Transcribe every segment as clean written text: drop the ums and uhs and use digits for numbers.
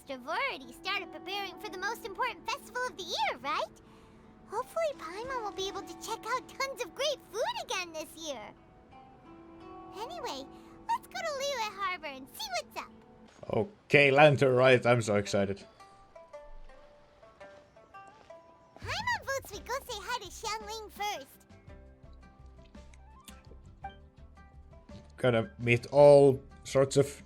must have already started preparing for the most important festival of the year, right? Hopefully Paimon will be able to check out tons of great food again this year. Anyway, let's go to Liyue Harbor and see what's up. Okay, Lantern Rite, I'm so excited. Paimon votes we go say hi to Xiangling first. Gonna meet all sorts of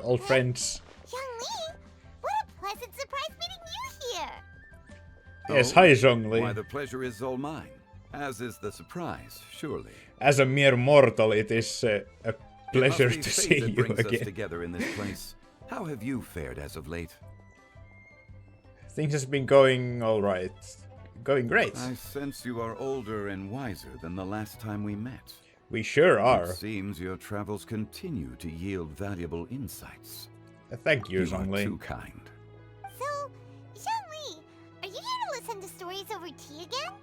old friends. Xiangling, what a pleasant surprise meeting you here. Yes, hi Zhongli. Why, the pleasure is all mine. As is the surprise, surely. As a mere mortal, it is a pleasure It must be to fate see that you brings us again. together in this place. How have you fared as of late? Things has been going alright. Going great. I sense you are older and wiser than the last time we met. We sure are. It seems your travels continue to yield valuable insights. Thank you, You are Zhongli. too kind. So, Xiangling, are you here to listen to stories over tea again?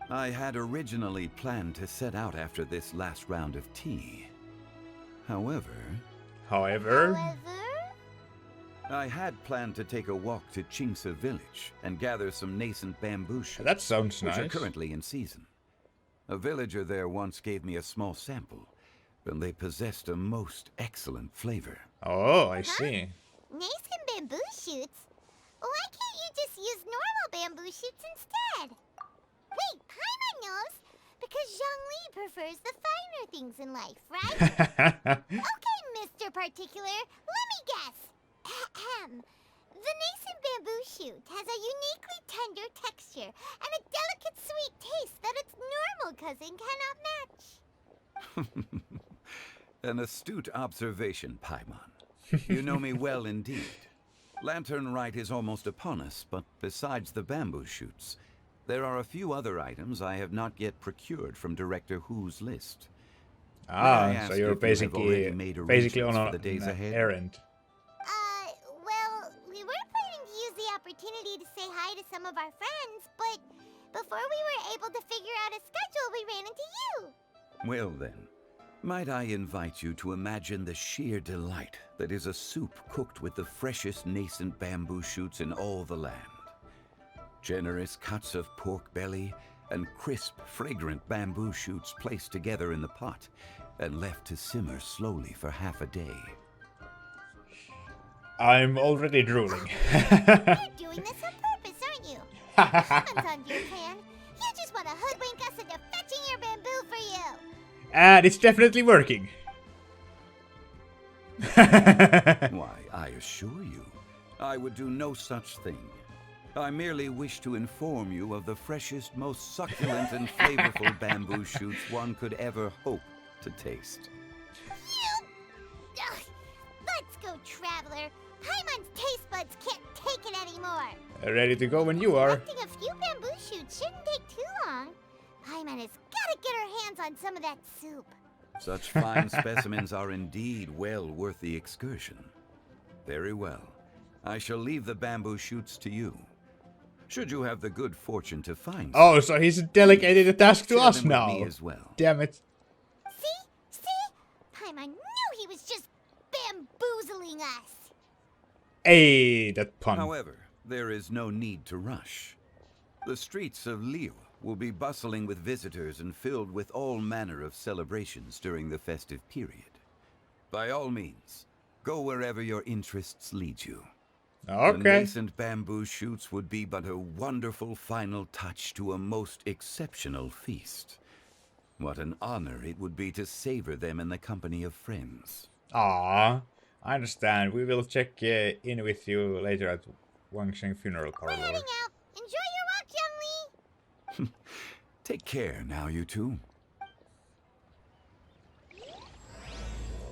I had originally planned to set out after this last round of tea. However, However, I had planned to take a walk to Qingse village and gather some nascent bamboo shoots, that sounds which are nice. currently in season. A villager there once gave me a small sample, and they possessed a most excellent flavor. Oh, I see. Nascent bamboo shoots? Why can't you just use normal bamboo shoots instead? Wait, Paimon knows! Because Zhongli prefers the finer things in life, right? Okay, Mr. Particular, let me guess. Ahem. The nascent bamboo shoot has a uniquely tender texture and a delicate sweet taste that its normal cousin cannot match. An astute observation, Paimon. You know me well indeed. Lantern Rite is almost upon us, but besides the bamboo shoots, there are a few other items I have not yet procured from Director Hu's list. Ah, so you're if you have already basically made on arrangements for a, the days an ahead? errand. Well, we were planning to use the opportunity to say hi to some of our friends, but before we were able to figure out a schedule, we ran into you. Well then, might I invite you to imagine the sheer delight that is a soup cooked with the freshest nascent bamboo shoots in all the land. Generous cuts of pork belly and crisp, fragrant bamboo shoots placed together in the pot and left to simmer slowly for half a day. I'm already drooling. You're doing this on purpose, aren't you? Haven't on your plan. You just want to hoodwink us into fetching your bamboo for you. And it's definitely working. Why, I assure you, I would do no such thing. I merely wish to inform you of the freshest, most succulent and flavorful bamboo shoots one could ever hope to taste. Ugh. Let's go, Traveler. Paimon's taste buds can't take it anymore. Ready to go when you are. Collecting a few bamboo shoots shouldn't take too long. Paimon has got to get her hands on some of that soup. Such fine specimens are indeed well worth the excursion. Very well. I shall leave the bamboo shoots to you. Should you have the good fortune to find Oh, so he's delegated the task to share us them with now. me as well. Damn it. See? Paimon knew he was just bamboozling us. Hey, that pun. However, there is no need to rush. The streets of Liyue will be bustling with visitors and filled with all manner of celebrations during the festive period. By all means, go wherever your interests lead you. The Okay. nascent bamboo shoots would be but a wonderful final touch to a most exceptional feast. What an honor it would be to savor them in the company of friends. Ah, I understand. We will check in with you later at Wangsheng Funeral We're Parlor. heading out. Enjoy your walk, Young Lee. Take care now, you two.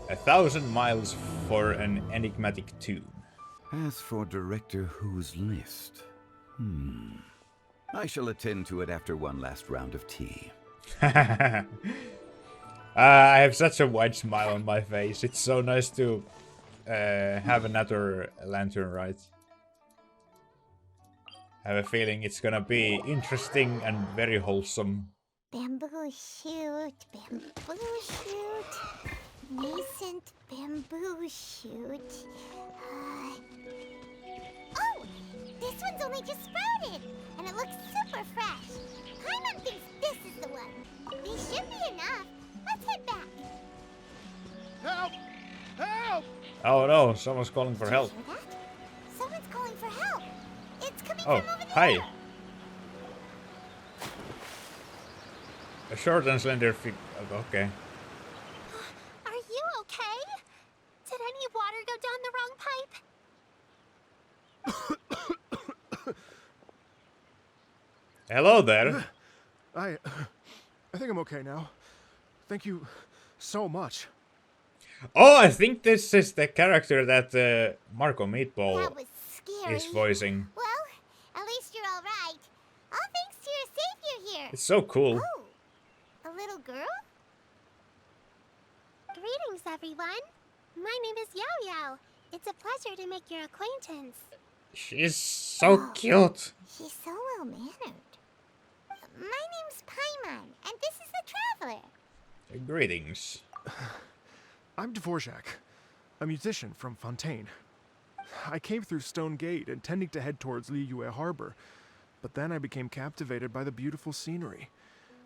1,000 miles for an enigmatic tomb. As for Director Hu's list, I shall attend to it after one last round of tea. I have such a wide smile on my face. It's so nice to have another Lantern Rite. I have a feeling it's gonna be interesting and very wholesome. Bamboo shoot, bamboo shoot. Nascent bamboo shoot. Oh! This one's only just sprouted, and it looks super fresh. Paimon thinks this is the one. These should be enough. Let's head back. Help! Help! Oh no, someone's calling for help. Hear that? Someone's calling for help. It's coming Oh, from over there. hi. A short and slender okay. Are you okay? Did any water go down the wrong pipe? Hello there. I think I'm okay now. Thank you so much. Oh, I think this is the character that Marco Meatball That was scary. is voicing. Well, at least you're all right. All thanks to your savior here. It's so cool. Oh, a little girl? Greetings, everyone. My name is Yao Yao. It's a pleasure to make your acquaintance. She's so cute. She's so well-mannered. My name's Paimon, and this is the Traveler. Greetings. I'm Dvorak, a musician from Fontaine. I came through Stone Gate intending to head towards Liyue Harbor, but then I became captivated by the beautiful scenery.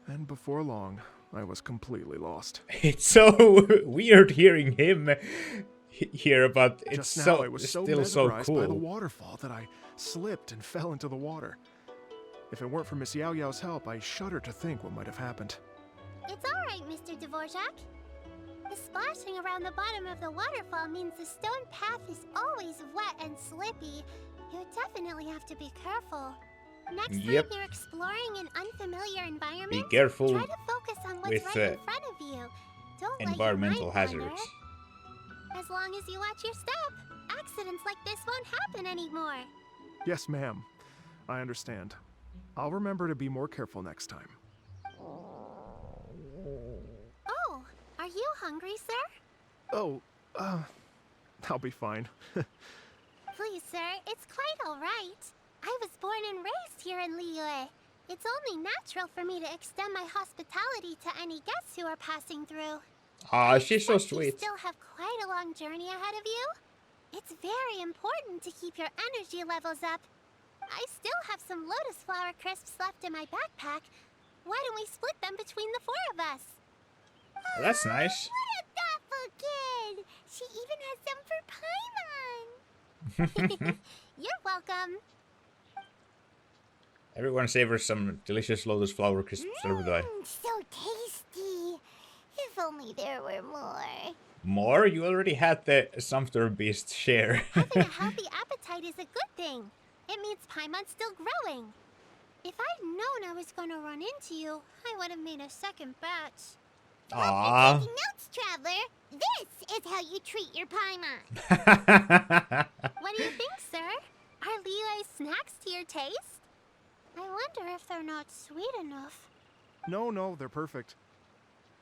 And before long, I was completely lost. It's so weird hearing him here, but it's Just now, so I was so still so mesmerized by the cool. waterfall that I slipped and fell into the water. If it weren't for Miss Yao Yao's help, I shudder to think what might have happened. It's all right, Mr. Dvorak. The splashing around the bottom of the waterfall means the stone path is always wet and slippy. You definitely have to be careful. Next Yep. time you're exploring an unfamiliar environment, Be careful try to focus on what's with, right in front of you. Don't environmental let your mind hazards. wander. As long as you watch your step, accidents like this won't happen anymore. Yes, ma'am. I understand. I'll remember to be more careful next time. Oh, are you hungry, sir? Oh, I'll be fine. Please, sir, it's quite all right. I was born and raised here in Liyue. It's only natural for me to extend my hospitality to any guests who are passing through. Ah, she's so Except you sweet. still have quite a long journey ahead of you. It's very important to keep your energy levels up. I still have some lotus flower crisps left in my backpack. Why don't we split them between the four of us? That's nice. What a thoughtful kid! She even has some for Paimon. You're welcome. Everyone savors some delicious lotus flower crisps every day. So tasty. If only there were more. More? You already had the Sumpter Beast share. Having a healthy appetite is a good thing. It means Paimon's still growing. If I'd known I was going to run into you, I would have made a second batch. Aww. Taking notes, Traveler. This is how you treat your Paimon. What do you think, sir? Are Liyue snacks to your taste? I wonder if they're not sweet enough. No, they're perfect.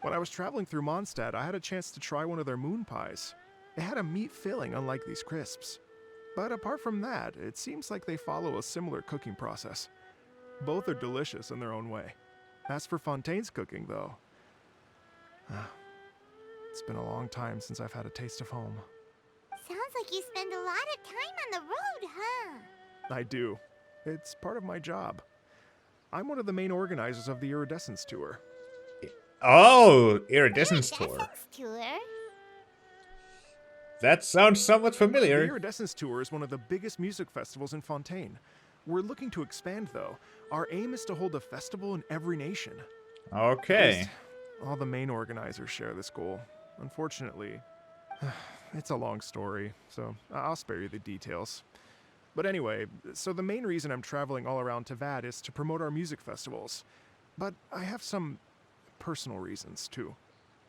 When I was traveling through Mondstadt, I had a chance to try one of their moon pies. It had a meat filling, unlike these crisps. But apart from that, it seems like they follow a similar cooking process. Both are delicious in their own way. As for Fontaine's cooking, though, it's been a long time since I've had a taste of home. Sounds like you spend a lot of time on the road, huh? I do. It's part of my job. I'm one of the main organizers of the Iridescence Tour. Oh, Iridescence Tour. Iridescence Tour? That sounds somewhat The familiar. Iridescence Tour is one of the biggest music festivals in Fontaine. We're looking to expand, though. Our aim is to hold a festival in every nation. At Okay. least, all the main organizers share this goal. Unfortunately, it's a long story, so I'll spare you the details. But anyway, so the main reason I'm traveling all around Tavad is to promote our music festivals. But I have some personal reasons, too.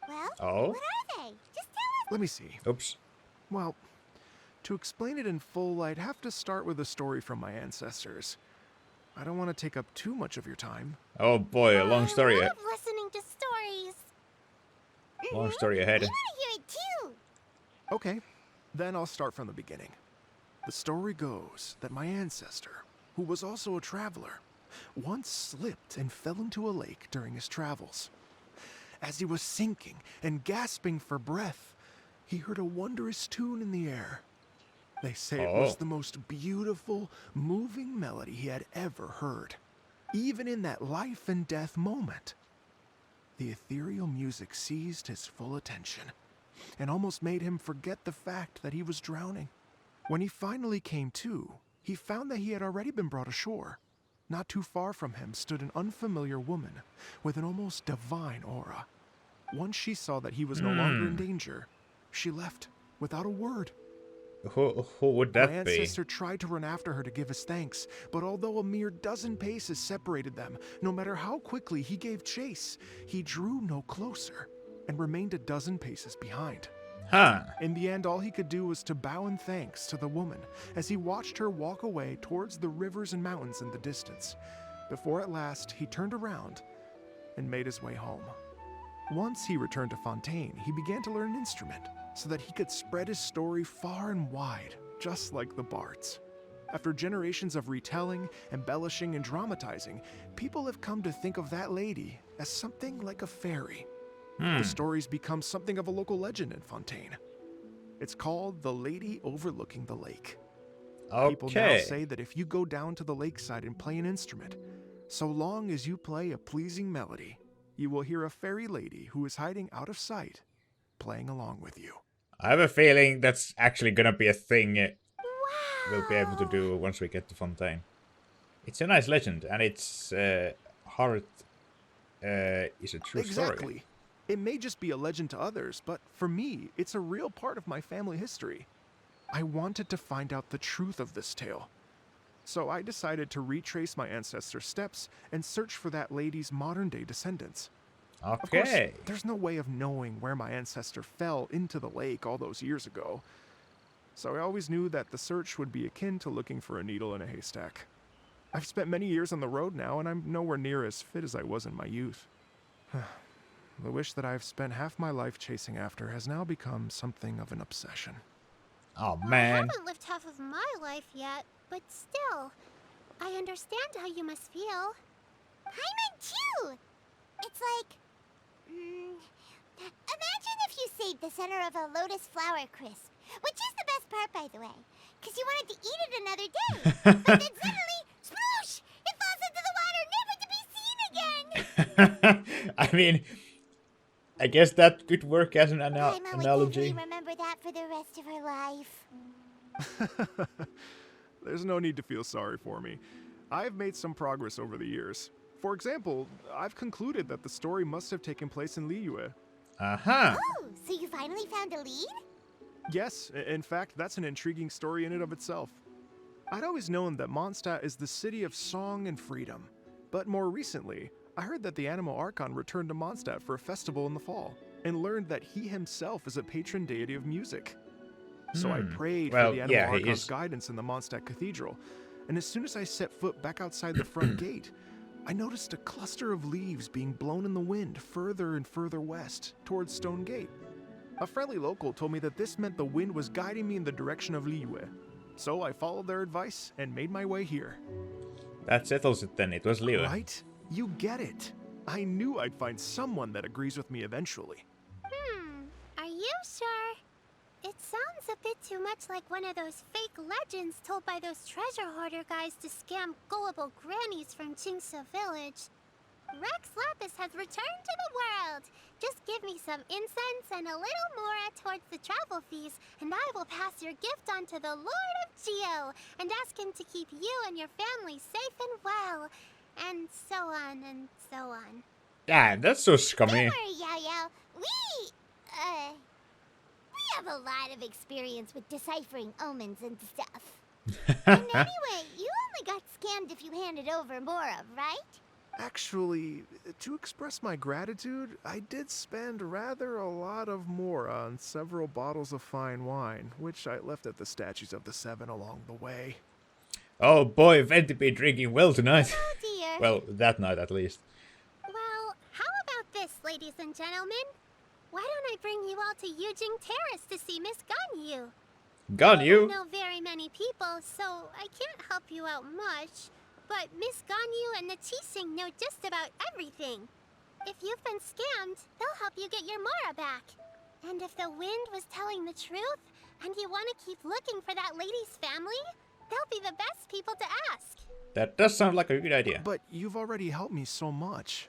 Well, Oh. what are they? Just tell us. Let me see. Oops. Well, to explain it in full, I'd have to start with a story from my ancestors. I don't want to take up too much of your time. Oh boy, a long story. I love listening to stories. Long story ahead. We want to hear it too. Okay, then I'll start from the beginning. The story goes that my ancestor, who was also a traveler, once slipped and fell into a lake during his travels. as he was sinking and gasping for breath, he heard a wondrous tune in the air. They say it was the most beautiful, moving melody he had ever heard, even in that life and death moment. The ethereal music seized his full attention and almost made him forget the fact that he was drowning. When he finally came to, he found that he had already been brought ashore. Not too far from him stood an unfamiliar woman with an almost divine aura. Once she saw that he was no longer in danger, she left without a word. Who would that My be? ancestor tried to run after her to give his thanks, but although a mere dozen paces separated them, no matter how quickly he gave chase, he drew no closer and remained a dozen paces behind. Huh. In the end, all he could do was to bow in thanks to the woman as he watched her walk away towards the rivers and mountains in the distance, before at last he turned around and made his way home. Once he returned to Fontaine, he began to learn an instrument so that he could spread his story far and wide, just like the bards. After generations of retelling, embellishing, and dramatizing, people have come to think of that lady as something like a fairy. The story's become something of a local legend in Fontaine. It's called the Lady Overlooking the Lake. People now Okay. say that if you go down to the lakeside and play an instrument, so long as you play a pleasing melody, you will hear a fairy lady who is hiding out of sight, playing along with you. I have a feeling that's actually gonna be a thing we'll be able to Wow. do once we get to Fontaine. It's a nice legend, and it's heart is a true story. Exactly. It may just be a legend to others, but for me, it's a real part of my family history. I wanted to find out the truth of this tale. So I decided to retrace my ancestors' steps and search for that lady's modern-day descendants. Of course, Okay. there's no way of knowing where my ancestor fell into the lake all those years ago. So I always knew that the search would be akin to looking for a needle in a haystack. I've spent many years on the road now, and I'm nowhere near as fit as I was in my youth. The wish that I've spent half my life chasing after has now become something of an obsession. Oh I man. haven't lived half of my life yet, but still, I understand how you must feel. Paimon too! It's like... imagine if you saved the center of a lotus flower crisp, which is the best part, by the way, because you wanted to eat it another day. But then suddenly, sploosh! It falls into the water, never to be seen again! I mean, I guess that could work as an Paimon would analogy. definitely remember that for the rest of her life. There's no need to feel sorry for me. I've made some progress over the years. For example, I've concluded that the story must have taken place in Liyue. Uh-huh. Oh, so you finally found a lead? Yes, in fact, that's an intriguing story in and of itself. I'd always known that Mondstadt is the city of song and freedom, but more recently, I heard that the Animal Archon returned to Mondstadt for a festival in the fall, and learned that he himself is a patron deity of music. So I prayed Well, for the Animal yeah, he Archon's is. guidance in the Mondstadt Cathedral, and as soon as I set foot back outside the front gate, I noticed a cluster of leaves being blown in the wind further and further west, towards Stone Gate. A friendly local told me that this meant the wind was guiding me in the direction of Liyue. So I followed their advice and made my way here. That settles it then. It was Leo. Right? You get it. I knew I'd find someone that agrees with me eventually. Are you sure? It sounds a bit too much like one of those fake legends told by those treasure hoarder guys to scam gullible grannies from Chingsa Village. Rex Lapis has returned to the world. Just give me some incense and a little more towards the travel fees, and I will pass your gift on to the Lord of Geo and ask him to keep you and your family safe and well. And so on and so on. Damn, that's so Don't scummy. worry, Yao Yao. We have a lot of experience with deciphering omens and stuff. And anyway, you only got scammed if you handed over Mora, right? Actually, to express my gratitude, I did spend rather a lot of more on several bottles of fine wine, which I left at the statues of the Seven along the way. Oh boy, Venti be drinking well tonight. Oh dear. Well, that night at least. Well, how about this, ladies and gentlemen? Why don't I bring you all to Yujing Terrace to see Miss Ganyu? Gone I you. don't know very many people, so I can't help you out much. But Miss Ganyu and the Qixing know just about everything. If you've been scammed, they'll help you get your Mara back. And if the wind was telling the truth, and you want to keep looking for that lady's family, they'll be the best people to ask. That does sound like a good idea. But you've already helped me so much.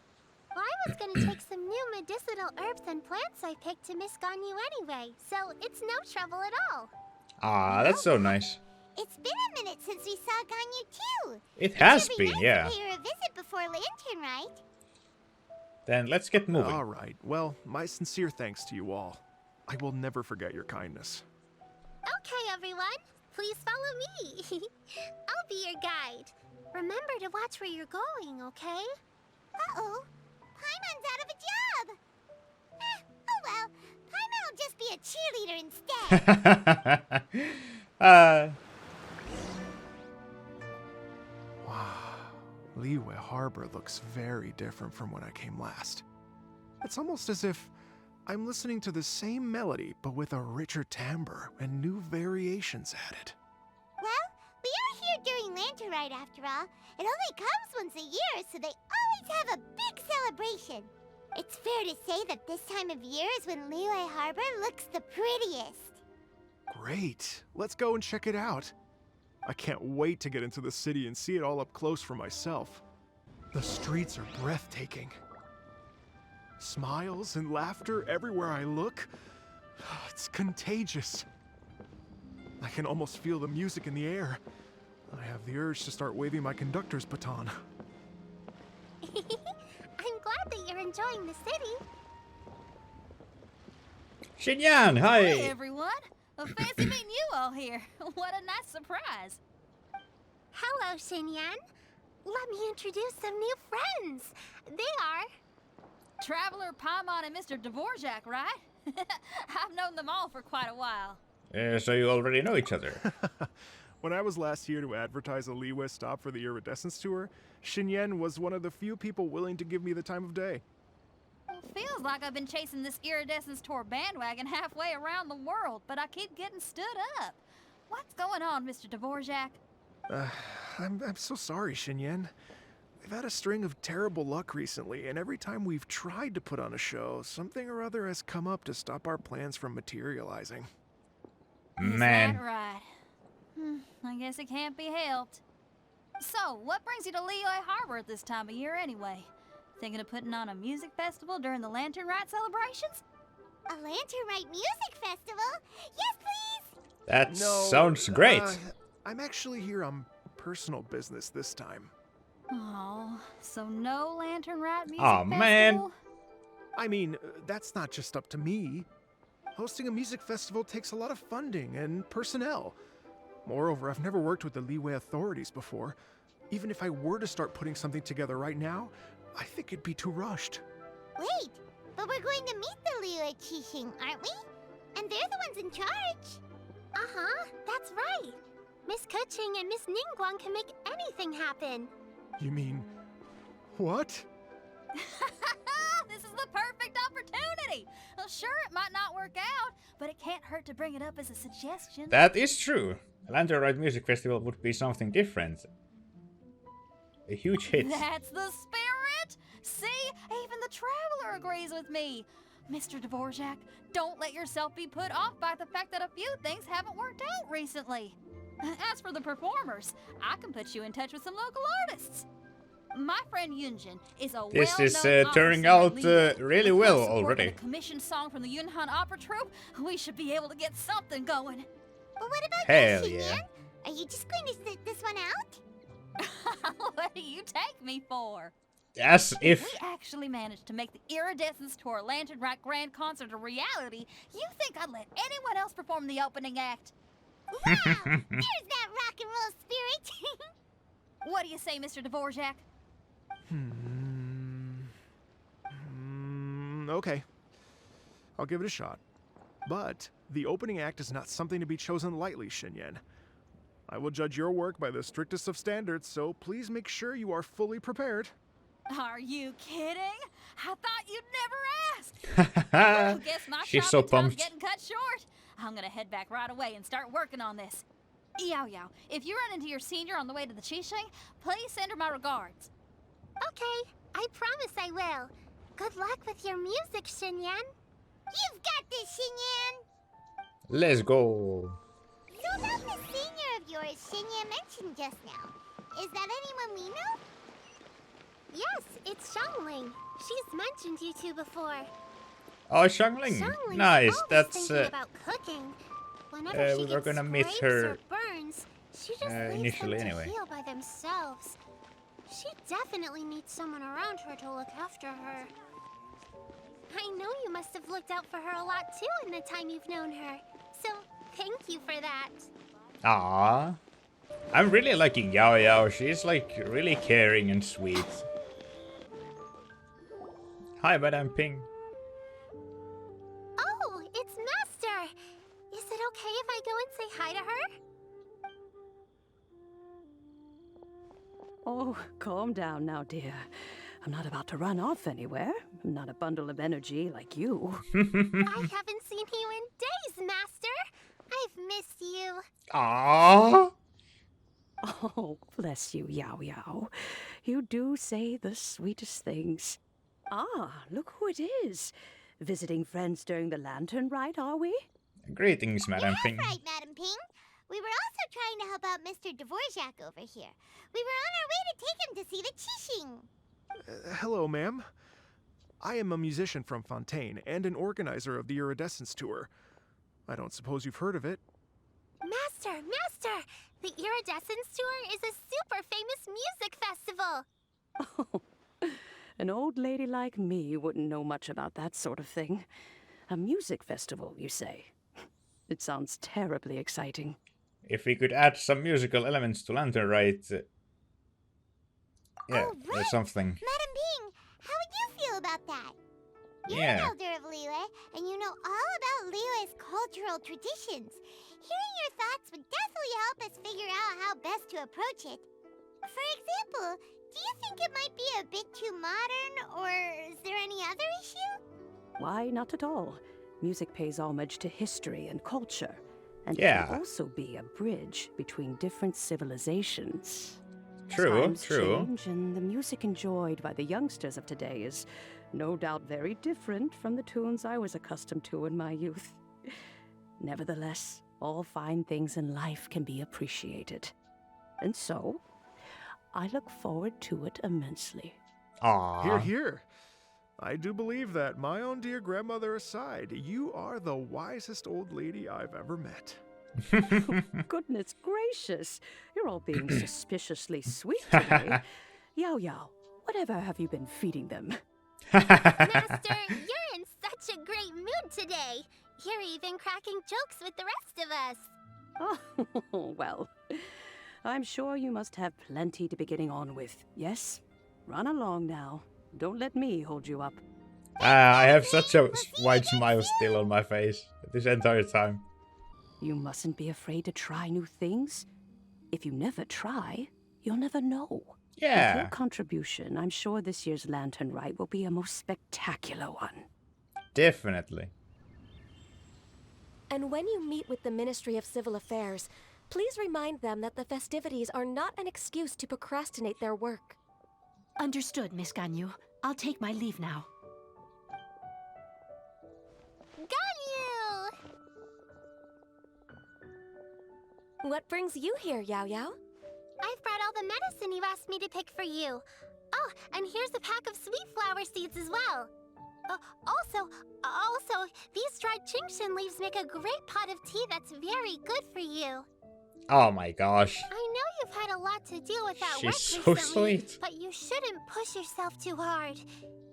Well, I was gonna take some new medicinal herbs and plants I picked to Miss Ganyu anyway, so it's no trouble at all. Ah, that's so nice. It's been a minute since we saw Ganyu too. It has Should be been, nice yeah. to pay her a visit before Lantern, right? Then let's get moving. All right. Well, my sincere thanks to you all. I will never forget your kindness. Okay, everyone, please follow me. I'll be your guide. Remember to watch where you're going, okay? Uh-oh. Paimon's out of a job. Oh well. Paimon will just be a cheerleader instead. Wow. Liyue Harbor looks very different from when I came last. It's almost as if I'm listening to the same melody, but with a richer timbre and new variations added. Well, we are here during Lantern Rite after all. It only comes once a year, so they always have a big celebration. It's fair to say that this time of year is when Liyue Harbor looks the prettiest. Great. Let's go and check it out. I can't wait to get into the city and see it all up close for myself. The streets are breathtaking. Smiles and laughter everywhere I look. It's contagious. I can almost feel the music in the air. I have the urge to start waving my conductor's baton. I'm glad that you're enjoying the city. Xinyan, hi! Hey everyone! Well, fancy meeting you all here. What a nice surprise. Hello, Xinyan. Let me introduce some new friends. They are... Traveler, Paimon, and Mr. Dvorak, right? I've known them all for quite a while. So you already know each other. When I was last here to advertise a Liyue stop for the Iridescence Tour, Xinyan was one of the few people willing to give me the time of day. Well, feels like I've been chasing this Iridescence Tour bandwagon halfway around the world, but I keep getting stood up. What's going on, Mr. Dvorak? I'm so sorry, Xinyan. We've had a string of terrible luck recently, and every time we've tried to put on a show, something or other has come up to stop our plans from materializing. Man. Is that right? I guess it can't be helped. So, what brings you to Liyue Harbor at this time of year anyway? Thinking of putting on a music festival during the Lantern Rite celebrations? A Lantern Rite music festival? Yes, please! That No, sounds great. I'm actually here on personal business this time. Oh, so no Lantern Rite music Aw, festival? man. I mean, that's not just up to me. Hosting a music festival takes a lot of funding and personnel. Moreover, I've never worked with the Liyue authorities before. Even if I were to start putting something together right now, I think it'd be too rushed. Wait, but we're going to meet the Liyue Qixing, aren't we? And they're the ones in charge. Uh-huh, that's right. Miss Keqing and Miss Ningguang can make anything happen. You mean... what? This is the perfect opportunity! Well, sure, it might not work out, but it can't hurt to bring it up as a suggestion. That is true. A Lantern Rite Music Festival would be something different. A huge hit. That's the spirit! See? Even the Traveler agrees with me. Mr. Dvorak, don't let yourself be put off by the fact that a few things haven't worked out recently. As for the performers, I can put you in touch with some local artists. My friend Yunjin is a This well-known is opera turning singer out at Liyue. really With well my support already. and a commissioned song from the Yunhan Opera Troupe, we should be able to get something going. But what about Hell you, yeah. Xinyan? Are you just going to sit this one out? What do you take me for? As If if... we actually managed to make the Iridescence Tour Lantern Rite Grand Concert a reality, you think I'd let anyone else perform the opening act? Wow! There's that rock and roll spirit! What do you say, Mr. Dvorak? Okay. I'll give it a shot. But the opening act is not something to be chosen lightly, Xinyan. I will judge your work by the strictest of standards, so please make sure you are fully prepared. Are you kidding? I thought you'd never ask. Well, guess my She's shopping so time's pumped. getting cut short. I'm gonna head back right away and start working on this. Yao Yao, if you run into your senior on the way to the Qixing, please send her my regards. Okay, I promise I will. Good luck with your music, Xinyan. You've got this, Xinyan! Let's go. So about the senior of yours Xinyan mentioned just now. Is that anyone we know? Yes, it's Xiangling. She's mentioned you two before. Oh, Xiangling's nice. Always That's thinking about cooking. Whenever she we were gets gonna meet scrapes her or burns, she just leaves initially them to anyway. heal by themselves. She definitely needs someone around her to look after her. I know you must have looked out for her a lot too in the time you've known her. So, thank you for that. Ah, I'm really liking Yao Yao. She's like really caring and sweet. Hi, Madame Ping. Oh, it's Master! Is it okay if I go and say hi to her? Oh, calm down now, dear. I'm not about to run off anywhere. I'm not a bundle of energy like you. I haven't seen you in days, Master! I've missed you. Ah. Oh, bless you, Yao Yao. You do say the sweetest things. Ah, look who it is. Visiting friends during the lantern rite, are we? Greetings, Madame That's Ping. right, Madam Ping. We were also trying to help out Mr. Dvorak over here. We were on our way to take him to see the Qixing. Hello, ma'am. I am a musician from Fontaine and an organizer of the Iridescence Tour. I don't suppose you've heard of it. Master! Master! The Iridescence Tour is a super famous music festival! Oh, an old lady like me wouldn't know much about that sort of thing. A music festival, you say? It sounds terribly exciting. If we could add some musical elements to Lantern Rite, yeah, Oh, or right. something. Madam Ping, how would you feel about that? You're Yeah. an elder of Liyue, and you know all about Liyue's cultural traditions. Hearing your thoughts would definitely help us figure out how best to approach it. For example, do you think it might be a bit too modern, or is there any other issue? Why, not at all. Music pays homage to history and culture, and Yeah. can also be a bridge between different civilizations. True, Times true. change, and the music enjoyed by the youngsters of today is no doubt very different from the tunes I was accustomed to in my youth. Nevertheless, all fine things in life can be appreciated. And so, I look forward to it immensely. Aww. Hear, hear. I do believe that, my own dear grandmother aside, you are the wisest old lady I've ever met. Goodness gracious, you're all being suspiciously sweet today. Yao Yao, whatever have you been feeding them? Master, you're in such a great mood today. You're even cracking jokes with the rest of us. Oh, well, I'm sure you must have plenty to be getting on with, yes? Run along now. Don't let me hold you up. I have such a wide smile still on my face this entire time. You mustn't be afraid to try new things. If you never try, you'll never know. With your Yeah, contribution, I'm sure this year's Lantern Rite will be a most spectacular one. definitely. And when you meet with the Ministry of Civil Affairs, please remind them that the festivities are not an excuse to procrastinate their work. Understood, Miss Ganyu. I'll take my leave now. Ganyu! What brings you here, Yao Yao? I've brought all the medicine you asked me to pick for you. Oh, and here's a pack of sweet flower seeds as well. Also, these dried Qingshan leaves make a great pot of tea that's very good for you. Oh my gosh. I know you've had a lot to deal with at She's work so recently, sweet. but you shouldn't push yourself too hard.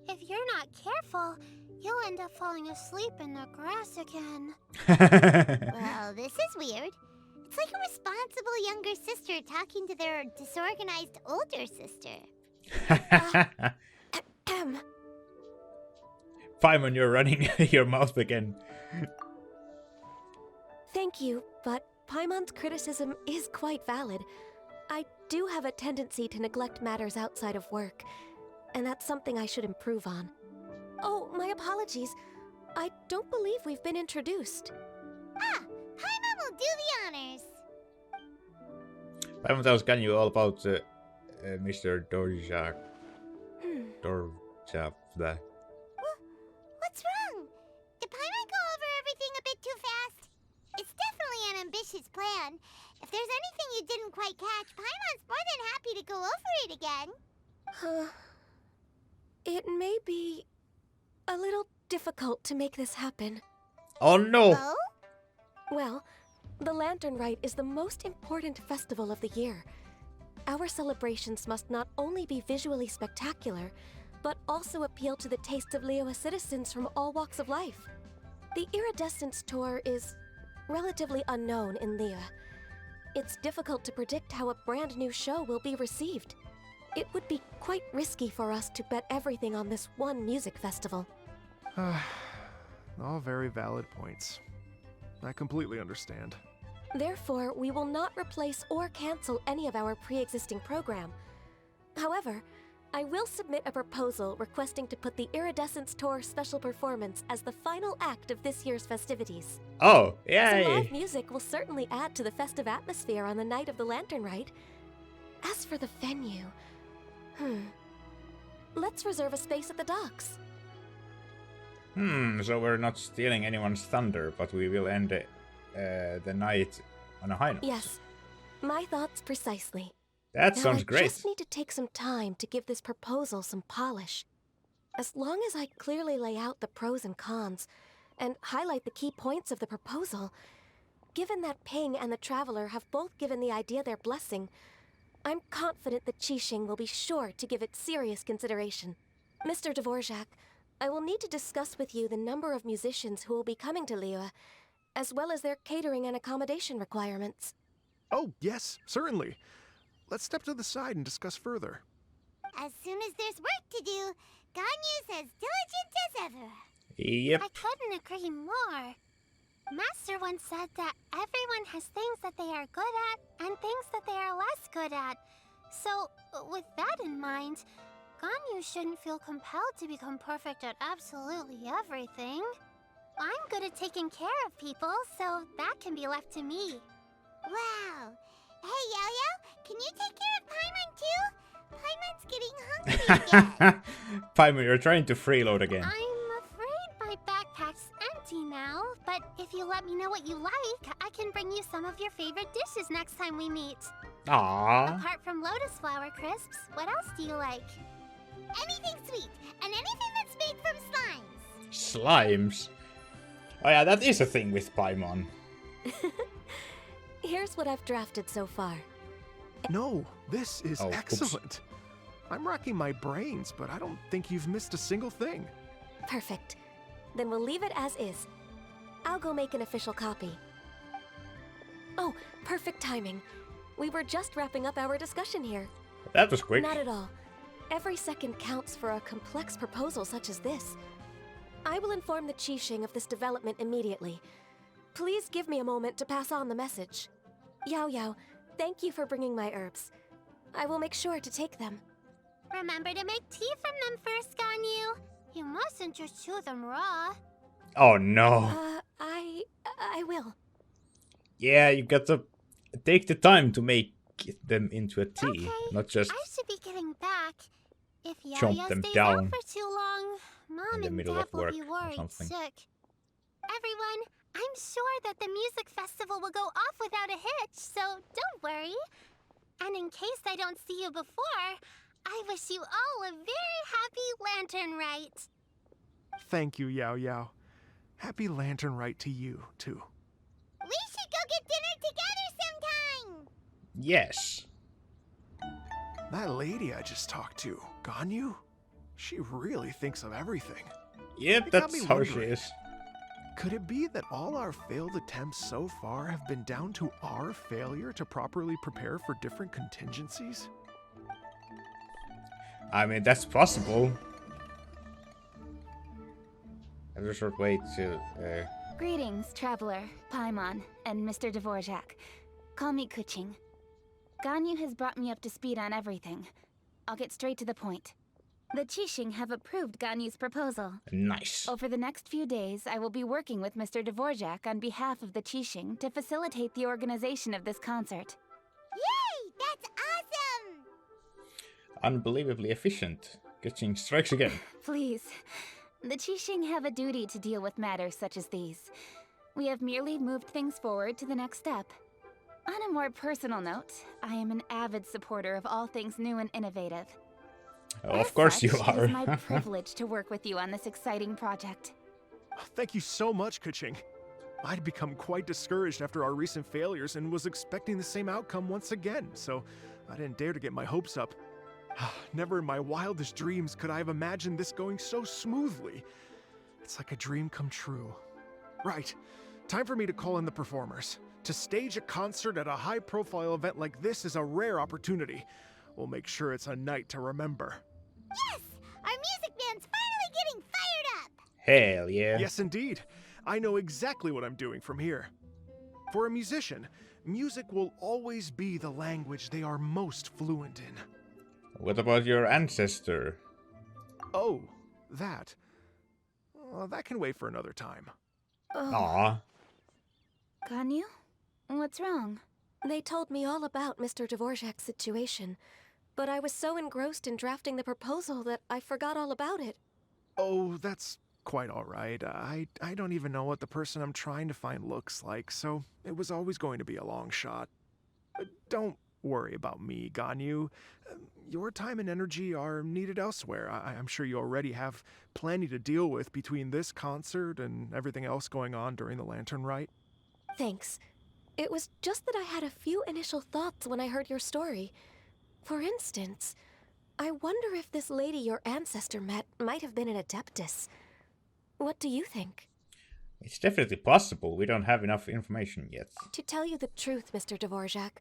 If you're not careful, you'll end up falling asleep in the grass again. Well, this is weird. It's like a responsible younger sister talking to their disorganized older sister. Ahem. Paimon, you're running your mouth again. Thank you, but Paimon's criticism is quite valid. I do have a tendency to neglect matters outside of work, and that's something I should improve on. Oh, my apologies. I don't believe we've been introduced. Ah, Paimon will do the honors. Paimon tells Ganyu all about Mr. Dvorak. Dvorak. If there's anything you didn't quite catch, Paimon's more than happy to go over it again. It may be a little difficult to make this happen. Oh no! Oh? Well, the Lantern Rite is the most important festival of the year. Our celebrations must not only be visually spectacular, but also appeal to the tastes of Liyue citizens from all walks of life. The Iridescence Tour is relatively unknown in Liyue. It's difficult to predict how a brand new show will be received. It would be quite risky for us to bet everything on this one music festival. All very valid points. I completely understand. Therefore, we will not replace or cancel any of our pre-existing program. However, I will submit a proposal requesting to put the Iridescence Tour special performance as the final act of this year's festivities. Oh, Some yay! live music will certainly add to the festive atmosphere on the night of the Lantern Rite. As for the venue, let's reserve a space at the docks. So we're not stealing anyone's thunder, but we will end the night on a high note. Yes, my thoughts precisely. That Now, sounds I great. just need to take some time to give this proposal some polish. As long as I clearly lay out the pros and cons, and highlight the key points of the proposal, given that Ping and the Traveler have both given the idea their blessing, I'm confident that Qixing will be sure to give it serious consideration. Mr. Dvorak, I will need to discuss with you the number of musicians who will be coming to Liyue, as well as their catering and accommodation requirements. Oh, yes, certainly. Let's step to the side and discuss further. As soon as there's work to do, Ganyu's as diligent as ever. Yep. I couldn't agree more. Master once said that everyone has things that they are good at and things that they are less good at. So, with that in mind, Ganyu shouldn't feel compelled to become perfect at absolutely everything. I'm good at taking care of people, so that can be left to me. Wow. Hey, Yo-Yo, can you take care of Paimon too? Paimon's getting hungry again. Paimon, you're trying to freeload again. I'm afraid my backpack's empty now, but if you let me know what you like, I can bring you some of your favorite dishes next time we meet. Aww. Apart from lotus flower crisps, what else do you like? Anything sweet, and anything that's made from slimes. Slimes. Oh yeah, that is a thing with Paimon. Here's what I've drafted so far. No, this is Oh, oops. excellent. I'm racking my brains, but I don't think you've missed a single thing. Perfect. Then we'll leave it as is. I'll go make an official copy. Oh, perfect timing. We were just wrapping up our discussion here. That was quick. Not at all. Every second counts for a complex proposal such as this. I will inform the Qixing of this development immediately. Please give me a moment to pass on the message. Yao Yao, thank you for bringing my herbs. I will make sure to take them. Remember to make tea from them first, Ganyu. You mustn't just chew them raw. Oh no. I will. Yeah, you got to take the time to make them into a tea, Okay, not just I should be getting back. If chomp Yaya them stays down out for too long, Mom in the and middle Dad of will work be or worried something. sick. Everyone, I'm sure that the music festival will go off without a hitch, so don't worry. And in case I don't see you before, I wish you all a very happy Lantern Rite. Thank you, Yao Yao. Happy Lantern Rite to you, too. We should go get dinner together sometime. yes. That lady I just talked to, Ganyu, she really thinks of everything. Yep, It got that's me how she wondering. is. Could it be that all our failed attempts so far have been down to our failure to properly prepare for different contingencies? I mean, that's possible. There's a short way to. Greetings, Traveler, Paimon, and Mr. Dvorak. Call me Kuching. Ganyu has brought me up to speed on everything. I'll get straight to the point. The Qixing have approved Ganyu's proposal. Nice. Over the next few days, I will be working with Mr. Dvorak on behalf of the Qixing to facilitate the organization of this concert. Yay! That's awesome! Unbelievably efficient. Getting strikes again. Please. The Qixing have a duty to deal with matters such as these. We have merely moved things forward to the next step. On a more personal note, I am an avid supporter of all things new and innovative. Of As course you such, It is my are. privilege to work with you on this exciting project. Thank you so much, Kuching. I'd become quite discouraged after our recent failures and was expecting the same outcome once again, so I didn't dare to get my hopes up. Never in my wildest dreams could I have imagined this going so smoothly. It's like a dream come true. Right, time for me to call in the performers. To stage a concert at a high-profile event like this is a rare opportunity. We'll make sure it's a night to remember. Yes! Our music band's finally getting fired up! Hell yeah. Yes, indeed. I know exactly what I'm doing from here. For a musician, music will always be the language they are most fluent in. What about your ancestor? Oh, that. Well, that can wait for another time. Aw. Ganyu? What's wrong? They told me all about Mr. Dvorak's situation, but I was so engrossed in drafting the proposal that I forgot all about it. Oh, that's quite all right. I don't even know what the person I'm trying to find looks like, so it was always going to be a long shot. Don't worry about me, Ganyu. Your time and energy are needed elsewhere. I'm sure you already have plenty to deal with between this concert and everything else going on during the Lantern Rite. Thanks. It was just that I had a few initial thoughts when I heard your story. For instance, I wonder if this lady your ancestor met might have been an Adeptus. What do you think? It's definitely possible. We don't have enough information yet. To tell you the truth, Mr. Dvorak,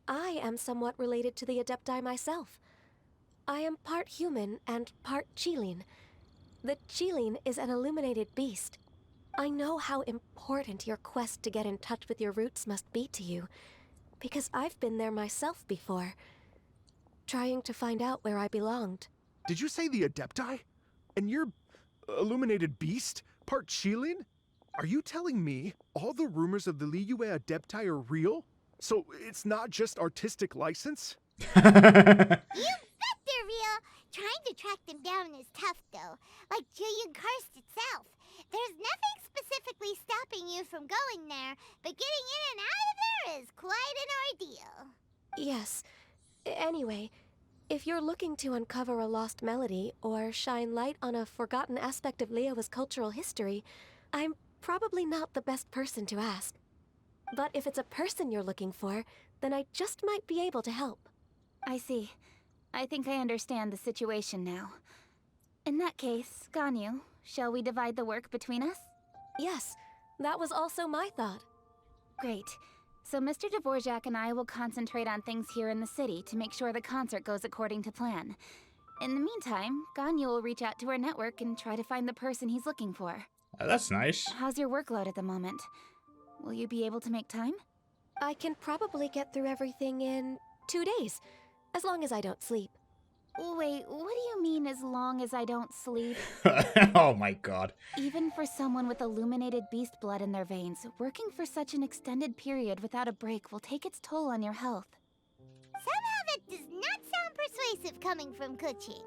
I am somewhat related to the Adepti myself. I am part human and part Qilin. The Qilin is an illuminated beast. I know how important your quest to get in touch with your roots must be to you, because I've been there myself before, trying to find out where I belonged. Did you say the Adepti? And you're illuminated beast? Part Qilin? Are you telling me all the rumors of the Liyue Adepti are real? So it's not just artistic license? You bet they're real! Trying to track them down is tough, though. Like Julian Karst itself. There's nothing specifically stopping you from going there, but getting in and out of there is quite an ordeal. Yes. Anyway, if you're looking to uncover a lost melody or shine light on a forgotten aspect of Liyue's cultural history, I'm probably not the best person to ask. But if it's a person you're looking for, then I just might be able to help. I see. I think I understand the situation now. In that case, Ganyu, shall we divide the work between us? Yes, that was also my thought. Great. So Mr. Dvorak and I will concentrate on things here in the city to make sure the concert goes according to plan. In the meantime, Ganyu will reach out to our network and try to find the person he's looking for. That's nice. How's your workload at the moment? Will you be able to make time? I can probably get through everything in 2 days, as long as I don't sleep. Wait, what do you mean as long as I don't sleep? Oh my god. Even for someone with illuminated beast blood in their veins, working for such an extended period without a break will take its toll on your health. Somehow that does not sound persuasive coming from Kuching.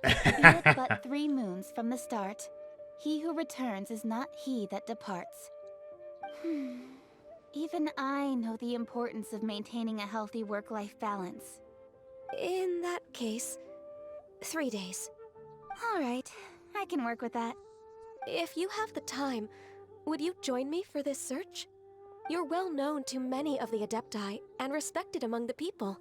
Be it but 3 moons from the start, he who returns is not he that departs. Even I know the importance of maintaining a healthy work-life balance. In that case, 3 days. All right, I can work with that. If you have the time, would you join me for this search? You're well known to many of the Adepti and respected among the people.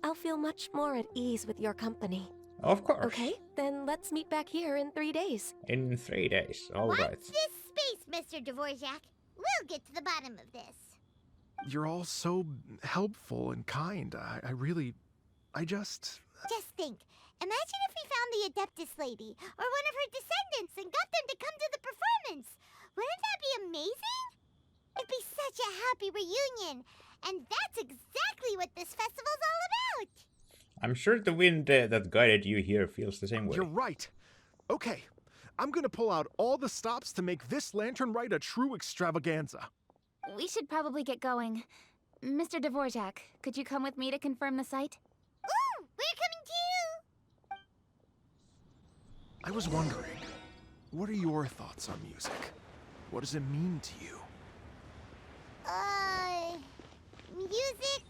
I'll feel much more at ease with your company. Of course. Okay, then let's meet back here in 3 days. In 3 days. All Watch right. this space, Mr. Dvorak. We'll get to the bottom of this. You're all so helpful and kind. I just... Just think. Imagine if we found the Adeptus lady, or one of her descendants, and got them to come to the performance. Wouldn't that be amazing? It'd be such a happy reunion. And that's exactly what this festival's all about. I'm sure the wind that guided you here feels the same way. You're right. Okay, I'm gonna pull out all the stops to make this Lantern Rite a true extravaganza. We should probably get going. Mr. Dvorak, could you come with me to confirm the site? Ooh, we're coming too! I was wondering, what are your thoughts on music? What does it mean to you? music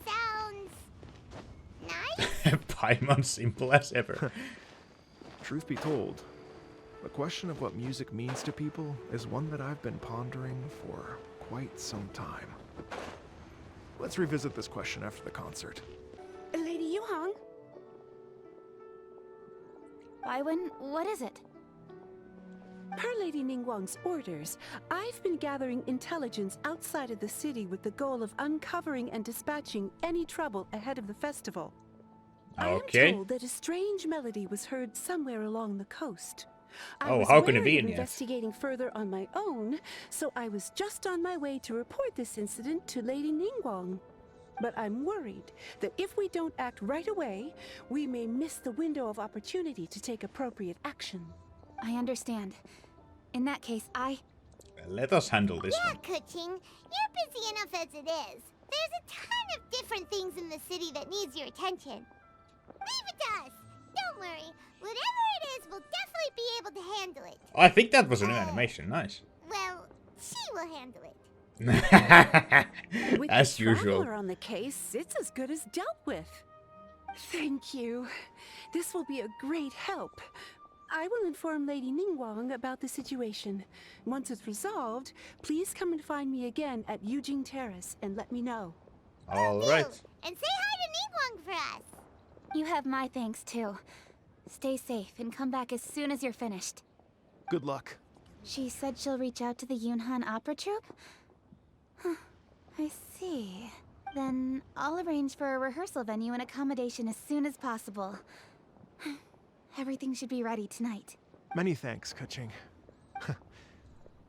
sounds nice. Paimon simple as ever. Truth be told, the question of what music means to people is one that I've been pondering for quite some time. Let's revisit this question after the concert. Lady Yuhang? Baiwen, what is it? Per Lady Ningguang's orders, I've been gathering intelligence outside of the city with the goal of uncovering and dispatching any trouble ahead of the festival. Okay. I am told that a strange melody was heard somewhere along the coast. I Oh, was how can it wary be of in here? investigating further on my own, so I was just on my way to report this incident to Lady Ningguang. But I'm worried that if we don't act right away, we may miss the window of opportunity to take appropriate action. I understand. In that case, Let us handle this Yeah, one. Kuching, you're busy enough as it is. There's a ton of different things in the city that needs your attention. Leave it to us. Don't worry. Whatever it is, we'll definitely be able to handle it. Oh, I think that was a new animation. Nice. Well, she will handle it. With As the usual. traveler on the case, it's as good as dealt with. Thank you. This will be a great help. I will inform Lady Ningguang about the situation. Once it's resolved, please come and find me again at Yujing Terrace and let me know. All right. And say hi to Ningguang for us. you have my thanks too. Stay safe and come back as soon as you're finished. Good luck. She said she'll reach out to the Yunhan Opera Troupe? Huh, I see. Then I'll arrange for a rehearsal venue and accommodation as soon as possible. Everything should be ready tonight. Many thanks, Kuching.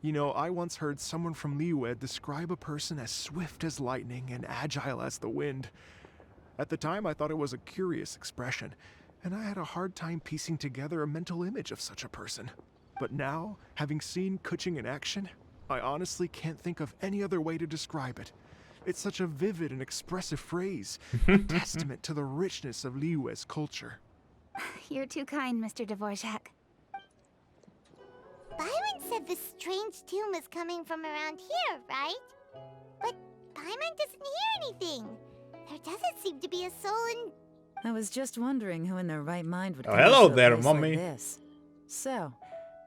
You know, I once heard someone from Liyue describe a person as swift as lightning and agile as the wind. At the time, I thought it was a curious expression, and I had a hard time piecing together a mental image of such a person. But now, having seen Kuching in action, I honestly can't think of any other way to describe it. It's such a vivid and expressive phrase, a testament to the richness of Liyue's culture. You're too kind, Mr. Dvorak. Byron said this strange tomb is coming from around here, right? But Paimon doesn't hear anything. There doesn't seem to be a soul in... I was just wondering who in their right mind would Oh, come hello to a there, place Mommy. like this. So,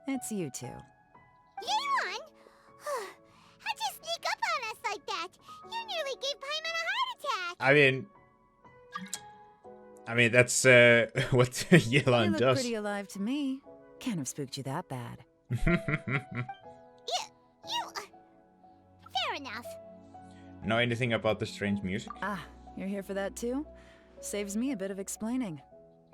it's you two. Yuan! How'd you sneak up on us like that? You nearly gave Paimon a heart attack! I mean, that's what You Yelan look does. pretty alive to me. Can't have spooked you that bad. Fair enough. Know anything about the strange music? Ah, you're here for that too? Saves me a bit of explaining.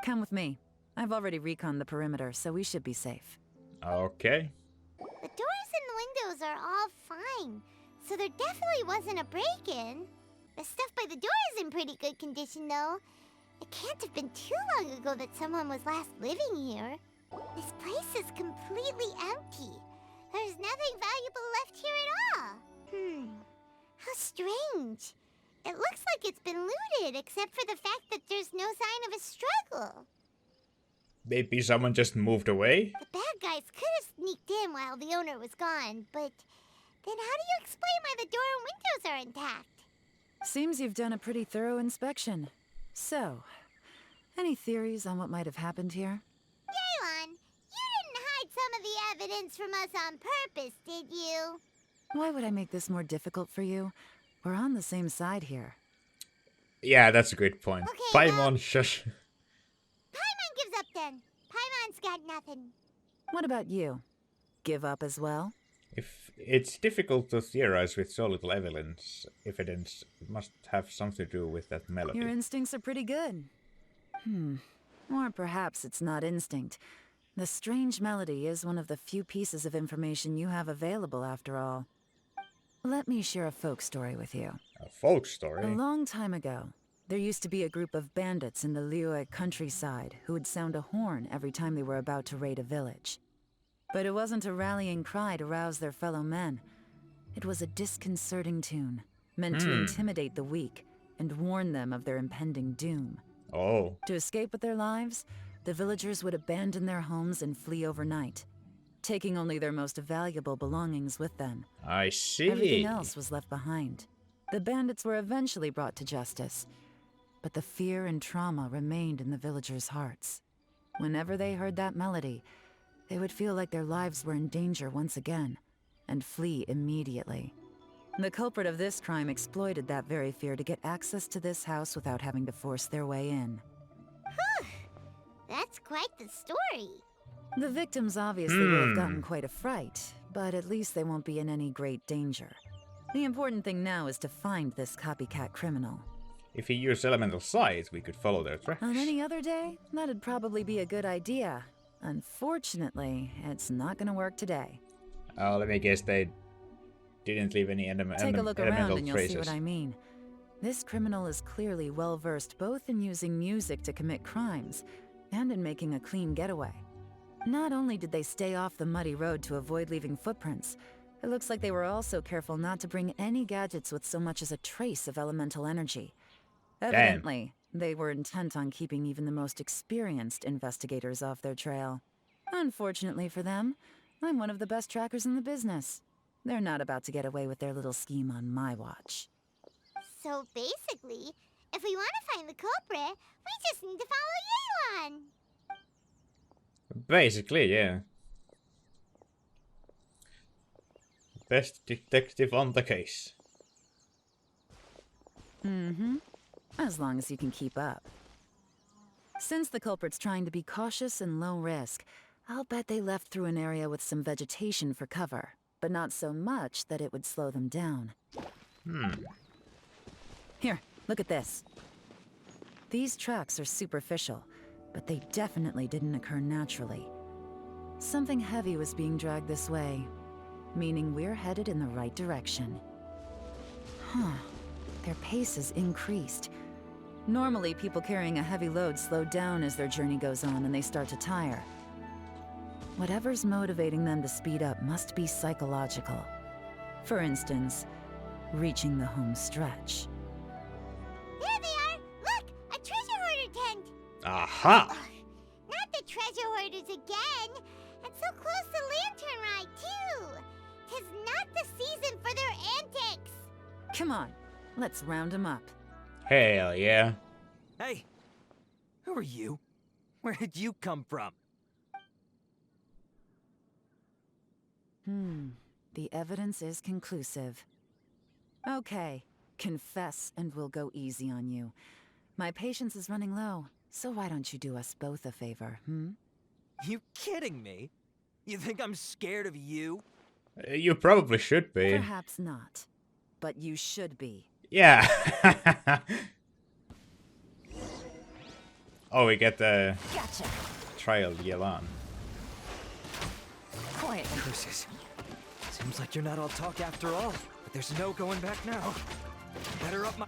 Come with me. I've already reconned the perimeter, so we should be safe. Okay. The doors and the windows are all fine, so there definitely wasn't a break-in. The stuff by the door is in pretty good condition, though. It can't have been too long ago that someone was last living here. This place is completely empty. There's nothing valuable left here at all. How strange. It looks like it's been looted, except for the fact that there's no sign of a struggle. Maybe someone just moved away? The bad guys could have sneaked in while the owner was gone, but then how do you explain why the door and windows are intact? Seems you've done a pretty thorough inspection. So, any theories on what might have happened here? Yelan, you didn't hide some of the evidence from us on purpose, did you? Why would I make this more difficult for you? We're on the same side here. Yeah, that's a good point. Okay, Paimon, shush. Paimon gives up then. Paimon's got nothing. What about you? Give up as well? If it's difficult to theorize with so little evidence, it must have something to do with that melody. Your instincts are pretty good. Or perhaps it's not instinct. The strange melody is one of the few pieces of information you have available after all. Let me share a folk story with you. A folk story? A long time ago, there used to be a group of bandits in the Liyue countryside who would sound a horn every time they were about to raid a village. But it wasn't a rallying cry to rouse their fellow men. It was a disconcerting tune, meant to intimidate the weak and warn them of their impending doom. Oh. To escape with their lives, the villagers would abandon their homes and flee overnight, taking only their most valuable belongings with them. I see. Everything else was left behind. The bandits were eventually brought to justice, but the fear and trauma remained in the villagers' hearts. Whenever they heard that melody, they would feel like their lives were in danger once again, and flee immediately. The culprit of this crime exploited that very fear to get access to this house without having to force their way in. Whew. That's quite the story. The victims obviously would have gotten quite a fright, but at least they won't be in any great danger. The important thing now is to find this copycat criminal. If he used elemental sight, we could follow their tracks. On any other day, that'd probably be a good idea. Unfortunately, it's not gonna work today. Oh, let me guess, they didn't leave any Take a look around elemental and you'll traces. see what I mean. This criminal is clearly well-versed both in using music to commit crimes and in making a clean getaway. Not only did they stay off the muddy road to avoid leaving footprints, it looks like they were also careful not to bring any gadgets with so much as a trace of elemental energy. Evidently, they were intent on keeping even the most experienced investigators off their trail. Unfortunately for them, I'm one of the best trackers in the business. They're not about to get away with their little scheme on my watch. So basically, if we want to find the culprit, we just need to follow Yelan. Basically, yeah. Best detective on the case. Mm-hmm. As long as you can keep up. Since the culprit's trying to be cautious and low risk, I'll bet they left through an area with some vegetation for cover, but not so much that it would slow them down. Here, look at this. These tracks are superficial, but they definitely didn't occur naturally. Something heavy was being dragged this way, meaning we're headed in the right direction. Huh. Their pace has increased. Normally, people carrying a heavy load slow down as their journey goes on and they start to tire. Whatever's motivating them to speed up must be psychological. For instance, reaching the home stretch. There they are! Look! A treasure hoarder tent! Aha! Ugh, not the treasure hoarders again! And so close to Lantern Rite, too! 'Tis not the season for their antics! Come on, let's round them up. Hell yeah. Hey! Who are you? Where did you come from? The evidence is conclusive. Okay, confess and we'll go easy on you. My patience is running low, so why don't you do us both a favor, You kidding me? You think I'm scared of you? You probably should be. Perhaps not, but you should be. Yeah. Oh, we get the Gotcha. trial Yelan. Quiet. Curses. Seems like you're not all talk after all, but there's no going back now. Better up my...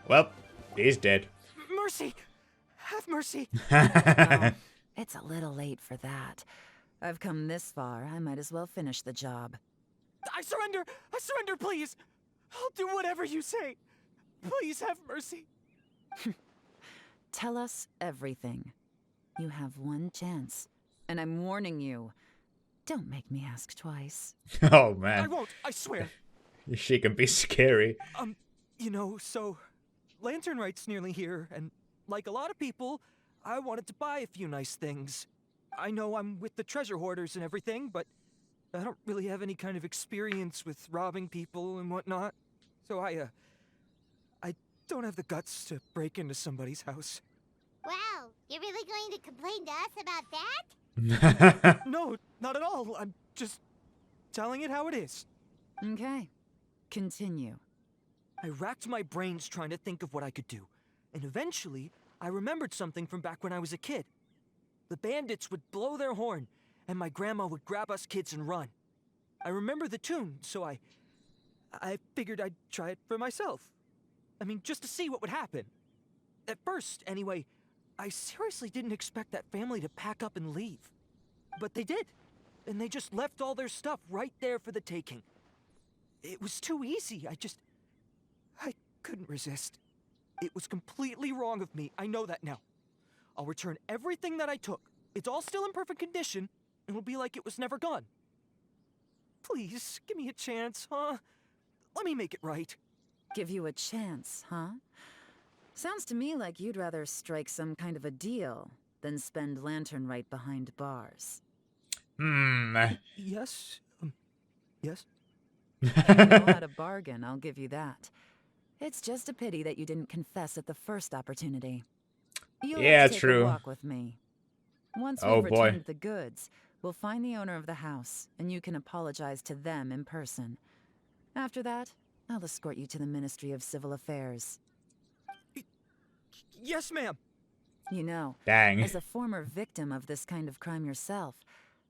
Well, he's dead. Mercy! Have mercy! It's a little late for that. I've come this far, I might as well finish the job. I surrender! I surrender, please! I'll do whatever you say. Please have mercy. Tell us everything. You have one chance, and I'm warning you. Don't make me ask twice. Oh I man, won't, I swear. she can be scary. You know, so Lantern Rite's nearly here, and like a lot of people, I wanted to buy a few nice things. I know I'm with the treasure hoarders and everything, but I don't really have any kind of experience with robbing people and whatnot. So I don't have the guts to break into somebody's house. Wow, you're really going to complain to us about that? No, not at all. I'm just telling it how it is. Okay, continue. I racked my brains trying to think of what I could do, and eventually, I remembered something from back when I was a kid. The bandits would blow their horn, and my grandma would grab us kids and run. I remember the tune, so I figured I'd try it for myself. I mean, just to see what would happen. At first, anyway, I seriously didn't expect that family to pack up and leave. But they did, and they just left all their stuff right there for the taking. It was too easy, I couldn't resist. It was completely wrong of me, I know that now. I'll return everything that I took. It's all still in perfect condition, and it'll be like it was never gone. Please, give me a chance, huh? Let me make it right. Give you a chance, huh? Sounds to me like you'd rather strike some kind of a deal than spend Lantern Rite behind bars. Yes? Yes? You know how to bargain, I'll give you that. It's just a pity that you didn't confess at the first opportunity. You'll Yeah, have to take true. a walk with me. Once Oh, we've boy. returned the goods, we'll find the owner of the house, and you can apologize to them in person. After that, I'll escort you to the Ministry of Civil Affairs. Yes, ma'am! You know, Dang. as a former victim of this kind of crime yourself,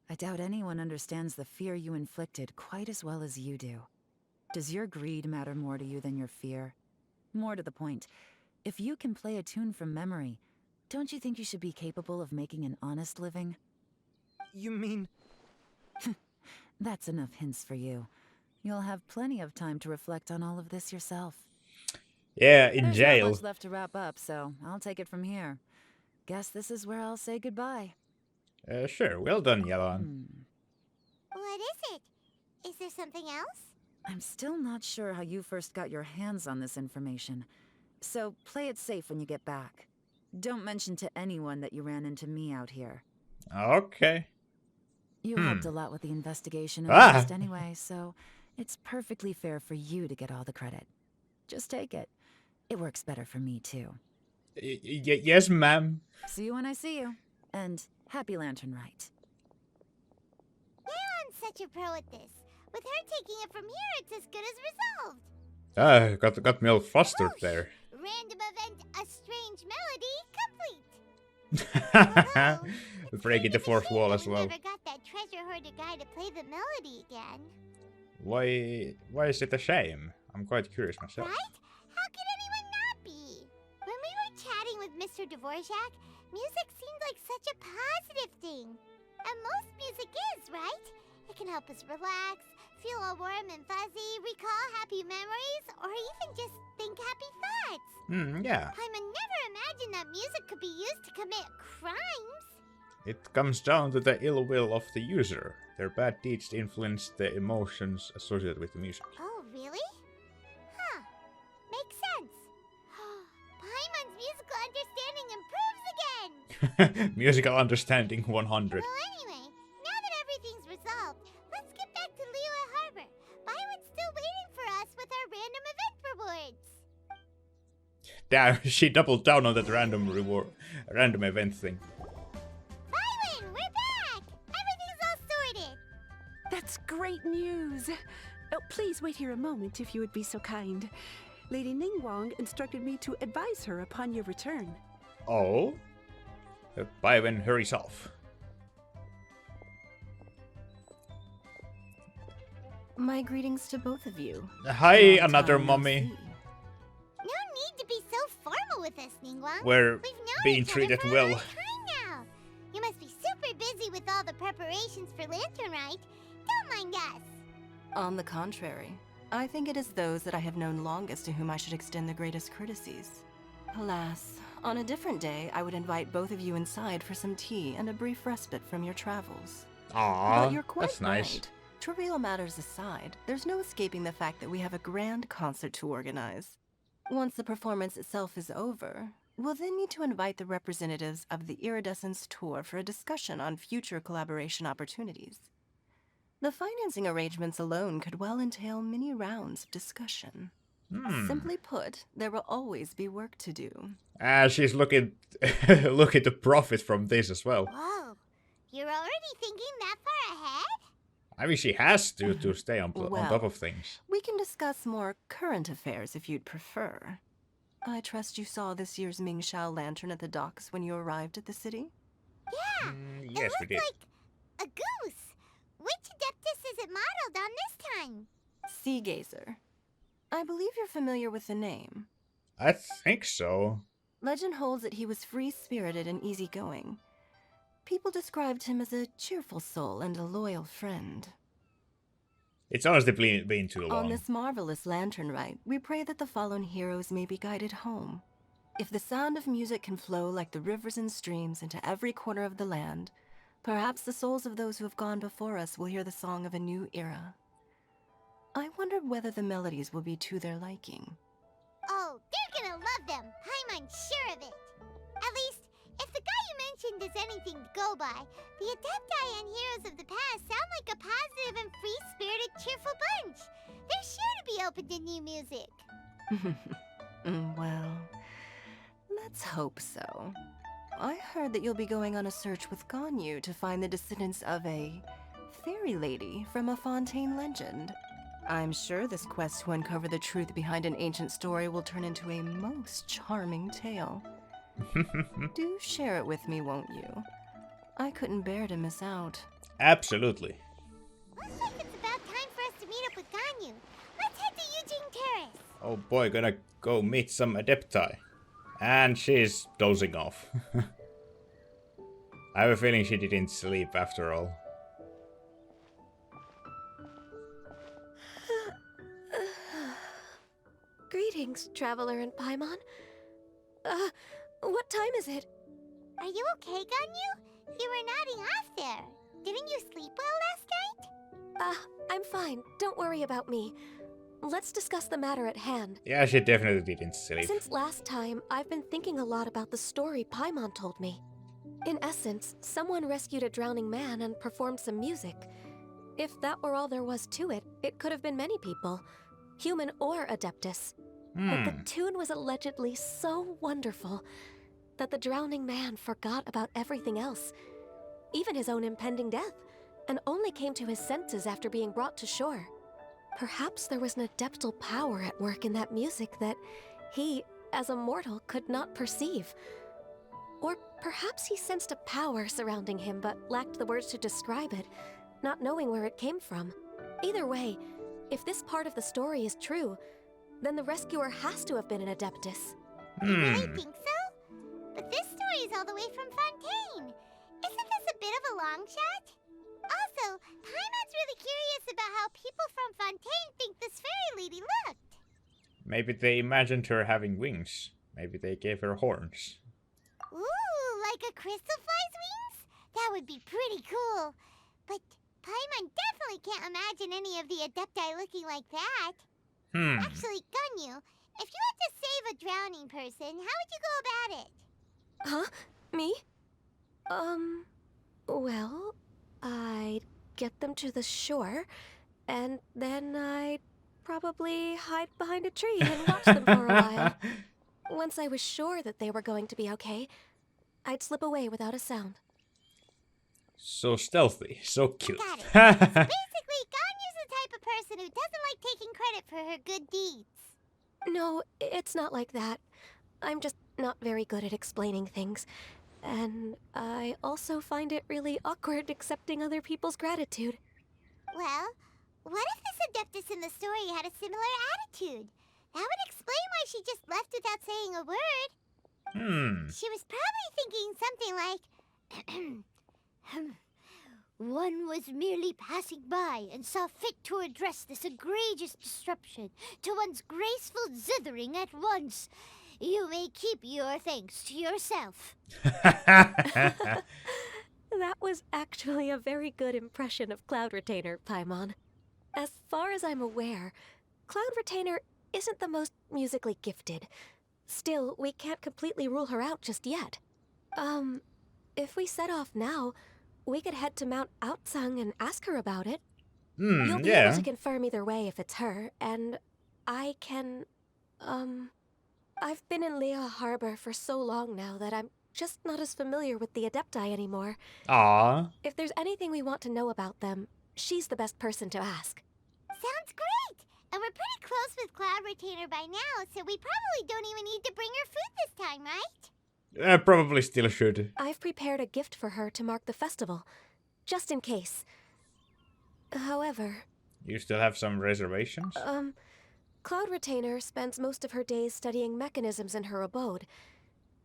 I doubt anyone understands the fear you inflicted quite as well as you do. Does your greed matter more to you than your fear? More to the point, if you can play a tune from memory, don't you think you should be capable of making an honest living? You mean... That's enough hints for you. You'll have plenty of time to reflect on all of this yourself. Yeah, in There's jail. not much left to wrap up, so I'll take it from here. Guess this is where I'll say goodbye. Sure, well done, Yalan. What is it? Is there something else? I'm still not sure how you first got your hands on this information, so play it safe when you get back. Don't mention to anyone that you ran into me out here. Okay. You helped a lot with the investigation and Ah! arrest anyway, so it's perfectly fair for you to get all the credit. Just take it. It works better for me, too. Yes, ma'am. See you when I see you. And happy Lantern Rite. Leon's such a pro at this. With her taking it from here, it's as good as resolved. Got me all flustered there. Random event, a strange melody, complete. Breaking the fourth wall as well. Never got that treasure hoarder guy to play the melody again. Why is it a shame? I'm quite curious myself. Right? How could anyone not be? When we were chatting with Mr. Dvorak, music seemed like such a positive thing. And most music is, right? It can help us relax, feel all warm and fuzzy, recall happy memories, or even just think happy thoughts. Yeah. Paimon never imagined that music could be used to commit crimes. It comes down to the ill will of the user. Their bad deeds influence the emotions associated with the music. Oh, really? Huh. Makes sense. Paimon's musical understanding improves again! Musical understanding 100. Well, anyway, now that everything's resolved, let's get back to Liyue Harbor. Byron's still waiting for us with our random event rewards. Damn, she doubled down on that random event thing. Byron, we're back! Everything's all sorted. That's great news. Oh, please wait here a moment if you would be so kind. Lady Ningguang instructed me to advise her upon your return. Oh? Byron hurries off. My greetings to both of you. Hi, Long another time no mommy. see. No need to be so formal with us, Ningguang. We're We've known being each other treated for a well. long time now. You must be super busy with all the preparations for Lantern Rite. Don't mind us. On the contrary, I think it is those that I have known longest to whom I should extend the greatest courtesies. Alas, on a different day, I would invite both of you inside for some tea and a brief respite from your travels. Aww, But you're quite that's nice. right. Trivial matters aside, there's no escaping the fact that we have a grand concert to organize. Once the performance itself is over, we'll then need to invite the representatives of the Iridescence Tour for a discussion on future collaboration opportunities. The financing arrangements alone could well entail many rounds of discussion. Simply put, there will always be work to do. She's looking to profit from this as well. Whoa, you're already thinking that far ahead? I mean, she has to stay on top Well, of things. We can discuss more current affairs if you'd prefer. I trust you saw this year's Mingxiao lantern at the docks when you arrived at the city? Yeah, Yes, we did. like a goose. Which Adeptus is it modeled on this time? Sea Gazer. I believe you're familiar with the name. I think so. Legend holds that he was free-spirited and easygoing. People described him as a cheerful soul and a loyal friend. It's honestly been too long. On this marvelous lantern rite, we pray that the fallen heroes may be guided home. If the sound of music can flow like the rivers and streams into every corner of the land, perhaps the souls of those who have gone before us will hear the song of a new era. I wondered whether the melodies will be to their liking. Oh, they're gonna love them. Paimon's sure of it. At least, if the guy you mentioned is anything to go by, the Adepti and Heroes of the Past sound like a positive and free-spirited, cheerful bunch. They're sure to be open to new music. Well, let's hope so. I heard that you'll be going on a search with Ganyu to find the descendants of a fairy lady from a Fontaine legend. I'm sure this quest to uncover the truth behind an ancient story will turn into a most charming tale. Do share it with me, won't you? I couldn't bear to miss out. Absolutely. Looks like it's about time for us to meet up with Ganyu. Let's head to Eugene Terrace. Oh boy, gonna go meet some Adepti. And she's dozing off. I have a feeling she didn't sleep after all. Greetings, Traveler and Paimon. What time is it? Are you okay, Ganyu? You were nodding off there. Didn't you sleep well last night? I'm fine. Don't worry about me. Let's discuss the matter at hand. Yeah, she definitely didn't sleep. Since last time, I've been thinking a lot about the story Paimon told me. In essence, someone rescued a drowning man and performed some music. If that were all there was to it, it could have been many people, human or Adeptus. But the tune was allegedly so wonderful that the drowning man forgot about everything else, even his own impending death, and only came to his senses after being brought to shore. Perhaps there was an adeptal power at work in that music that he, as a mortal, could not perceive. Or perhaps he sensed a power surrounding him but lacked the words to describe it, not knowing where it came from. Either way, if this part of the story is true, then the rescuer has to have been an Adeptus. You really think so? But this story is all the way from Fontaine. Isn't this a bit of a long shot? Also, Paimon's really curious about how people from Fontaine think this fairy lady looked. Maybe they imagined her having wings. Maybe they gave her horns. Ooh, like a crystal fly's wings? That would be pretty cool. But Paimon definitely can't imagine any of the Adepti looking like that. Actually, Ganyu, if you had to save a drowning person, how would you go about it? Huh? Me? Well, I'd get them to the shore, and then I'd probably hide behind a tree and watch them for a while. Once I was sure that they were going to be okay, I'd slip away without a sound. So stealthy, so cute. Got it. So basically, Ganyu's the type of person who doesn't like taking credit for her good deeds. No, it's not like that. I'm just not very good at explaining things. And I also find it really awkward accepting other people's gratitude. Well, what if this Adeptus in the story had a similar attitude? That would explain why she just left without saying a word. She was probably thinking something like, one was merely passing by and saw fit to address this egregious disruption to one's graceful zithering at once. You may keep your thanks to yourself. That was actually a very good impression of Cloud Retainer, Paimon. As far as I'm aware, Cloud Retainer isn't the most musically gifted. Still, we can't completely rule her out just yet. If we set off now, we could head to Mount Outsung and ask her about it. You'll be able to confirm either way if it's her, and I can, I've been in Lea Harbor for so long now that I'm just not as familiar with the Adepti anymore. Aww. If there's anything we want to know about them, she's the best person to ask. Sounds great! And we're pretty close with Cloud Retainer by now, so we probably don't even need to bring her food this time, right? Probably still should. I've prepared a gift for her to mark the festival, just in case. However... You still have some reservations? Cloud Retainer spends most of her days studying mechanisms in her abode.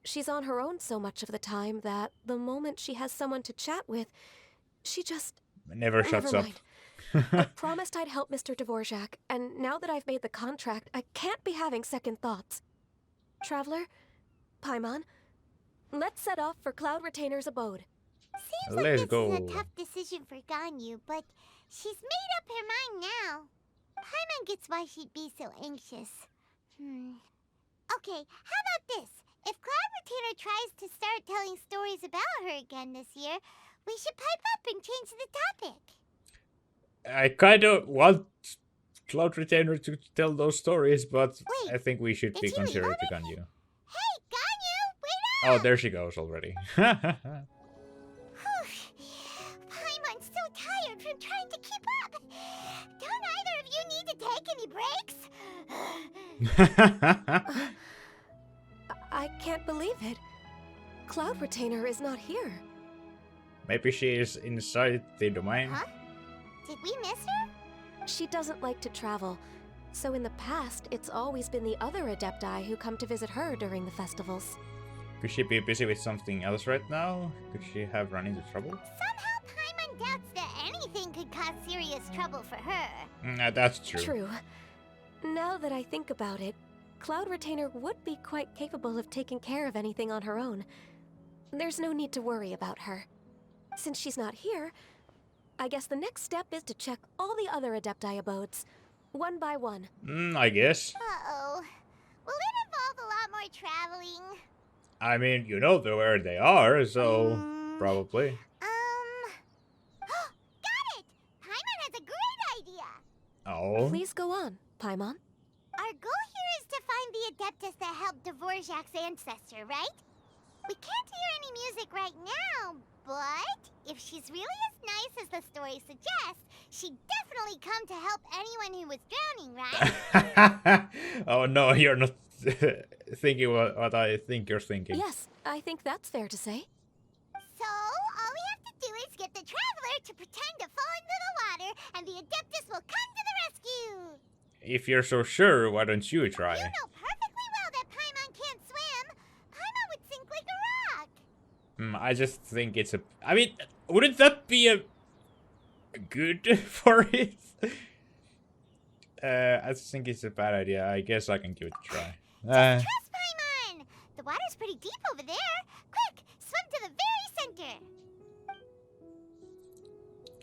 She's on her own so much of the time that the moment she has someone to chat with, she just... Never shuts up. I promised I'd help Mr. Dvorak, and now that I've made the contract, I can't be having second thoughts. Traveler, Paimon, let's set off for Cloud Retainer's abode. Seems like this is a tough decision for Ganyu, but she's made up her mind now. Paimon gets why she'd be so anxious. Okay, how about this? If Cloud Retainer tries to start telling stories about her again this year, we should pipe up and change the topic. I kind of want Cloud Retainer to tell those stories, but Wait, I think we should be did she leave considerate to already? Ganyu. Hey, Ganyu, wait Oh, up! there she goes already. Paimon's so tired from trying to keep up. Don't either of you need to take any breaks? I can't believe it. Cloud Retainer is not here. Maybe she is inside the domain. Huh? Did we miss her? She doesn't like to travel, so in the past, it's always been the other Adepti who come to visit her during the festivals. Could she be busy with something else right now? Could she have run into trouble? Somehow Paimon doubts that anything could cause serious trouble for her. That's true. True. Now that I think about it, Cloud Retainer would be quite capable of taking care of anything on her own. There's no need to worry about her. Since she's not here, I guess the next step is to check all the other Adepti abodes, one by one. I guess. Uh-oh. Will it involve a lot more traveling? I mean, you know where they are, so probably. Got it! Paimon has a great idea! Oh. Please go on, Paimon. Our goal here is to find the Adeptus that helped Dvorak's ancestor, right? We can't hear any music right now, but if she's really as nice as the story suggests, she'd definitely come to help anyone who was drowning, right? Oh no, you're not thinking what I think you're thinking. Yes, I think that's fair to say. So, all we have to do is get the Traveler to pretend to fall into the water, and the Adeptus will come to the rescue! If you're so sure, why don't you try? You know perfectly well that Paimon can't swim! Paimon would sink like a rock! I just think it's a... I mean, wouldn't that be a... good for it? I just think it's a bad idea. I guess I can give it a try. Trust Paimon! The water's pretty deep over there! Quick, swim to the very center!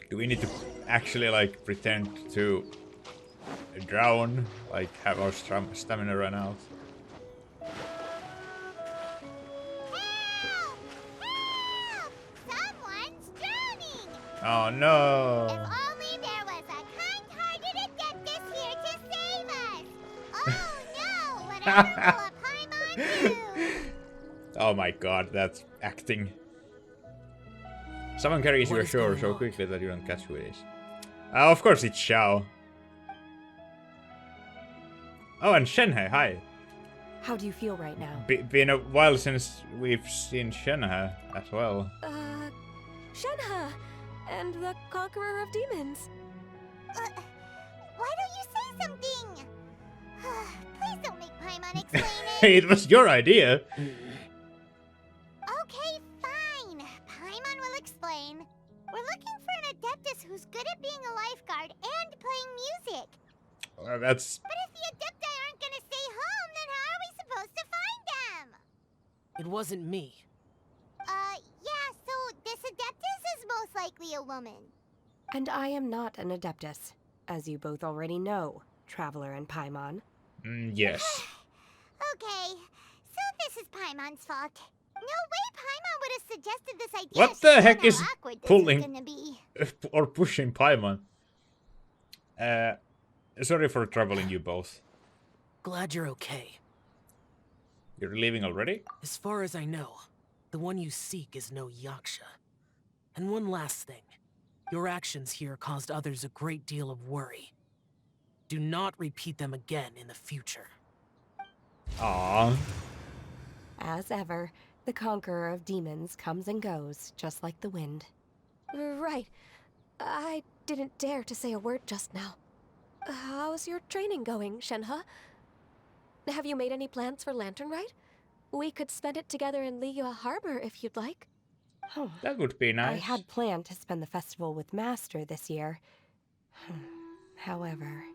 Do we need to actually, like, pretend to drown? Like, have our stamina run out? Help! Help! Someone's drowning! Oh no! If only there was a kind-hearted Adeptus here to save us! Oh no! Whatever will a Paimon do? Oh my god, that's acting. Someone carries you ashore so quickly that you don't catch who it is. Of course it's Xiao. Oh, and Shenhe, hi. How do you feel right now? Been a while since we've seen Shenhe as well. Shenhe! And the Conqueror of Demons. Why don't you say something? Please don't make Paimon explain it. Hey, it was your idea. Okay, fine. Paimon will explain. We're looking for an Adeptus who's good at being a lifeguard and playing music. That's... But if the Adepti aren't gonna stay home, then how are we supposed to find them? It wasn't me. Yeah, so this Adeptus is most likely a woman. And I am not an Adeptus, as you both already know, Traveler and Paimon. Yes. Okay, so this is Paimon's fault. No way Paimon would have suggested this idea. What the heck She knows is how awkward this pulling is gonna be. or pushing Paimon? Sorry for troubling you both. Glad you're okay. You're leaving already? As far as I know, the one you seek is no Yaksha. And one last thing. Your actions here caused others a great deal of worry. Do not repeat them again in the future. Aww. As ever, the Conqueror of Demons comes and goes, just like the wind. Right. I didn't dare to say a word just now. How's your training going, Shenhe? Have you made any plans for Lantern Rite? We could spend it together in Liyue Harbor if you'd like. That would be nice. I had planned to spend the festival with Master this year. However...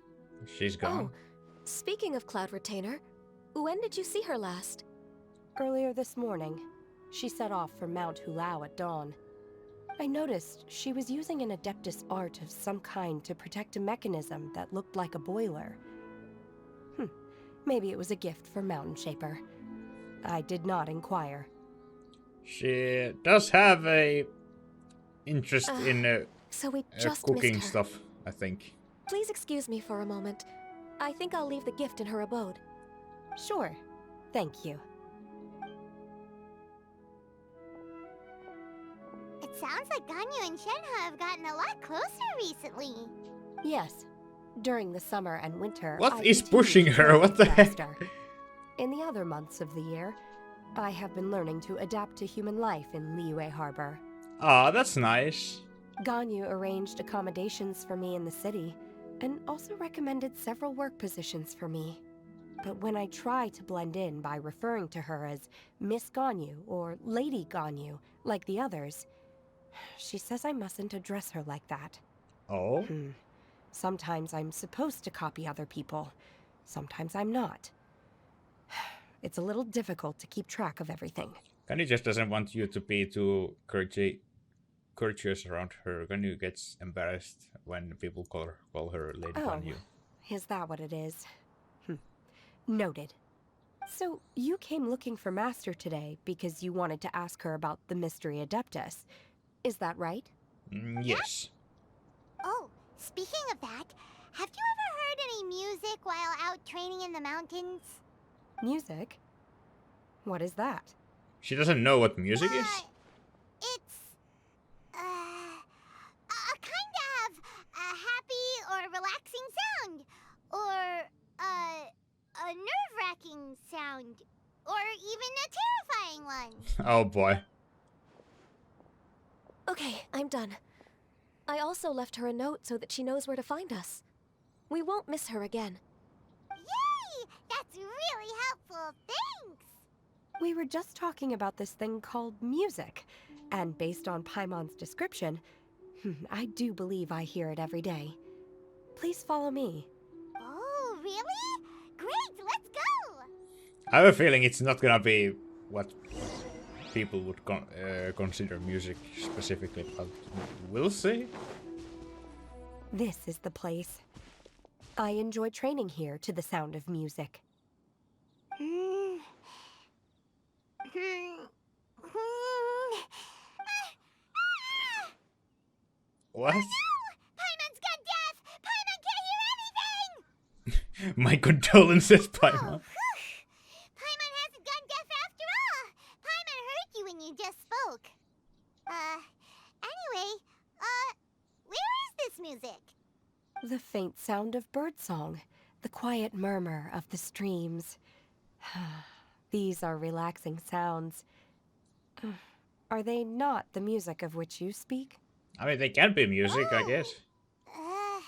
She's gone. Oh, speaking of Cloud Retainer, when did you see her last? Earlier this morning. She set off for Mount Hulao at dawn. I noticed she was using an Adeptus art of some kind to protect a mechanism that looked like a boiler. Maybe it was a gift for Mountain Shaper. I did not inquire. She does have a interest in So we just cooking missed her. stuff, I think. Please excuse me for a moment. I think I'll leave the gift in her abode. Sure. Thank you. It sounds like Ganyu and Shenhe have gotten a lot closer recently. Yes. During the summer and winter, What I is continued pushing to her? train What the with heck? Master. In the other months of the year, I have been learning to adapt to human life in Liyue Harbor. Ah, that's nice. Ganyu arranged accommodations for me in the city, and also recommended several work positions for me. But when I try to blend in by referring to her as Miss Ganyu or Lady Ganyu, like the others, she says I mustn't address her like that. Oh? Sometimes I'm supposed to copy other people, sometimes I'm not. It's a little difficult to keep track of everything. Ganyu just doesn't want you to be too courteous around her. Ganyu gets embarrassed when people call her Lady Ganyu. Is that what it is? Noted. So, you came looking for Master today because you wanted to ask her about the Mystery Adeptus. Is that right? Yes. Oh, speaking of that, have you ever heard any music while out training in the mountains? Music? What is that? She doesn't know what music is? It's a kind of a happy or relaxing sound, or a nerve-wracking sound, or even a terrifying one. Oh boy. Okay, I'm done. I also left her a note so that she knows where to find us. We won't miss her again. Yay! That's really helpful. Thanks. We were just talking about this thing called music, and based on Paimon's description, I do believe I hear it every day. Please follow me. Oh, really? Great, let's go! I have a feeling it's not gonna be what people would consider music specifically, but we'll see. This is the place. I enjoy training here to the sound of music. What? Paimon's gone deaf! Paimon can't hear anything! My condolences, Paimon. Paimon hasn't gone deaf after all! Paimon heard you when you just spoke. Anyway, where is this music? The faint sound of birdsong, the quiet murmur of the streams. These are relaxing sounds. Are they not the music of which you speak? I mean, they can be music, I guess. Paimon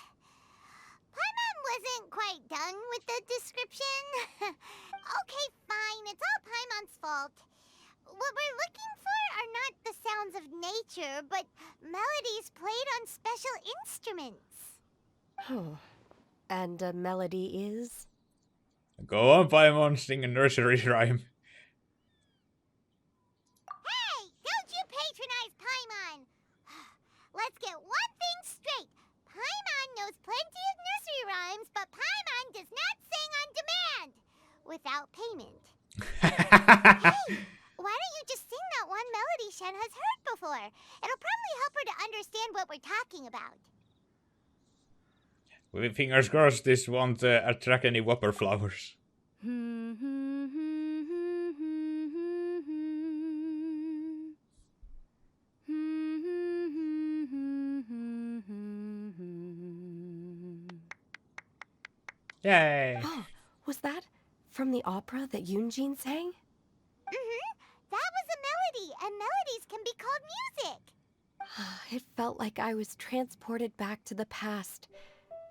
wasn't quite done with the description. Okay, fine, it's all Paimon's fault. What we're looking for are not the sounds of nature, but melodies played on special instruments. Oh, and a melody is? Go on, Paimon, sing a nursery rhyme. Hey, don't you patronize Paimon! Let's get one thing straight. Paimon knows plenty of nursery rhymes, but Paimon does not sing on demand without payment. Hey, why don't you just sing that one melody Shen has heard before? It'll probably help her to understand what we're talking about. With fingers crossed, this won't attract any whopper flowers. Yay! Oh, was that from the opera that Yunjin sang? That was a melody, and melodies can be called music. It felt like I was transported back to the past.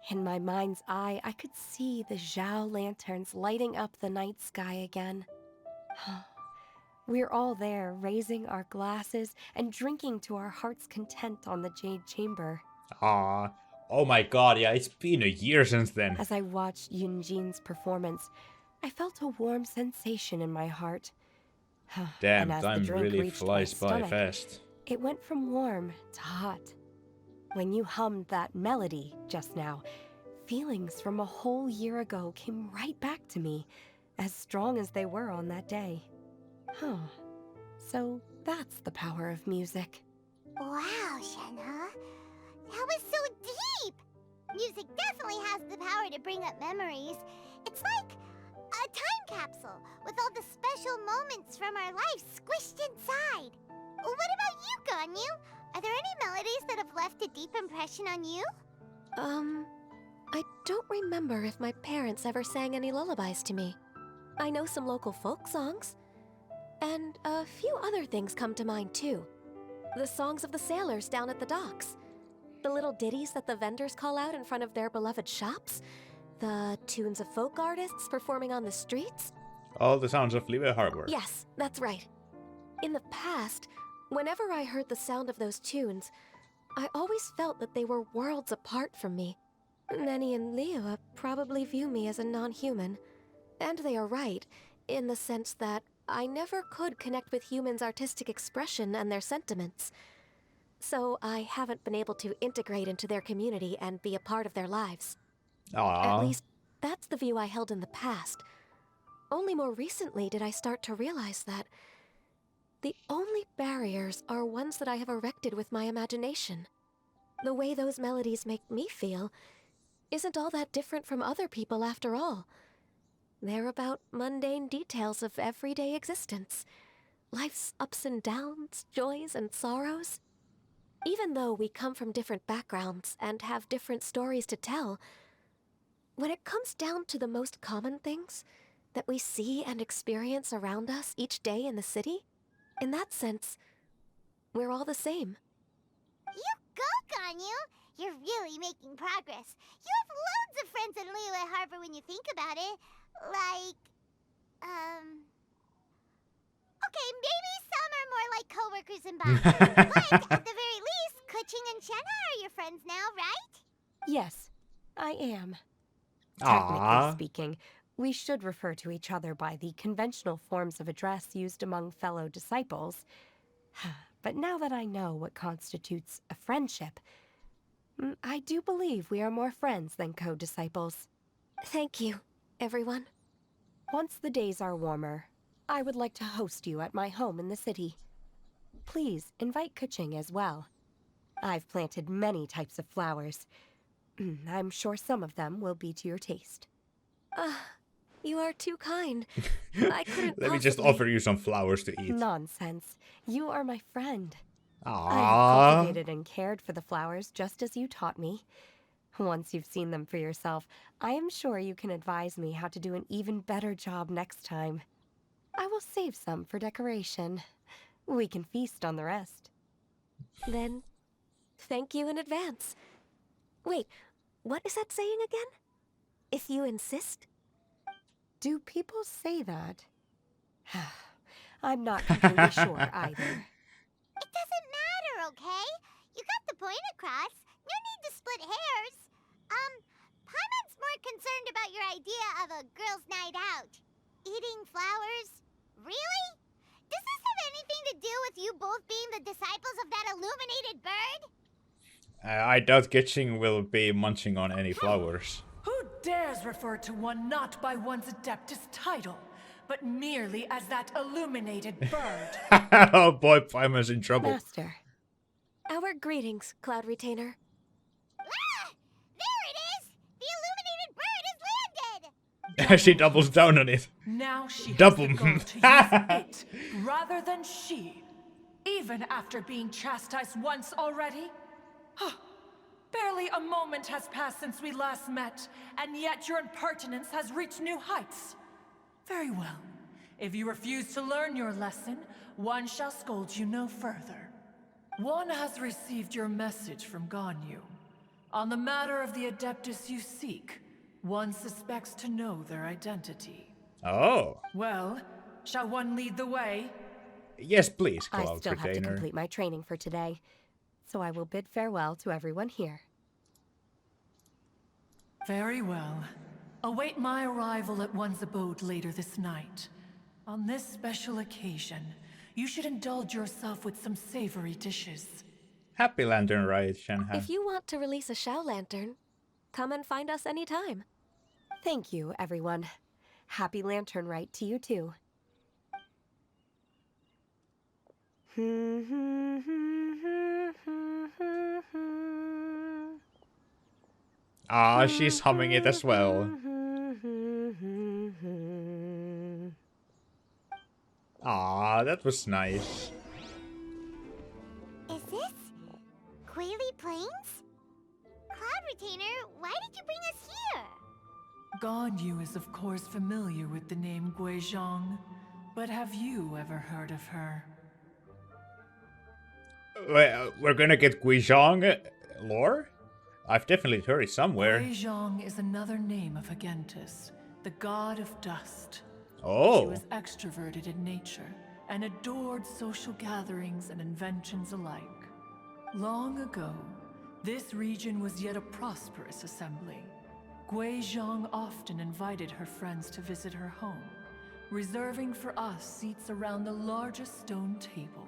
In my mind's eye, I could see the Zhao lanterns lighting up the night sky again. We're all there, raising our glasses and drinking to our heart's content on the Jade Chamber. Ah, oh my god, yeah, it's been a year since then. As I watched Yunjin's performance, I felt a warm sensation in my heart. Damn, And as time the drink really reached my flies by stomach, fast. It went from warm to hot. When you hummed that melody just now, feelings from a whole year ago came right back to me, as strong as they were on that day. Huh. So that's the power of music. Wow, Shenhe. That was so deep! Music definitely has the power to bring up memories. It's like a time capsule with all the special moments from our lives squished inside. What about you, Ganyu? Are there any melodies that have left a deep impression on you? I don't remember if my parents ever sang any lullabies to me. I know some local folk songs. And a few other things come to mind, too. The songs of the sailors down at the docks. The little ditties that the vendors call out in front of their beloved shops. The tunes of folk artists performing on the streets. All the sounds of Live Harbor. Yes, that's right. In the past, whenever I heard the sound of those tunes, I always felt that they were worlds apart from me. Nenny and Liyue probably view me as a non-human. And they are right, in the sense that I never could connect with humans' artistic expression and their sentiments. So I haven't been able to integrate into their community and be a part of their lives. Aww. At least, that's the view I held in the past. Only more recently did I start to realize that the only barriers are ones that I have erected with my imagination. The way those melodies make me feel isn't all that different from other people after all. They're about mundane details of everyday existence. Life's ups and downs, joys and sorrows. Even though we come from different backgrounds and have different stories to tell, when it comes down to the most common things that we see and experience around us each day in the city, in that sense, we're all the same. You go, Ganyu! You're really making progress. You have loads of friends in Liyue Harbor when you think about it. Like, okay, maybe some are more like coworkers in Bali. But at the very least, Kuching and Shenhe are your friends now, right? Yes, I am. Aww. Technically speaking, we should refer to each other by the conventional forms of address used among fellow disciples. But now that I know what constitutes a friendship, I do believe we are more friends than co-disciples. Thank you, everyone. Once the days are warmer, I would like to host you at my home in the city. Please invite Kuching as well. I've planted many types of flowers. I'm sure some of them will be to your taste. You are too kind. I couldn't Let me just offer you some flowers to eat. Nonsense. You are my friend. Aww. I have cultivated and cared for the flowers just as you taught me. Once you've seen them for yourself, I am sure you can advise me how to do an even better job next time. I will save some for decoration. We can feast on the rest. Then, thank you in advance. Wait, what is that saying again? If you insist? Do people say that? I'm not completely sure either. It doesn't matter, okay? You got the point across. No need to split hairs. Paimon's more concerned about your idea of a girls' night out. Eating flowers? Really? Does this have anything to do with you both being the disciples of that illuminated bird? I doubt Genshin will be munching on any flowers. Who dares refer to one not by one's Adeptus title, but merely as that illuminated bird? Oh boy, Paimon's in trouble. Master. Our greetings, Cloud Retainer. Ah! There it is! The illuminated bird has landed! She doubles down on it. Now she Double. has the goal to use it rather than she, even after being chastised once already. Barely a moment has passed since we last met, and yet your impertinence has reached new heights. Very well. If you refuse to learn your lesson, one shall scold you no further. One has received your message from Ganyu. On the matter of the Adeptus you seek, one suspects to know their identity. Oh. Well, shall one lead the way? Yes, please, Cloud I still have to Retainer. complete my training for today, so I will bid farewell to everyone here. Very well. Await my arrival at one's abode later this night. On this special occasion, you should indulge yourself with some savory dishes. Happy Lantern Rite, Shenhe. If you want to release a Shao Lantern, come and find us anytime. Thank you, everyone. Happy Lantern Rite to you too. Ah, she's humming it as well. Ah, that was nice. Is this Quaily Plains? Cloud Retainer, why did you bring us here? Ganyu is of course familiar with the name Guizhong, but have you ever heard of her? We're gonna get Guizhong lore? I've definitely heard it somewhere. Guizhong is another name of Hagentis, the god of dust. Oh. She was extroverted in nature and adored social gatherings and inventions alike. Long ago, this region was yet a prosperous assembly. Guizhong often invited her friends to visit her home, reserving for us seats around the largest stone table.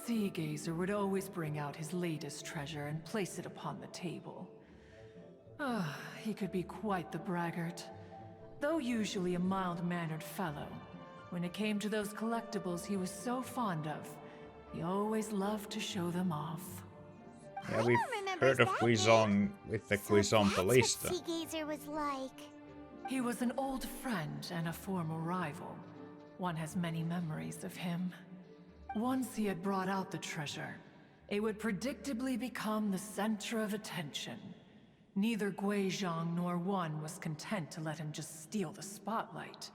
Sea Gazer would always bring out his latest treasure and place it upon the table. He could be quite the braggart. Though usually a mild-mannered fellow, when it came to those collectibles he was so fond of, he always loved to show them off. Yeah, we've heard of Guizhong with the Guizhong police. That's what Sea Gazer was like. He was an old friend and a former rival. One has many memories of him. Once he had brought out the treasure, it would predictably become the center of attention. Neither Guizhong nor one was content to let him just steal the spotlight.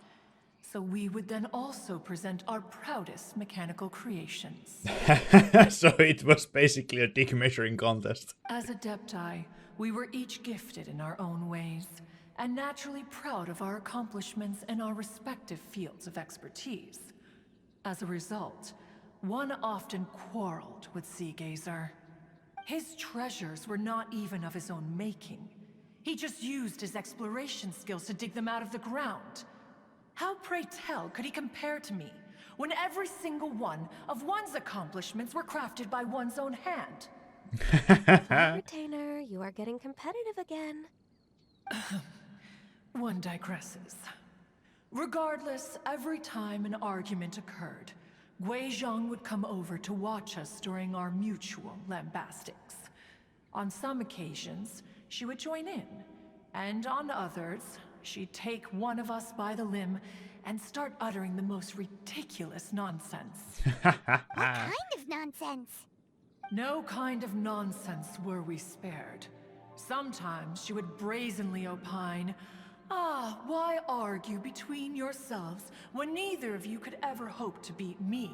So we would then also present our proudest mechanical creations. So it was basically a dick measuring contest. As Adepti, we were each gifted in our own ways, and naturally proud of our accomplishments in our respective fields of expertise. As a result, one often quarreled with Sea Gazer. His treasures were not even of his own making. He just used his exploration skills to dig them out of the ground. How, pray tell, could he compare to me, when every single one of one's accomplishments were crafted by one's own hand? Retainer, you are getting competitive again. One digresses. Regardless, every time an argument occurred, Guizhong would come over to watch us during our mutual lambastics. On some occasions, she would join in, and on others, she'd take one of us by the limb and start uttering the most ridiculous nonsense. What kind of nonsense? No kind of nonsense were we spared. Sometimes she would brazenly opine, why argue between yourselves when neither of you could ever hope to beat me?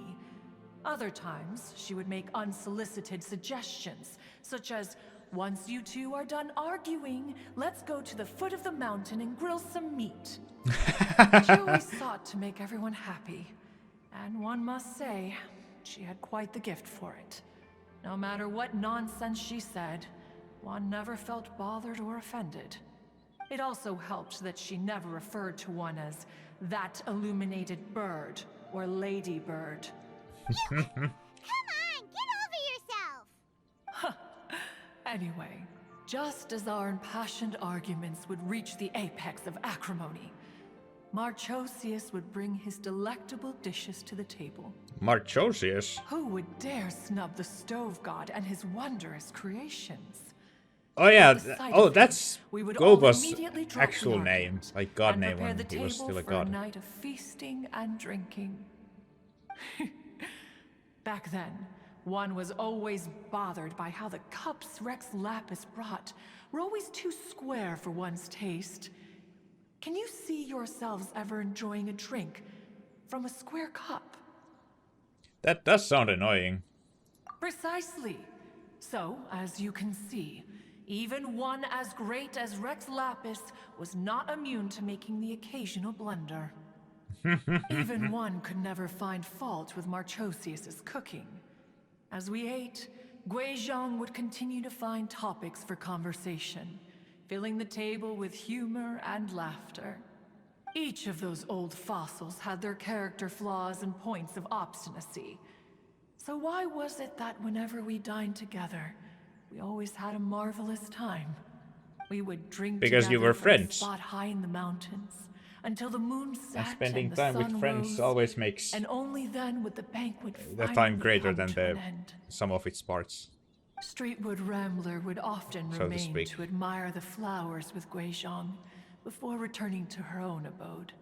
Other times, she would make unsolicited suggestions, such as, once you two are done arguing, let's go to the foot of the mountain and grill some meat. She always sought to make everyone happy, and one must say, she had quite the gift for it. No matter what nonsense she said, one never felt bothered or offended. It also helped that she never referred to one as that illuminated bird or ladybird. Come on, get over yourself! Anyway, just as our impassioned arguments would reach the apex of acrimony, Marchosius would bring his delectable dishes to the table. Marchosius? Who would dare snub the stove god and his wondrous creations? Oh yeah, that's we would all Goba's immediately drop actual the name, like god name prepare when the he was table still a for god. a night of feasting and drinking. Back then, one was always bothered by how the cups Rex Lapis brought were always too square for one's taste. Can you see yourselves ever enjoying a drink from a square cup? That does sound annoying. Precisely. So, as you can see, even one as great as Rex Lapis was not immune to making the occasional blunder. Even one could never find fault with Marchosius's cooking. As we ate, Guizhong would continue to find topics for conversation, filling the table with humor and laughter. Each of those old fossils had their character flaws and points of obstinacy. So why was it that whenever we dined together, we always had a marvelous time? We would drink Because you together were from a friends. spot high in the mountains until the moon set And spending and the time with sun friends rose, always makes and only then would the banquet the finally time greater come than to an the end. sum of its parts, Streetwood Rambler would often so to remain speak. to admire the flowers with Guizhong before returning to her own abode.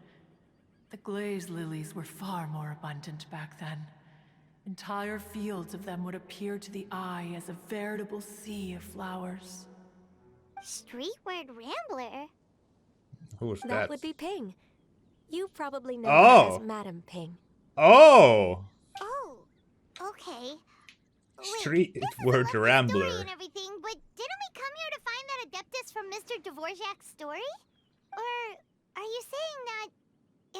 The glaze lilies were far more abundant back then. Entire fields of them would appear to the eye as a veritable sea of flowers. Streetward Rambler? Who's that? That would be Ping. You probably know Oh. her as Madam Ping. Oh! Oh, okay. Streetward Rambler. And everything, but didn't we come here to find that Adeptus from Mr. Dvorak's story? Or are you saying that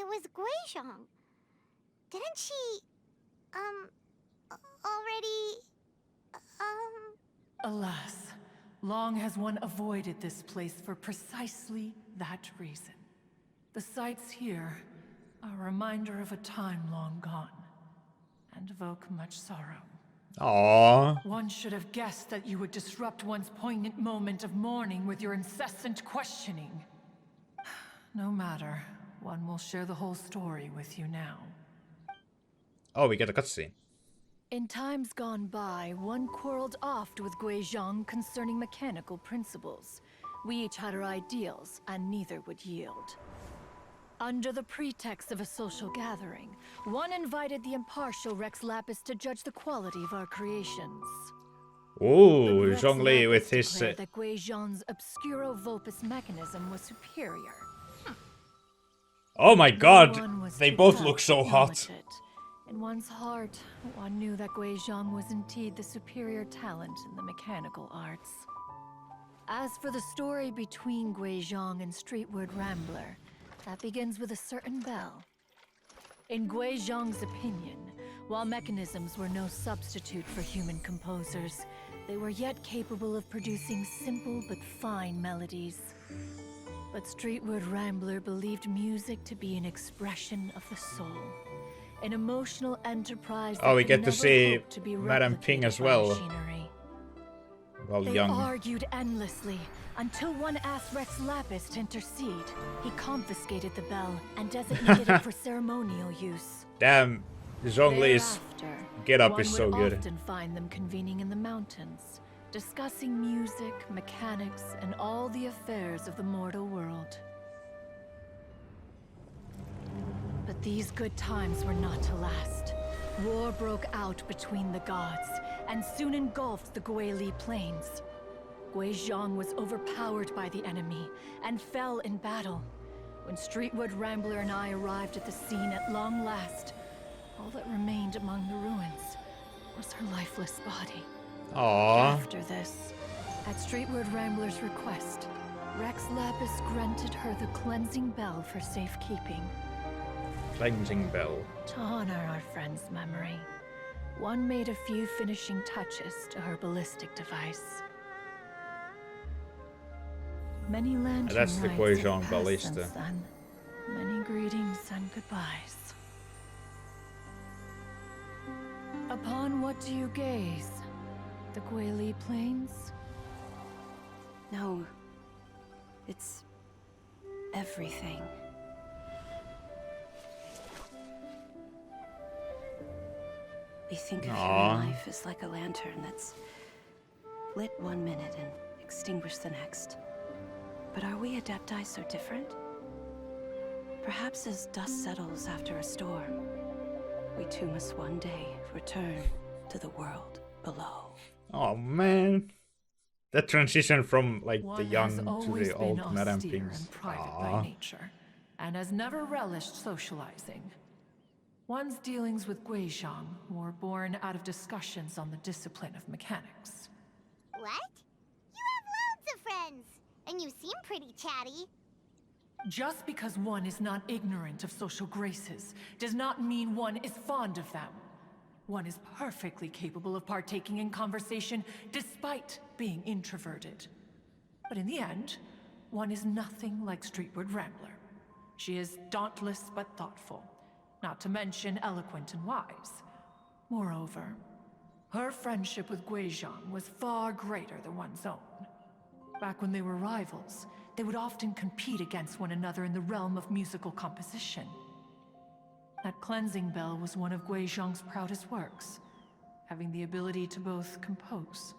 it was Guizhong? Didn't she, already, Alas, long has one avoided this place for precisely that reason. The sights here are a reminder of a time long gone, and evoke much sorrow. Aww. One should have guessed that you would disrupt one's poignant moment of mourning with your incessant questioning. No matter, one will share the whole story with you now. Oh, we get a cutscene. In times gone by, one quarreled oft with Guizhong concerning mechanical principles. We each had our ideals, and neither would yield. Under the pretext of a social gathering, one invited the impartial Rex Lapis to judge the quality of our creations. Ooh, Rex Zhongli Lapis with his... declared that Guizhong's Obscuro Vulpus mechanism was superior. Oh my No god, one was they too both proud look to so acknowledge hot. it. In one's heart, one knew that Guizhong was indeed the superior talent in the mechanical arts. As for the story between Guizhong and Streetward Rambler, that begins with a certain bell. In Guizhong's opinion, while mechanisms were no substitute for human composers, they were yet capable of producing simple but fine melodies. But Streetward Rambler believed music to be an expression of the soul, an emotional enterprise that Oh, we could get to never see hope to be Madame Ping replicated as by well. machinery. Well, They young. argued endlessly until one asked Rex Lapis to intercede. He confiscated the bell and designated it for ceremonial use. Damn, Zhongli's Thereafter, get-up one is so would good. often find them convening in the mountains, discussing music, mechanics, and all the affairs of the mortal world. But these good times were not to last. War broke out between the gods, and soon engulfed the Guili plains. Guizhong was overpowered by the enemy, and fell in battle. When Streetwood Rambler and I arrived at the scene at long last, all that remained among the ruins was her lifeless body. Aww. After this, at Streetward Rambler's request, Rex Lapis granted her the cleansing bell for safekeeping. Cleansing bell. To honor our friend's memory, one made a few finishing touches to her ballistic device. Many lantern That's the nights Guizhong have passed ballista. since then. Many greetings and goodbyes. Upon what do you gaze? The Guili Plains? No. It's everything. We think of Aw. human life as like a lantern that's lit one minute and extinguished the next. But are we Adepti so different? Perhaps as dust settles after a storm, we too must one day return to the world below. Oh man. That transition from like the One young has to always the been old Madame austere Pings. and private Aw. by nature, and has never relished socializing. One's dealings with Guizhong were born out of discussions on the discipline of mechanics. What? You have loads of friends, and you seem pretty chatty. Just because one is not ignorant of social graces does not mean one is fond of them. One is perfectly capable of partaking in conversation despite being introverted. But in the end, one is nothing like Streetward Rambler. She is dauntless but thoughtful, not to mention eloquent and wise. Moreover, her friendship with Guizhong was far greater than one's own. Back when they were rivals, they would often compete against one another in the realm of musical composition. That cleansing bell was one of Gui Zhang's proudest works, having the ability to both compose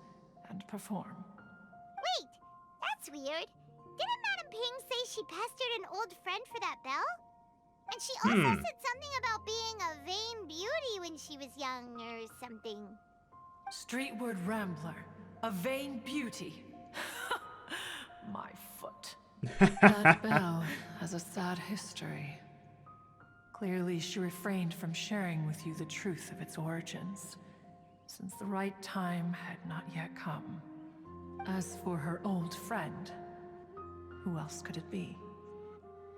and perform. Wait, that's weird. Didn't Madame Ping say she pestered an old friend for that bell? And she also said something about being a vain beauty when she was young or something. Streetward Rambler, a vain beauty. My foot. That bell has a sad history. Clearly, she refrained from sharing with you the truth of its origins, since the right time had not yet come. As for her old friend, who else could it be?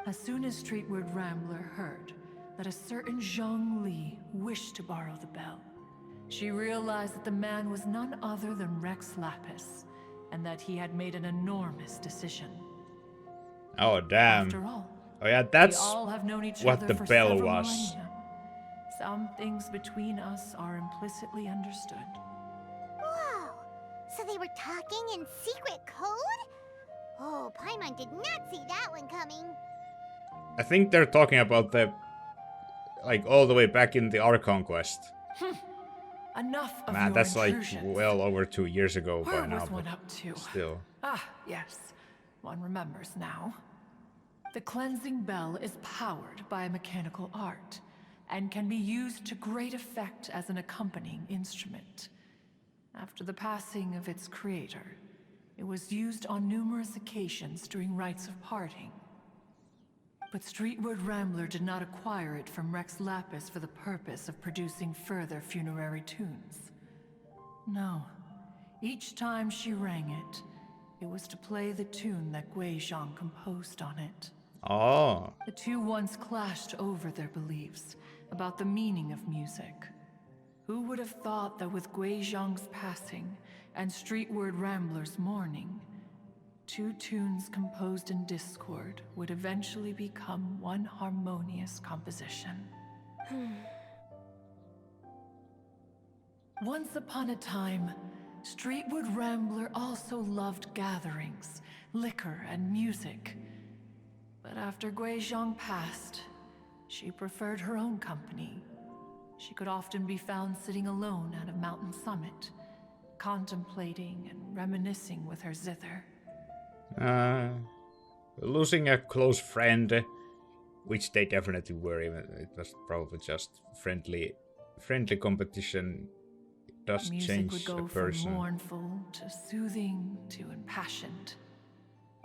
As soon as Streetward Rambler heard that a certain Zhang Li wished to borrow the bell, she realized that the man was none other than Rex Lapis, and that he had made an enormous decision. Oh, damn. After all, Oh yeah, that's we all have known each what other the for bell several was. millennia. Some things between us are implicitly understood. Whoa! So they were talking in secret code? Oh, Paimon did not see that one coming. I think they're talking about the, like, all the way back in the Archon quest. Enough of Man, your that's like intrusions. well over 2 years ago Where by now, was one but up to? still. Ah, yes. One remembers now. The cleansing bell is powered by a mechanical art, and can be used to great effect as an accompanying instrument. After the passing of its creator, it was used on numerous occasions during rites of parting. But Streetward Rambler did not acquire it from Rex Lapis for the purpose of producing further funerary tunes. No. Each time she rang it, it was to play the tune that Gui Zhang composed on it. Oh. The two once clashed over their beliefs about the meaning of music. Who would have thought that with Gui Zhang's passing and Streetward Rambler's mourning, two tunes composed in discord would eventually become one harmonious composition? Once upon a time, Streetward Rambler also loved gatherings, liquor, and music. But after Gui Zhang passed, she preferred her own company. She could often be found sitting alone at a mountain summit, contemplating and reminiscing with her zither. Losing a close friend, which they definitely were, even it was probably just friendly competition. It does Music change would go a person. from mournful to soothing to impassioned.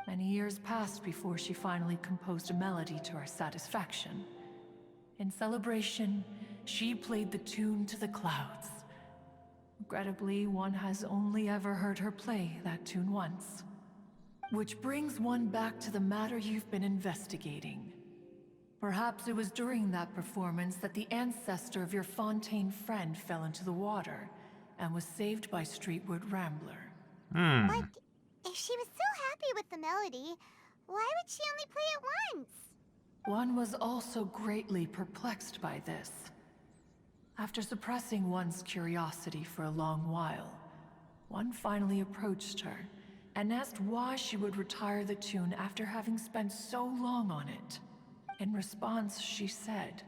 Many years passed before she finally composed a melody to her satisfaction. In celebration, she played the tune to the clouds. Regrettably, one has only ever heard her play that tune once. Which brings one back to the matter you've been investigating. Perhaps it was during that performance that the ancestor of your Fontaine friend fell into the water and was saved by Streetward Rambler. But if she was so happy with the melody, why would she only play it once? One was also greatly perplexed by this. After suppressing one's curiosity for a long while, one finally approached her and asked why she would retire the tune after having spent so long on it. In response, she said,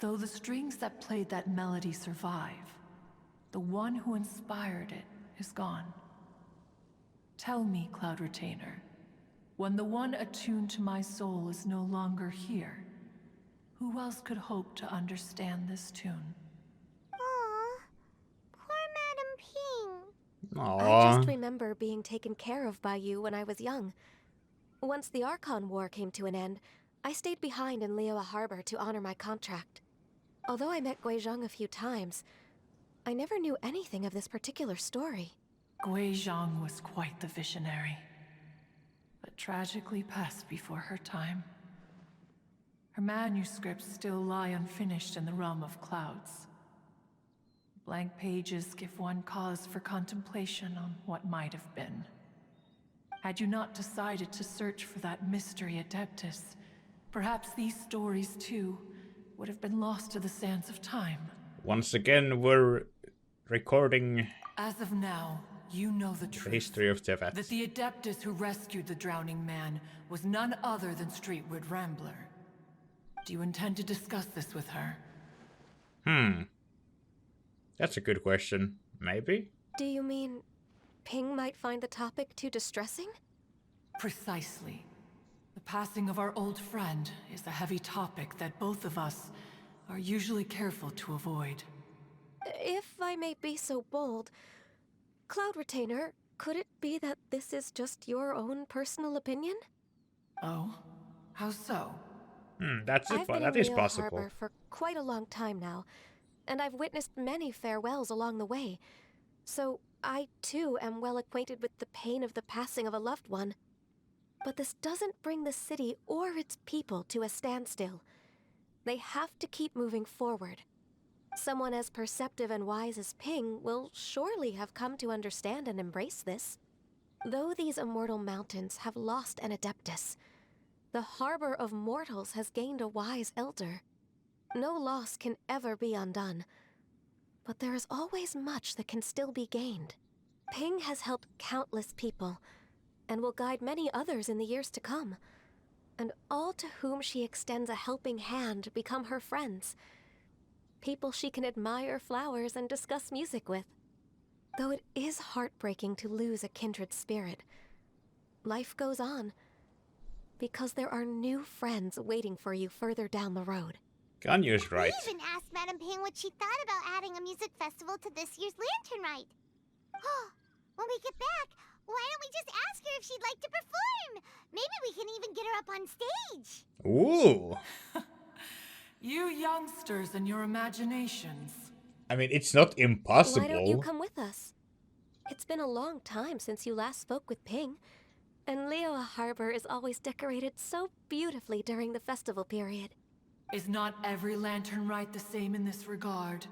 "Though the strings that played that melody survive, the one who inspired it is gone. Tell me, Cloud Retainer, when the one attuned to my soul is no longer here, who else could hope to understand this tune?" Aw, poor Madame Ping. I just remember being taken care of by you when I was young. Once the Archon War came to an end, I stayed behind in Liyue Harbor to honor my contract. Although I met Gui Zhang a few times, I never knew anything of this particular story. Gui Zhang was quite the visionary, but tragically passed before her time. Her manuscripts still lie unfinished in the realm of clouds. Blank pages give one cause for contemplation on what might have been. Had you not decided to search for that mystery Adeptus, perhaps these stories too would have been lost to the sands of time. Once again, we're recording. As of now, you know the The truth. history of Tevat. That the Adeptus who rescued the drowning man was none other than Streetwood Rambler. Do you intend to discuss this with her? That's a good question. Maybe? Do you mean Ping might find the topic too distressing? Precisely. The passing of our old friend is a heavy topic that both of us are usually careful to avoid. If I may be so bold, Cloud Retainer, could it be that this is just your own personal opinion? Oh? How so? That I've is been in Leo possible. Harbor for quite a long time now, and I've witnessed many farewells along the way. So I, too, am well acquainted with the pain of the passing of a loved one. But this doesn't bring the city or its people to a standstill. They have to keep moving forward. Someone as perceptive and wise as Ping will surely have come to understand and embrace this. Though these immortal mountains have lost an Adeptus, the harbor of mortals has gained a wise elder. No loss can ever be undone, but there is always much that can still be gained. Ping has helped countless people, and will guide many others in the years to come. And all to whom she extends a helping hand become her friends. People she can admire flowers and discuss music with. Though it is heartbreaking to lose a kindred spirit, life goes on, because there are new friends waiting for you further down the road. Ganyu's right. We even asked Madame Ping what she thought about adding a music festival to this year's Lantern Rite. When we get back, why don't we just ask her if she'd like to perform? Maybe we can even get her up on stage. Ooh. You youngsters and your imaginations. I mean, it's not impossible. Why don't you come with us? It's been a long time since you last spoke with Ping, and Leo Harbor is always decorated so beautifully during the festival period. Is not every Lantern Rite the same in this regard?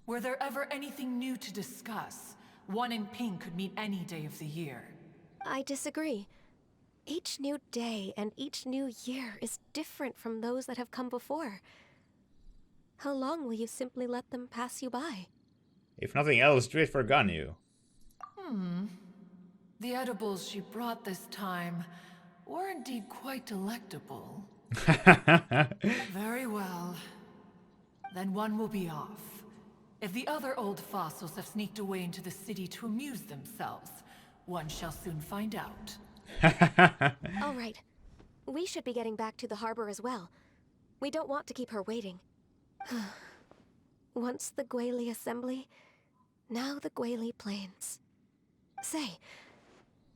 Were there ever anything new to discuss? One in Ping could meet any day of the year. I disagree. Each new day and each new year is different from those that have come before. How long will you simply let them pass you by? If nothing else, do it for Ganyu. The edibles she brought this time were indeed quite delectable. Very well. Then one will be off. If the other old fossils have sneaked away into the city to amuse themselves, one shall soon find out. All right. We should be getting back to the harbor as well. We don't want to keep her waiting. Once the Guili Assembly, now the Guili Plains. Say,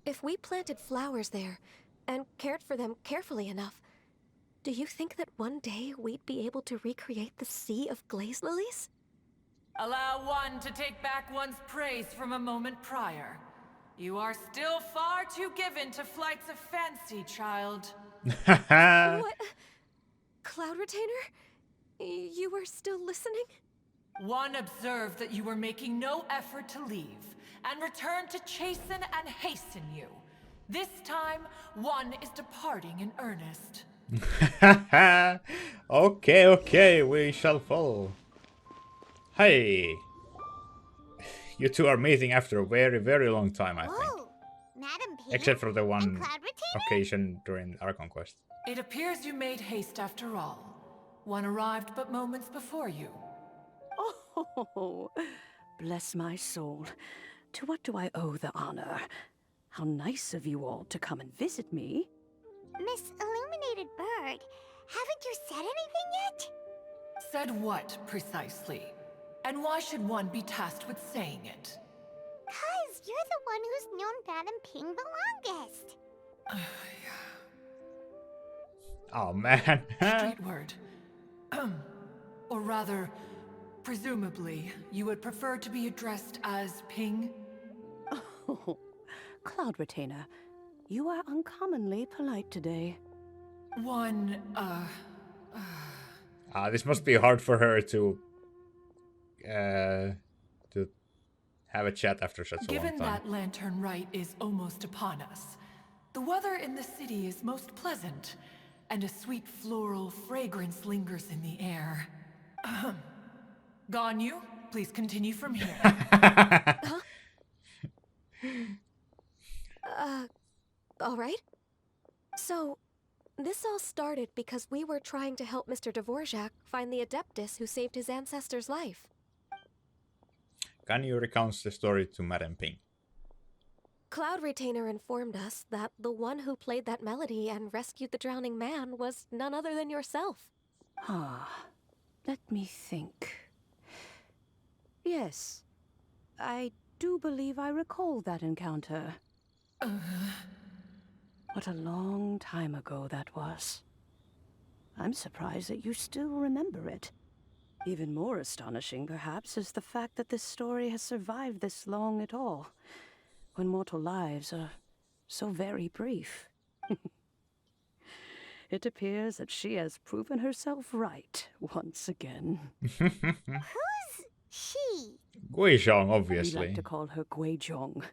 if we planted flowers there and cared for them carefully enough, do you think that one day we'd be able to recreate the sea of glaze lilies? Allow one to take back one's praise from a moment prior. You are still far too given to flights of fancy, child. What? Cloud Retainer? You were still listening? One observed that you were making no effort to leave, and returned to chasten and hasten you. This time, one is departing in earnest. Okay, we shall follow. Hey! You two are meeting after a very, very long time, I think. Whoa, Madame Ping Except for the and one Cloud Retainer? occasion during our conquest. It appears you made haste after all. One arrived but moments before you. Oh, bless my soul. To what do I owe the honor? How nice of you all to come and visit me. Miss Illuminated Bird, haven't you said anything yet? Said what, precisely? And why should one be tasked with saying it? 'Cause you're the one who's known Madame Ping the longest. Oh man. Straight word. Or rather, presumably, you would prefer to be addressed as Ping? Oh, Cloud Retainer, you are uncommonly polite today. This must be hard for her to have a chat after such a long Given time. that Lantern Rite is almost upon us, the weather in the city is most pleasant, and a sweet floral fragrance lingers in the air. Ganyu, please continue from here. All right. So, this all started because we were trying to help Mr. Dvorak find the Adeptus who saved his ancestor's life. Can you recount the story to Madame Ping? Cloud Retainer informed us that the one who played that melody and rescued the drowning man was none other than yourself. Ah, let me think. Yes, I do believe I recall that encounter. What a long time ago that was. I'm surprised that you still remember it. Even more astonishing, perhaps, is the fact that this story has survived this long at all, when mortal lives are so very brief. It appears that she has proven herself right once again. Who's she? Guizhong, We obviously. like to call her Guizhong.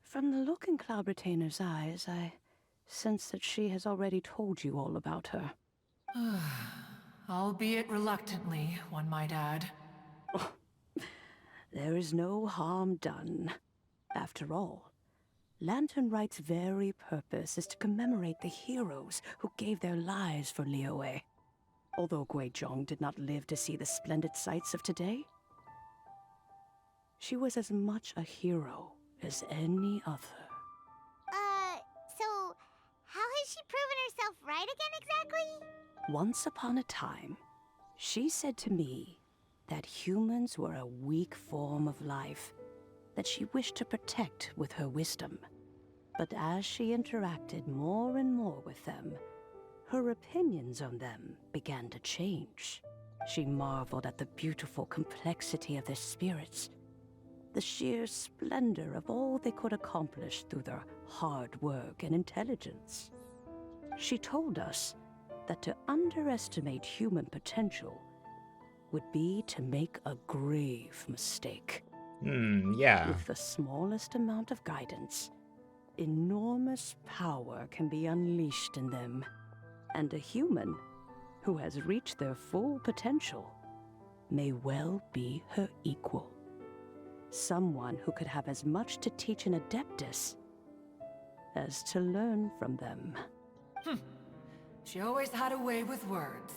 From the look in Cloud Retainer's eyes, I sense that she has already told you all about her. Albeit reluctantly, one might add. There is no harm done. After all, Lantern Rite's very purpose is to commemorate the heroes who gave their lives for Liyue. Although Guizhong did not live to see the splendid sights of today, she was as much a hero as any other. So how has she proven herself right again exactly? Once upon a time, she said to me that humans were a weak form of life that she wished to protect with her wisdom. But as she interacted more and more with them, her opinions on them began to change. She marveled at the beautiful complexity of their spirits, the sheer splendor of all they could accomplish through their hard work and intelligence. She told us that to underestimate human potential would be to make a grave mistake. Yeah. With the smallest amount of guidance, enormous power can be unleashed in them, and a human who has reached their full potential may well be her equal. Someone who could have as much to teach an Adeptus as to learn from them. She always had a way with words.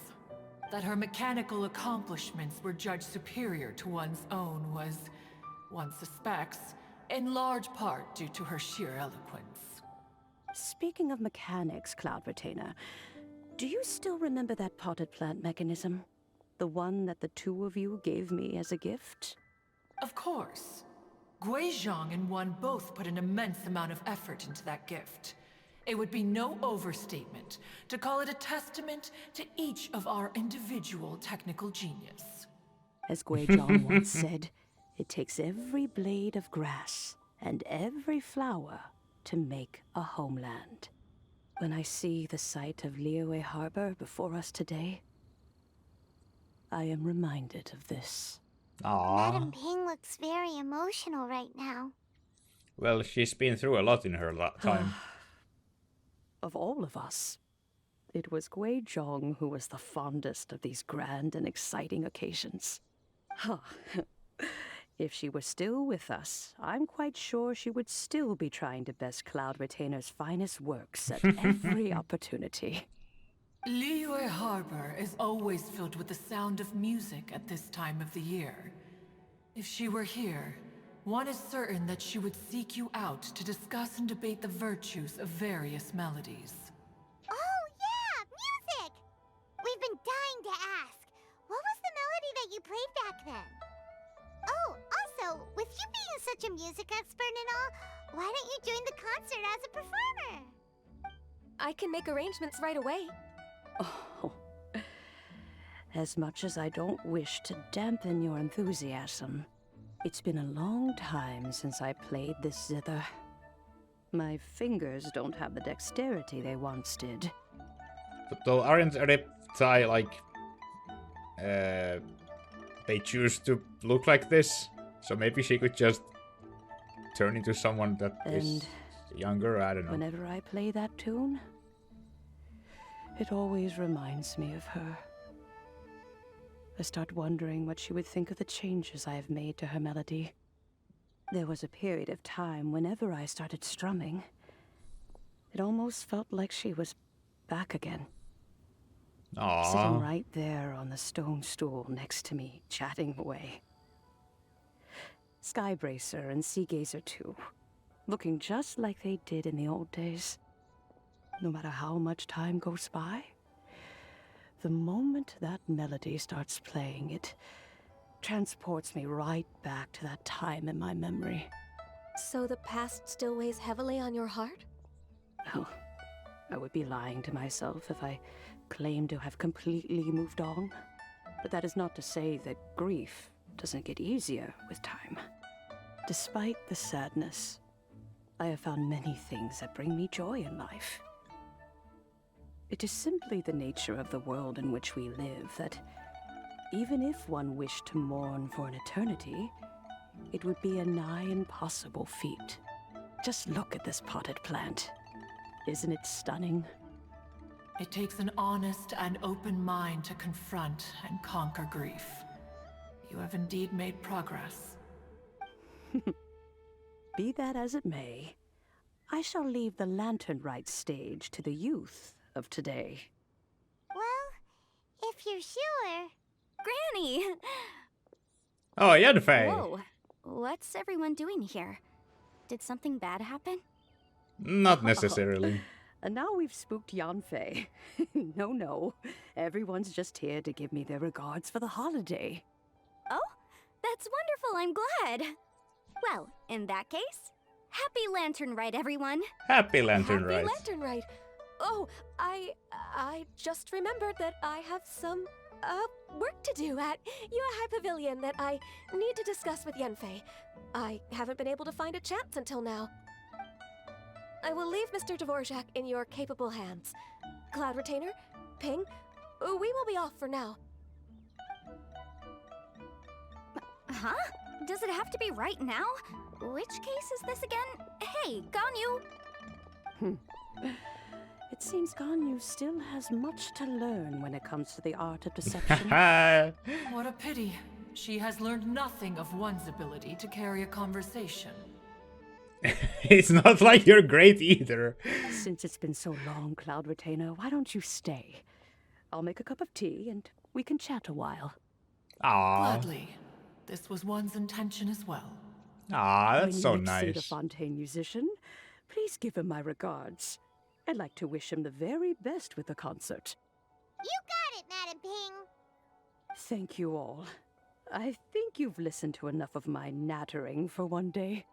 That her mechanical accomplishments were judged superior to one's own was, one suspects, in large part due to her sheer eloquence. Speaking of mechanics, Cloud Retainer, do you still remember that potted plant mechanism? The one that the two of you gave me as a gift? Of course. Guizhong and one both put an immense amount of effort into that gift. It would be no overstatement to call it a testament to each of our individual technical genius. As Guizhong once said, it takes every blade of grass and every flower to make a homeland. When I see the sight of Liyue Harbor before us today, I am reminded of this. Madame Ping looks very emotional right now. Well, she's been through a lot in her time. Of all of us, it was Guizhong who was the fondest of these grand and exciting occasions. If she were still with us, I'm quite sure she would still be trying to best Cloud Retainer's finest works at every opportunity. Liyue Harbor is always filled with the sound of music at this time of the year. If she were here, one is certain that she would seek you out to discuss and debate the virtues of various melodies. Oh, yeah! Music! We've been dying to ask. What was the melody that you played back then? Oh, also, with you being such a music expert and all, why don't you join the concert as a performer? I can make arrangements right away. Oh, as much as I don't wish to dampen your enthusiasm, it's been a long time since I played this zither. My fingers don't have the dexterity they once did. But though aren't Adepti like they choose to look like this? So maybe she could just turn into someone that is younger, I don't know. Whenever I play that tune, it always reminds me of her. I start wondering what she would think of the changes I have made to her melody. There was a period of time whenever I started strumming, it almost felt like she was back again. Sitting right there on the stone stool next to me, chatting away. Skybracer and Seagazer too, looking just like they did in the old days. No matter how much time goes by, the moment that melody starts playing, it transports me right back to that time in my memory. So the past still weighs heavily on your heart? Well, I would be lying to myself if I claimed to have completely moved on. But that is not to say that grief doesn't get easier with time. Despite the sadness, I have found many things that bring me joy in life. It is simply the nature of the world in which we live that even if one wished to mourn for an eternity, it would be a nigh impossible feat. Just look at this potted plant. Isn't it stunning? It takes an honest and open mind to confront and conquer grief. You have indeed made progress. Be that as it may, I shall leave the lantern rite stage to the youth of today. Well, if you're sure. Granny! Oh, Yanfei! Whoa, what's everyone doing here? Did something bad happen? Not necessarily. And now we've spooked Yanfei. No. Everyone's just here to give me their regards for the holiday. Oh, that's wonderful, I'm glad. Well, in that case, happy Lantern Rite, everyone. Happy Lantern Rite. Happy Lantern Rite. Oh, I just remembered that I have some work to do at Yuehai Pavilion that I need to discuss with Yanfei. I haven't been able to find a chance until now. I will leave Mr. Dvorak in your capable hands. Cloud Retainer, Ping, we will be off for now. Huh? Does it have to be right now? Which case is this again? Hey, Ganyu! It seems Ganyu still has much to learn when it comes to the art of deception. What a pity. She has learned nothing of one's ability to carry a conversation. It's not like you're great either. Since it's been so long, Cloud Retainer, why don't you stay? I'll make a cup of tea and we can chat a while. Gladly. This was one's intention as well. That's so When you next see nice. the Fontaine musician, please give him my regards. I'd like to wish him the very best with the concert. You got it, Madam Ping. Thank you all. I think you've listened to enough of my nattering for one day.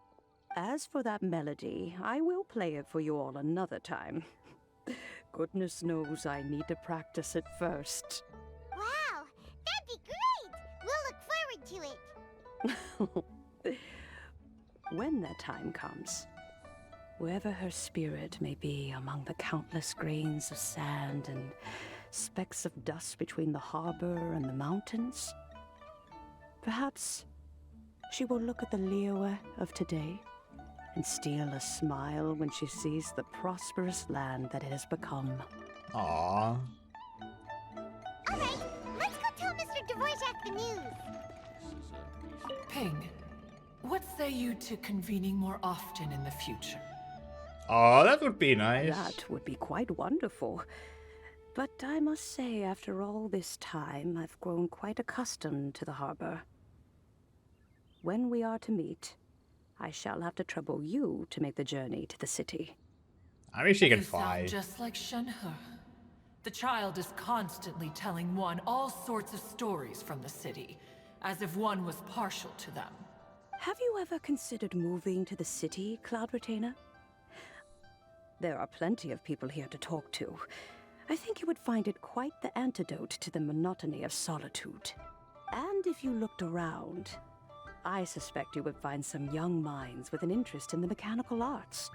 As for that melody, I will play it for you all another time. Goodness knows I need to practice it first. Wow, that'd be great. We'll look forward to it. When that time comes, wherever her spirit may be among the countless grains of sand and specks of dust between the harbor and the mountains, perhaps she will look at the Liyue of today and steal a smile when she sees the prosperous land that it has become. Aww. All right, let's go tell Mr. Dvorak the news. Ping, what say you to convening more often in the future? Oh, that would be nice. That would be quite wonderful. But I must say, after all this time, I've grown quite accustomed to the harbor. When we are to meet, I shall have to trouble you to make the journey to the city. I mean, she can You fly. sound just like Shenhe. The child is constantly telling one all sorts of stories from the city, as if one was partial to them. Have you ever considered moving to the city, Cloud Retainer? There are plenty of people here to talk to. I think you would find it quite the antidote to the monotony of solitude. And if you looked around, I suspect you would find some young minds with an interest in the mechanical arts.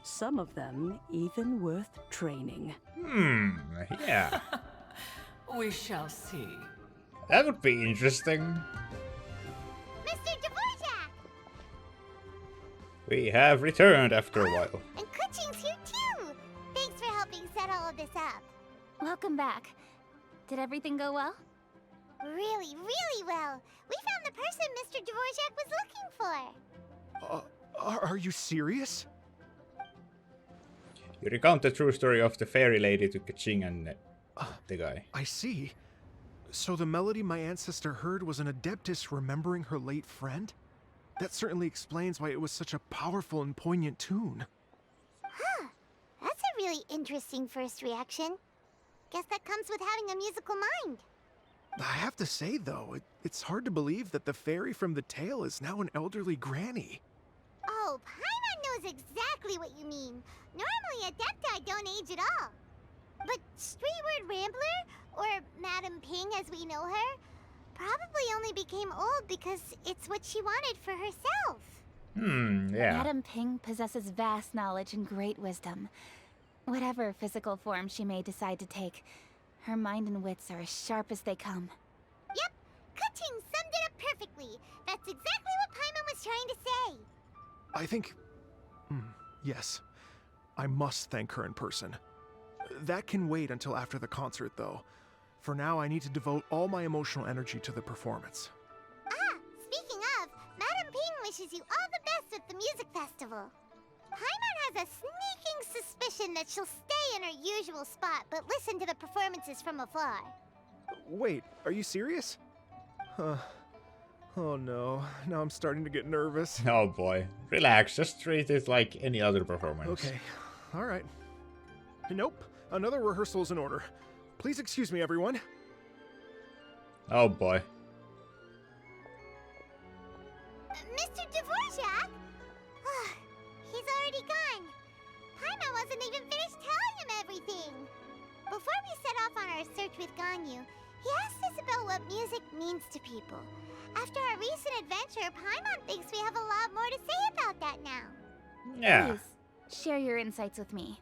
Some of them even worth training. Yeah. We shall see. That would be interesting. Mr. Dvorak! We have returned after a while. And Kuching's here too! Thanks for helping set all of this up. Welcome back. Did everything go well? Really well. We found the person Mr. Dvorak was looking for. Are you serious? You recount the true story of the fairy lady to Kaching and the guy. I see. So the melody my ancestor heard was an adeptus remembering her late friend? That certainly explains why it was such a powerful and poignant tune. Huh. That's a really interesting first reaction. Guess that comes with having a musical mind. I have to say, though, it's hard to believe that the fairy from the tale is now an elderly granny. Oh, Paimon knows exactly what you mean. Normally, Adepti don't age at all. But Streetward Rambler, or Madam Ping as we know her, probably only became old because it's what she wanted for herself. Yeah. Madam Ping possesses vast knowledge and great wisdom. Whatever physical form she may decide to take, her mind and wits are as sharp as they come. Yep, Kuching summed it up perfectly. That's exactly what Paimon was trying to say. I think... yes. I must thank her in person. That can wait until after the concert, though. For now, I need to devote all my emotional energy to the performance. Ah, speaking of, Madam Ping wishes you all the best with the music festival. Paimon has a sneaking suspicion that she'll stay in her usual spot, but listen to the performances from afar. Wait, are you serious? Oh no, now I'm starting to get nervous. Oh boy. Relax, just treat it like any other performance. Okay, alright. Nope, another rehearsal is in order. Please excuse me, everyone. Oh boy. Mr. Dvorak? He's already gone. Paimon wasn't even finished telling him everything. Before we set off on our search with Ganyu, he asked us about what music means to people. After our recent adventure, Paimon thinks we have a lot more to say about that now. Yeah. Please, share your insights with me.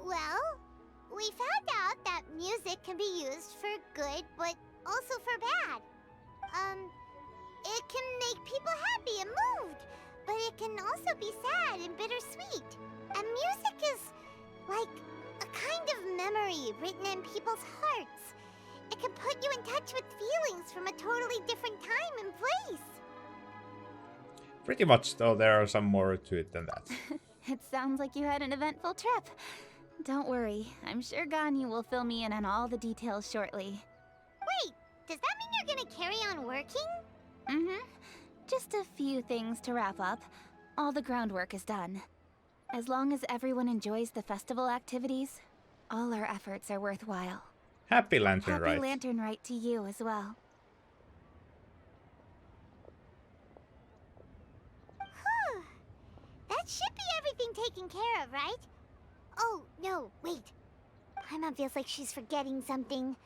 Well, we found out that music can be used for good, but also for bad. It can make people happy and moved, but it can also be sad and bittersweet. And music is like a kind of memory written in people's hearts. It can put you in touch with feelings from a totally different time and place. Pretty much, though, there are some more to it than that. It sounds like you had an eventful trip. Don't worry, I'm sure Ganyu will fill me in on all the details shortly. Wait, does that mean you're gonna carry on working? Mm-hmm. Just a few things to wrap up. All the groundwork is done. As long as everyone enjoys the festival activities, all our efforts are worthwhile. Happy Lantern Rite. Happy Lantern Rite to you as well. Whew. That should be everything taken care of, right? Oh, no, wait. Paimon feels like she's forgetting something.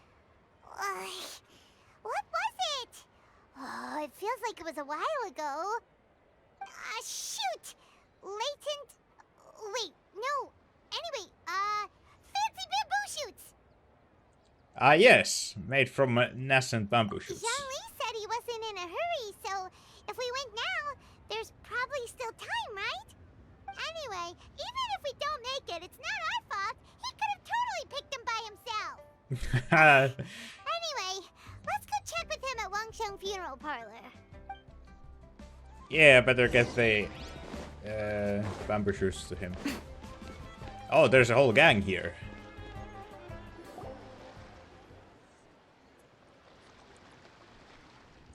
What was it? Oh, it feels like it was a while ago. Shoot! Latent... Wait, no. Anyway, fancy bamboo shoots! Yes. Made from nascent bamboo shoots. Zhang said he wasn't in a hurry, so if we went now, there's probably still time, right? Anyway, even if we don't make it, it's not our fault. He could have totally picked them by himself. Anyway, let's go check with him at Wangsheng Funeral Parlor. Yeah, better get the bamboo shoots to him. Oh, there's a whole gang here.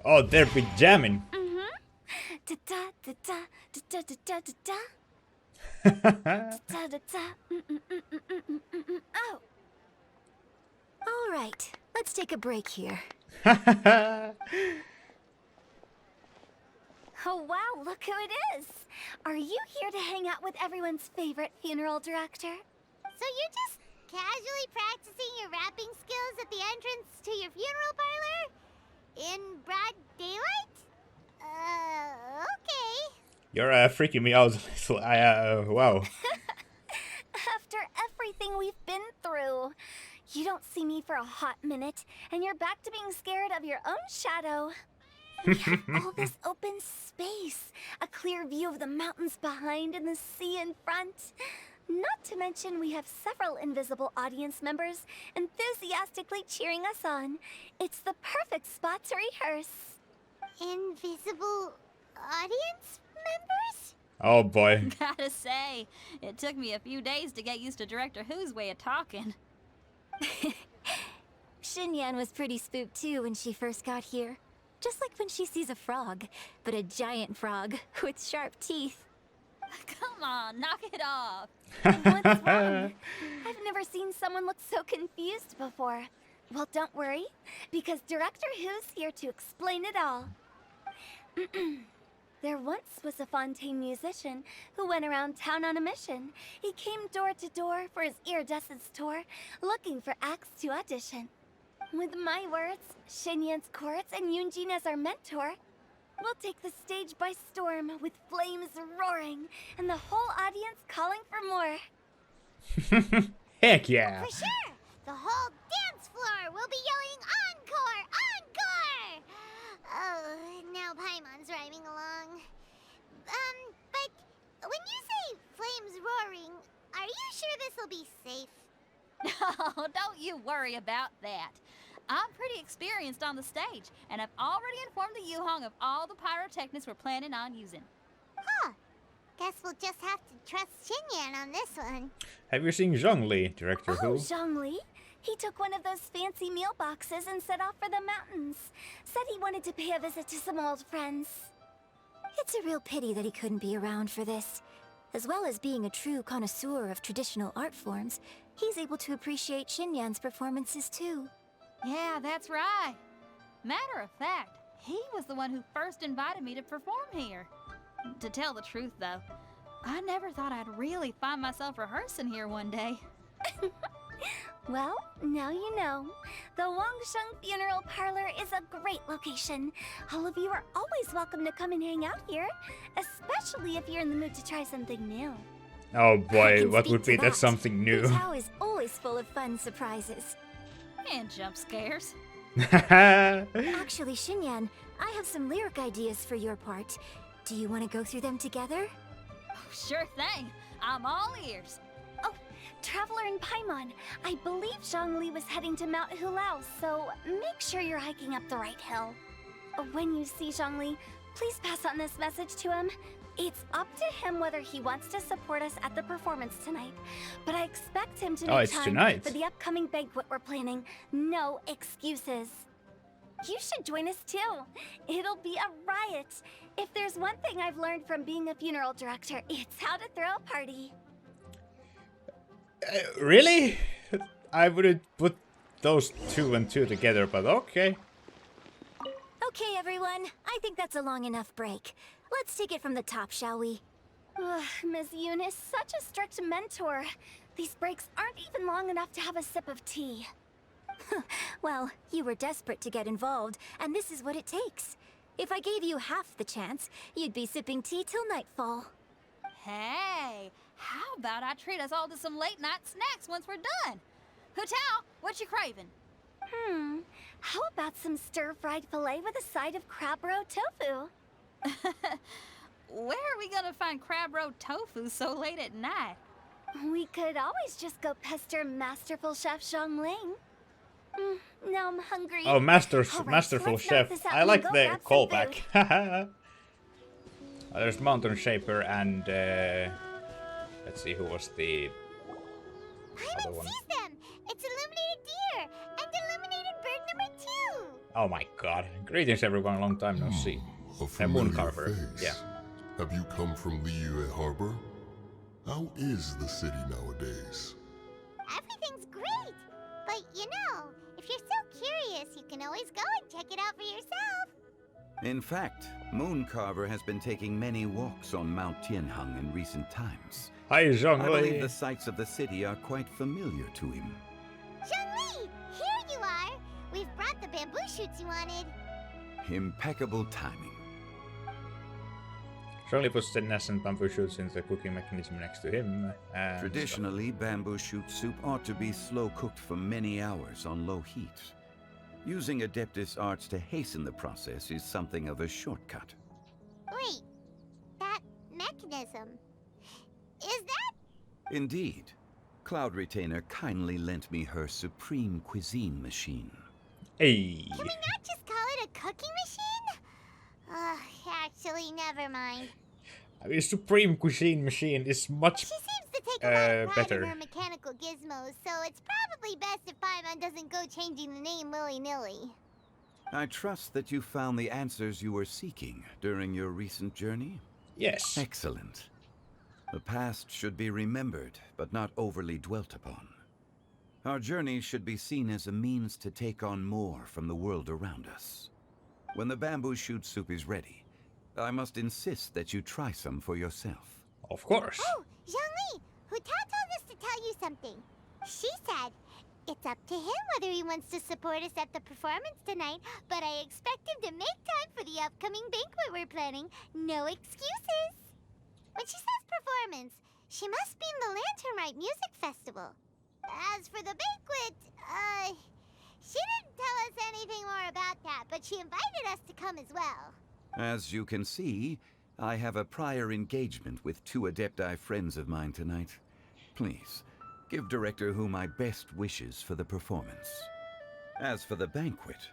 Oh, they're be jamming. Da da da da da da da da da. Oh. All right, let's take a break here. Oh wow, look who it is! Are you here to hang out with everyone's favorite funeral director? So you're just casually practicing your rapping skills at the entrance to your funeral parlor? In broad daylight? Okay. You're freaking me out a little. Wow. After everything we've been through, you don't see me for a hot minute, and you're back to being scared of your own shadow. We have all this open space, a clear view of the mountains behind and the sea in front. Not to mention we have several invisible audience members enthusiastically cheering us on. It's the perfect spot to rehearse. Invisible audience members? Oh boy. Gotta say, it took me a few days to get used to Director Who's way of talking. Xinyan was pretty spooked too when she first got here. Just like when she sees a frog, but a giant frog with sharp teeth. Come on, knock it off. What's wrong? I've never seen someone look so confused before. Well, don't worry, because Director Who's here to explain it all. There once was a Fontaine musician who went around town on a mission. He came door to door for his iridescence tour, looking for acts to audition. With my words, Xinyan's chorus, and Yunjin as our mentor, we'll take the stage by storm with flames roaring and the whole audience calling for more. Heck yeah. For sure! The whole dance floor will be yelling encore! Encore! Oh, now Paimon's rhyming along. But when you say flames roaring, are you sure this'll be safe? No, don't you worry about that. I'm pretty experienced on the stage, and I've already informed the Yuhong of all the pyrotechnics we're planning on using. Huh. Guess we'll just have to trust Xinyan on this one. Have you seen Zhongli, Director Who? Zhongli? He took one of those fancy meal boxes and set off for the mountains. Said he wanted to pay a visit to some old friends. It's a real pity that he couldn't be around for this. As well as being a true connoisseur of traditional art forms, he's able to appreciate Xinyan's performances too. Yeah, that's right. Matter of fact, he was the one who first invited me to perform here. To tell the truth, though, I never thought I'd really find myself rehearsing here one day. Well, now you know. The Wangsheng Funeral Parlor is a great location. All of you are always welcome to come and hang out here, especially if you're in the mood to try something new. Oh boy, what would be that something new? Hu Tao is always full of fun surprises. And jump scares. Actually, Xinyan, I have some lyric ideas for your part. Do you want to go through them together? Oh, sure thing. I'm all ears. Oh, Traveler and Paimon, I believe Zhongli was heading to Mount Hulao, so make sure you're hiking up the right hill. When you see Zhongli, please pass on this message to him. It's up to him whether he wants to support us at the performance tonight, but I expect him to make time for the upcoming banquet we're planning. No excuses. You should join us too. It'll be a riot. If there's one thing I've learned from being a funeral director, it's how to throw a party. Really? I wouldn't put those two and two together, but okay. Okay, everyone. I think that's a long enough break. Let's take it from the top, shall we? Ms. Eunice, such a strict mentor. These breaks aren't even long enough to have a sip of tea. Well, you were desperate to get involved, and this is what it takes. If I gave you half the chance, you'd be sipping tea till nightfall. Hey, how about I treat us all to some late-night snacks once we're done? Hu Tao, what you craving? How about some stir-fried filet with a side of crab roe tofu? Where are we gonna find crab roe tofu so late at night? We could always just go pester Masterful Chef Zhongling. Now I'm hungry. Oh, Masterful let's Chef. knock this out I and like go the grab some callback. food. There's Mountain Shaper and let's see who was the other one. Sees them! It's Illuminated Deer and Illuminated Bird number 2! Oh my god. Greetings everyone, long time no see. A And familiar Mooncarver. face. Yeah. Have you come from Liyue Harbor? How is the city nowadays? Everything's great! But you know, if you're so curious, you can always go and check it out for yourself. In fact, Mooncarver has been taking many walks on Mount Tianheng in recent times. Hi, I Zhongli. believe the sights of the city are quite familiar to him. Zhongli, here you are! We've brought the bamboo shoots you wanted. Impeccable timing. Zhongli puts the nest and bamboo shoots into the cooking mechanism next to him. And Traditionally, bamboo shoot soup ought to be slow cooked for many hours on low heat. Using Adeptus arts to hasten the process is something of a shortcut. Wait, that mechanism. Is that? Indeed. Cloud Retainer kindly lent me her supreme cuisine machine. Hey. Can we not just call it a cooking machine? Actually, never mind. I mean, Supreme Cuisine Machine is much She seems to take a lot of pride in better. her mechanical gizmos, so it's probably best if Paimon doesn't go changing the name willy-nilly. I trust that you found the answers you were seeking during your recent journey? Yes. Excellent. The past should be remembered, but not overly dwelt upon. Our journey should be seen as a means to take on more from the world around us. When the bamboo shoot soup is ready, I must insist that you try some for yourself. Of course. Oh, Zhongli! Hu Tao told us to tell you something. She said, it's up to him whether he wants to support us at the performance tonight, but I expect him to make time for the upcoming banquet we're planning. No excuses! When she says performance, she must mean the Lantern Rite Music Festival. As for the banquet, she didn't tell us anything more about that, but she invited us to come as well. As you can see, I have a prior engagement with 2 Adepti friends of mine tonight. Please, give Director Hu my best wishes for the performance. As for the banquet,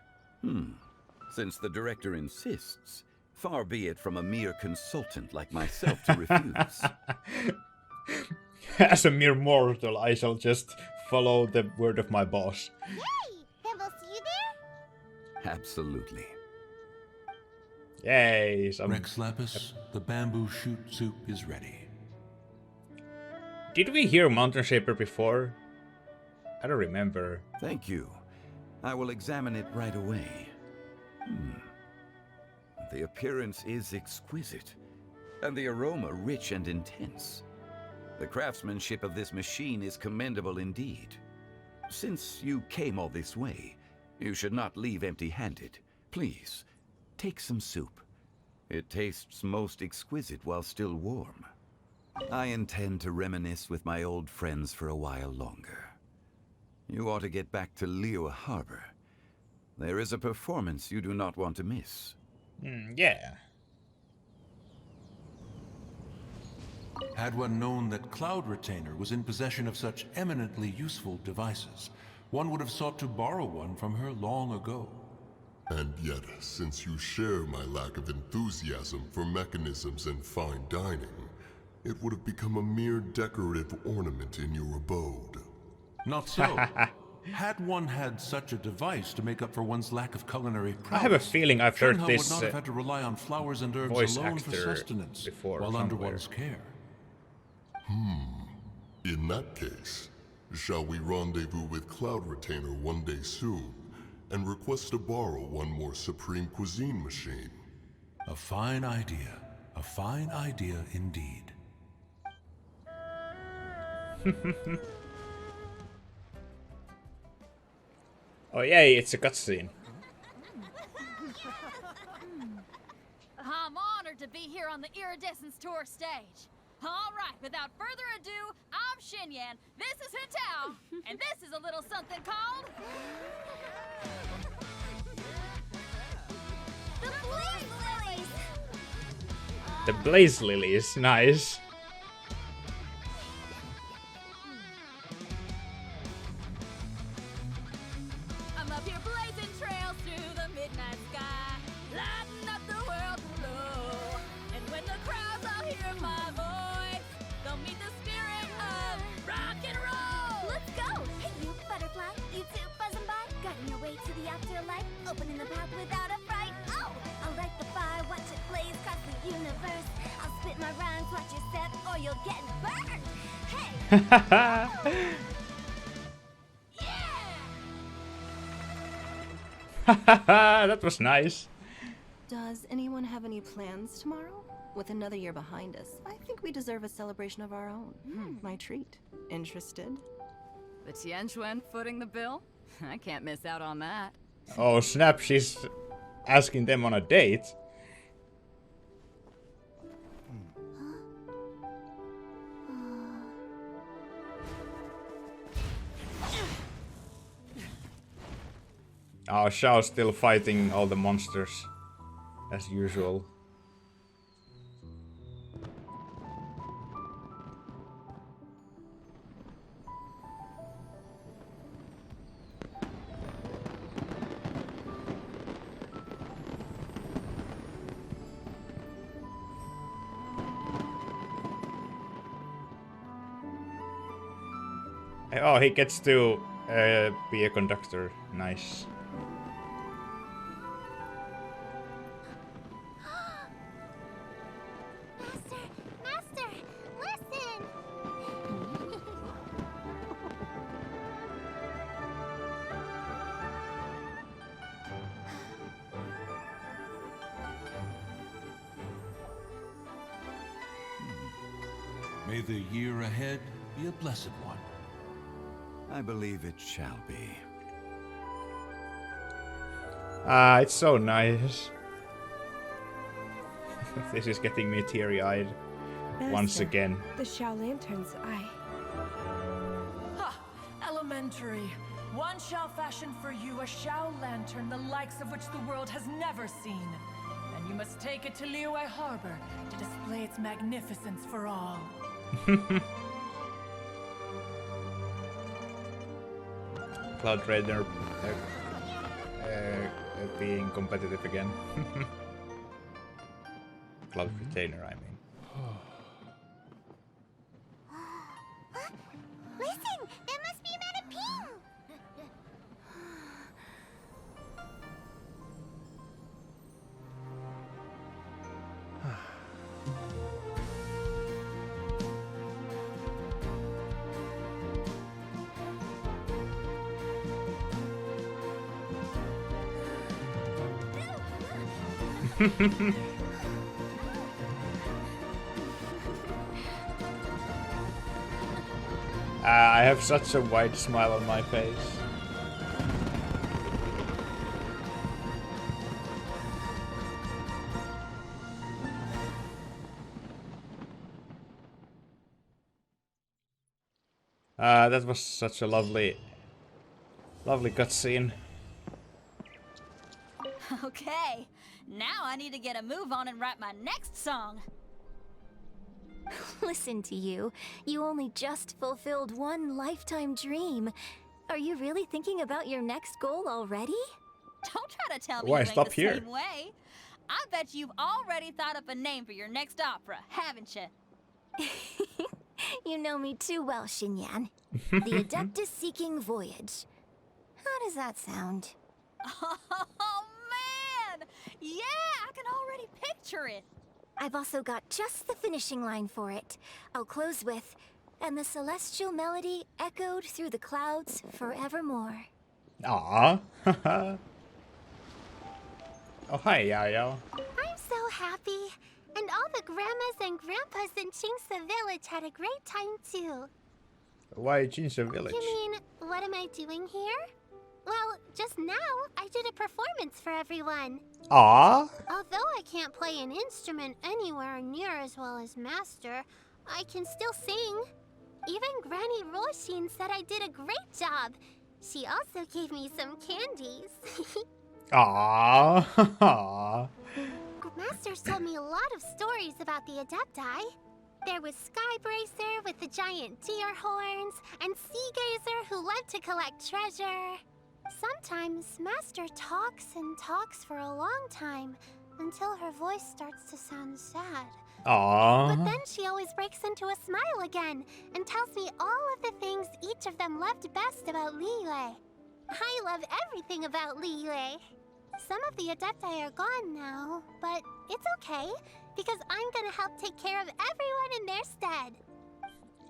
since the Director insists, far be it from a mere consultant like myself to refuse. As a mere mortal, I shall just follow the word of my boss. Yay! Then we'll see you there? Absolutely. Yay! Rex Lapis, the bamboo shoot soup is ready. Did we hear Mountain Shaper before? I don't remember. Thank you. I will examine it right away. The appearance is exquisite, and the aroma rich and intense. The craftsmanship of this machine is commendable indeed. Since you came all this way, you should not leave empty-handed. Please, take some soup. It tastes most exquisite while still warm. I intend to reminisce with my old friends for a while longer. You ought to get back to Liyue Harbor. There is a performance you do not want to miss. Yeah. Had one known that Cloud Retainer was in possession of such eminently useful devices, one would have sought to borrow one from her long ago. And yet, since you share my lack of enthusiasm for mechanisms and fine dining, it would have become a mere decorative ornament in your abode. Not so. Had one had such a device to make up for one's lack of culinary prowess, I have a feeling I've heard Shenhe this would not have had to rely on flowers and herbs voice alone for actor sustenance before while under somewhere. one's care. In that case, shall we rendezvous with Cloud Retainer one day soon, and request to borrow one more Supreme Cuisine machine? A fine idea. A fine idea indeed. Oh yay, it's a cutscene. I'm honored to be here on the Iridescence Tour stage. All right, without further ado, I'm Xinyan, this is Hu Tao, and this is a little something called... The Blaze Lilies! The Blaze Lilies, nice. I'm up here blazing trails through the midnight sky, lighting up the world below. And when the crowds all hear my voice, they'll meet the spirit of rock and roll. Let's go! Hey, you butterfly, you too buzzing by, guiding your way to the afterlife, opening the path without a fright. Oh, I'll light the fire, watch it blaze across the universe. I'll spit my rhymes, watch your step, or you'll get burned. Hey! That was nice. Does anyone have any plans tomorrow? With another year behind us, I think we deserve a celebration of our own. My treat. Interested? The Tianquan footing the bill? I can't miss out on that. Oh snap, she's asking them on a date. Oh, Shao's still fighting all the monsters, as usual. Oh, he gets to be a conductor. Nice. Master, listen! May the year ahead be a blessed one. I believe it shall be. It's so nice. This is getting me teary-eyed once Master, again. The Xiao Lanterns, Ha! Elementary. One shall fashion for you a Xiao Lantern the likes of which the world has never seen. And you must take it to Liyue Harbor to display its magnificence for all. Cloud Raider being competitive again. Cloud Retainer, I mean. Listen! That must be Madame Ping! I have such a wide smile on my face. That was such a lovely cutscene. Okay, now I need to get a move on and write my next song. Listen to you. You only just fulfilled one lifetime dream. Are you really thinking about your next goal already? Don't try to tell me Why, you think stop the here. same way. I bet you've already thought up a name for your next opera, haven't you? You know me too well, Xinyan. The Adeptus Seeking Voyage. How does that sound? Oh, man! Yeah, I can already picture it. I've also got just the finishing line for it. I'll close with, and the celestial melody echoed through the clouds forevermore. Aww. Oh, hi, Yao. I'm so happy. And all the grandmas and grandpas in Chingsa Village had a great time too. Why Jinsa Village? You mean, what am I doing here? Well, just now, I did a performance for everyone. Aww. Although I can't play an instrument anywhere near as well as Master, I can still sing. Even Granny Roshin said I did a great job. She also gave me some candies. Aww. Master's told me a lot of stories about the Adepti. There was Skybracer with the giant deer horns, and Seagazer who loved to collect treasure. Sometimes Master talks and talks for a long time, until her voice starts to sound sad. Aww. But then she always breaks into a smile again, and tells me all of the things each of them loved best about Liyue. I love everything about Liyue. Some of the Adepti are gone now, but it's okay, because I'm gonna help take care of everyone in their stead.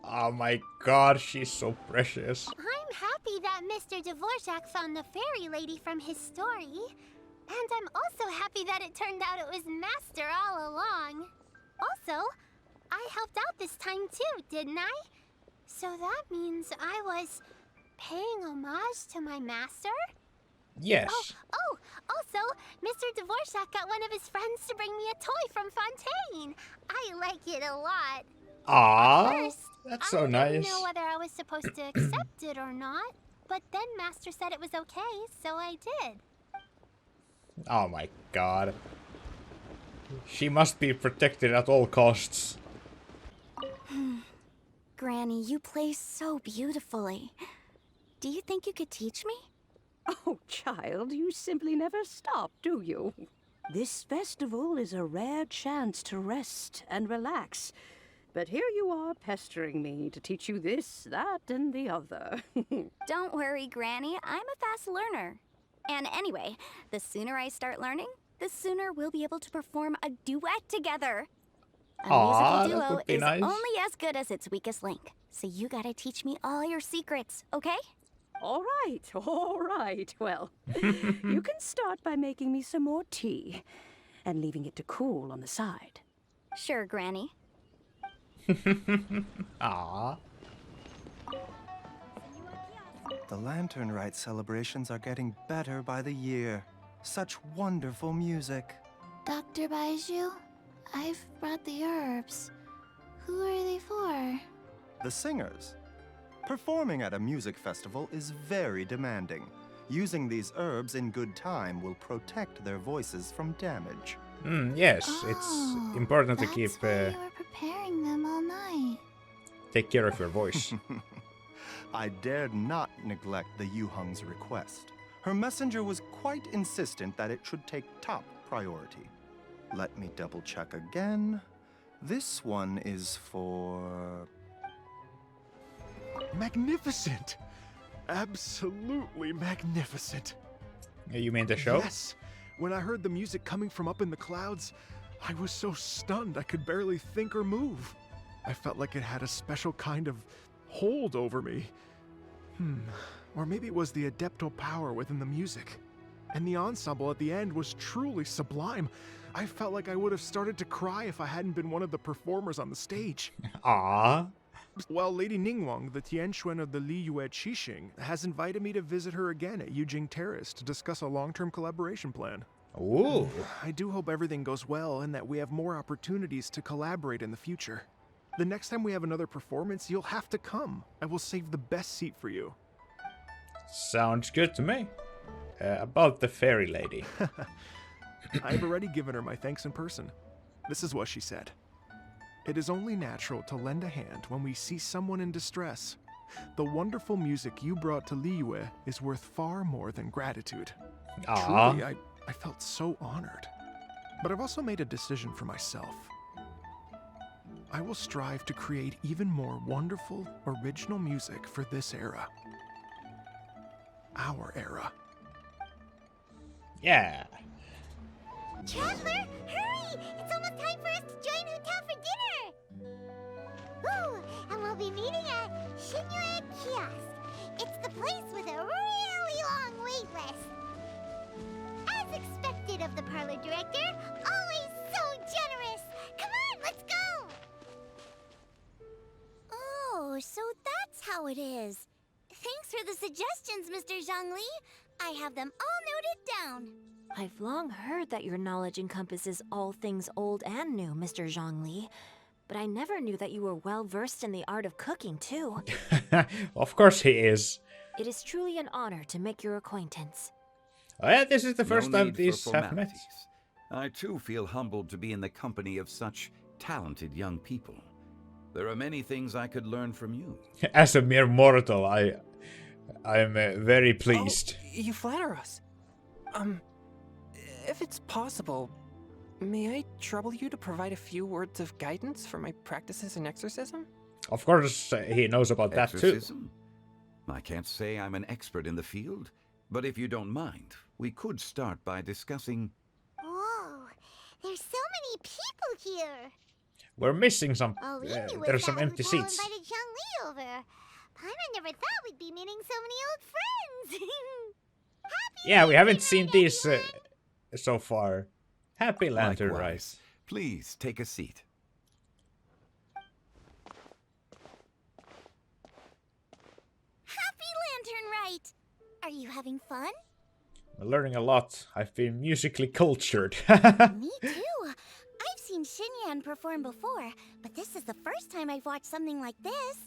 Oh my god, she's so precious. I'm happy that Mr. Dvorak found the fairy lady from his story. And I'm also happy that it turned out it was Master all along. Also, I helped out this time too, didn't I? So that means I was paying homage to my master? Yes. Oh, also, Mr. Dvorak got one of his friends to bring me a toy from Fontaine. I like it a lot. Aww. First, That's so I nice. didn't know whether I was supposed to accept it or not. But then Master said it was okay, so I did. Oh my god. She must be protected at all costs. Granny, you play so beautifully. Do you think you could teach me? Oh, child, you simply never stop, do you? This festival is a rare chance to rest and relax. But here you are pestering me to teach you this, that, and the other. Don't worry, Granny. I'm a fast learner. And anyway, the sooner I start learning, the sooner we'll be able to perform a duet together. A Aw, musical that duo would be is nice. only as good as its weakest link. So you gotta teach me all your secrets, okay? All right. Well, you can start by making me some more tea and leaving it to cool on the side. Sure, Granny. Aww. The Lantern Rite celebrations are getting better by the year. Such wonderful music. Dr. Baiju, I've brought the herbs. Who are they for? The singers. Performing at a music festival is very demanding. Using these herbs in good time will protect their voices from damage. Yes, it's important to keep You were preparing them all night. take care of your voice. I dared not neglect the Yuheng's request. Her messenger was quite insistent that it should take top priority. Let me double check again. This one is for... Magnificent! Absolutely magnificent. You mean the show? Yes. When I heard the music coming from up in the clouds, I was so stunned I could barely think or move. I felt like it had a special kind of hold over me. Or maybe it was the adeptal power within the music. And the ensemble at the end was truly sublime. I felt like I would have started to cry if I hadn't been one of the performers on the stage. Aww. Well, Lady Ningguang, the Tianquan of the Liyue Qixing, has invited me to visit her again at Yujing Terrace to discuss a long-term collaboration plan. Ooh. I do hope everything goes well and that we have more opportunities to collaborate in the future. The next time we have another performance, you'll have to come. I will save the best seat for you. Sounds good to me. About the fairy lady. I've already given her my thanks in person. This is what she said. It is only natural to lend a hand when we see someone in distress. The wonderful music you brought to Liyue is worth far more than gratitude. Aww. Truly, I felt so honored. But I've also made a decision for myself. I will strive to create even more wonderful, original music for this era. Our era. Yeah. Traveler, hurry! It's almost time for us to join Hotel for dinner! Ooh, and we'll be meeting at Xinyue Kiosk. It's the place with a really long wait list. As expected of the parlor director, always so generous! Come on, let's go! Oh, so that's how it is. Thanks for the suggestions, Mr. Zhongli. I have them all noted down. I've long heard that your knowledge encompasses all things old and new, Mr. Zhongli. But I never knew that you were well versed in the art of cooking, too. Of course he is. It is truly an honor to make your acquaintance. Oh yeah, this is the first No time need for these have met. formalities. I too feel humbled to be in the company of such talented young people. There are many things I could learn from you. As a mere mortal, I'm very pleased. Oh, you flatter us. If it's possible, may I trouble you to provide a few words of guidance for my practices in exorcism? Of course, he knows about that too. Exorcism? I can't say I'm an expert in the field, but if you don't mind, we could start by discussing... Whoa, there's so many people here. We're missing some. All we knew was There's some that empty Hotel seats. invited Zhongli over. Paimon never thought we'd be meeting so many old friends. Yeah, we haven't seen these so far. Happy Lantern Likewise. Rite. Please take a seat. Happy Lantern Rite! Are you having fun? I'm learning a lot. I've been musically cultured. Me too. I've seen Xinyan perform before, but this is the first time I've watched something like this.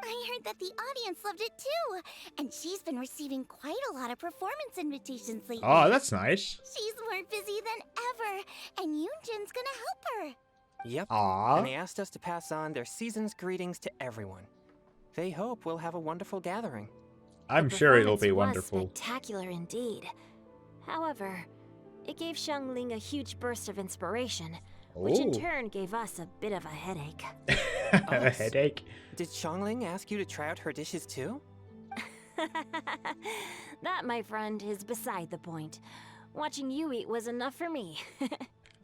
I heard that the audience loved it too, and she's been receiving quite a lot of performance invitations lately. Oh, that's nice. She's more busy than ever, and Yoonjin's gonna help her. Yep. Aw. And they asked us to pass on their season's greetings to everyone. They hope we'll have a wonderful gathering. I'm The sure it'll be performance was wonderful. spectacular indeed. However, it gave Xiangling a huge burst of inspiration, which in Ooh. turn gave us a bit of a headache. A headache? Did Xiangling ask you to try out her dishes too? That, my friend, is beside the point. Watching you eat was enough for me.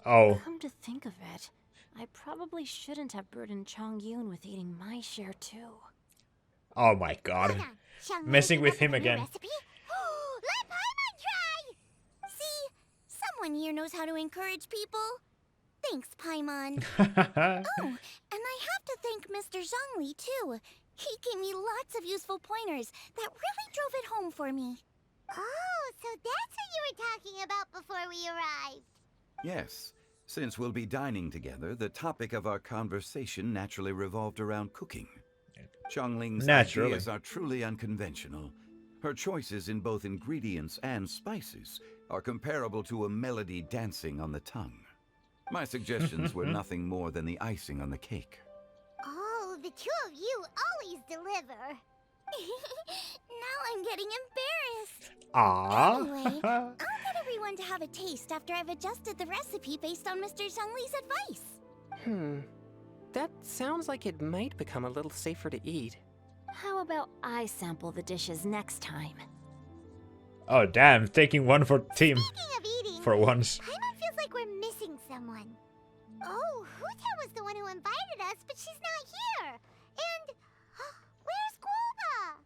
Oh. Come to think of it, I probably shouldn't have burdened Chongyun with eating my share too. Oh my god. Messing with him again. Let Paimon try! See? Someone here knows how to encourage people. Thanks, Paimon. Oh, and I have to thank Mr. Zhongli, too. He gave me lots of useful pointers that really drove it home for me. Oh, so that's what you were talking about before we arrived. Yes. Since we'll be dining together, the topic of our conversation naturally revolved around cooking. Xiangling's ideas are truly unconventional. Her choices in both ingredients and spices are comparable to a melody dancing on the tongue. My suggestions were nothing more than the icing on the cake. Oh, the two of you always deliver. Now I'm getting embarrassed. Aww. Anyway, I'll get everyone to have a taste after I've adjusted the recipe based on Mr. Zhongli's advice. That sounds like it might become a little safer to eat. How about I sample the dishes next time? Oh damn, taking one for team. Speaking of eating, for once. Paimon feels like we're missing someone. Oh, Huta was the one who invited us, but she's not here. And where's Guoba?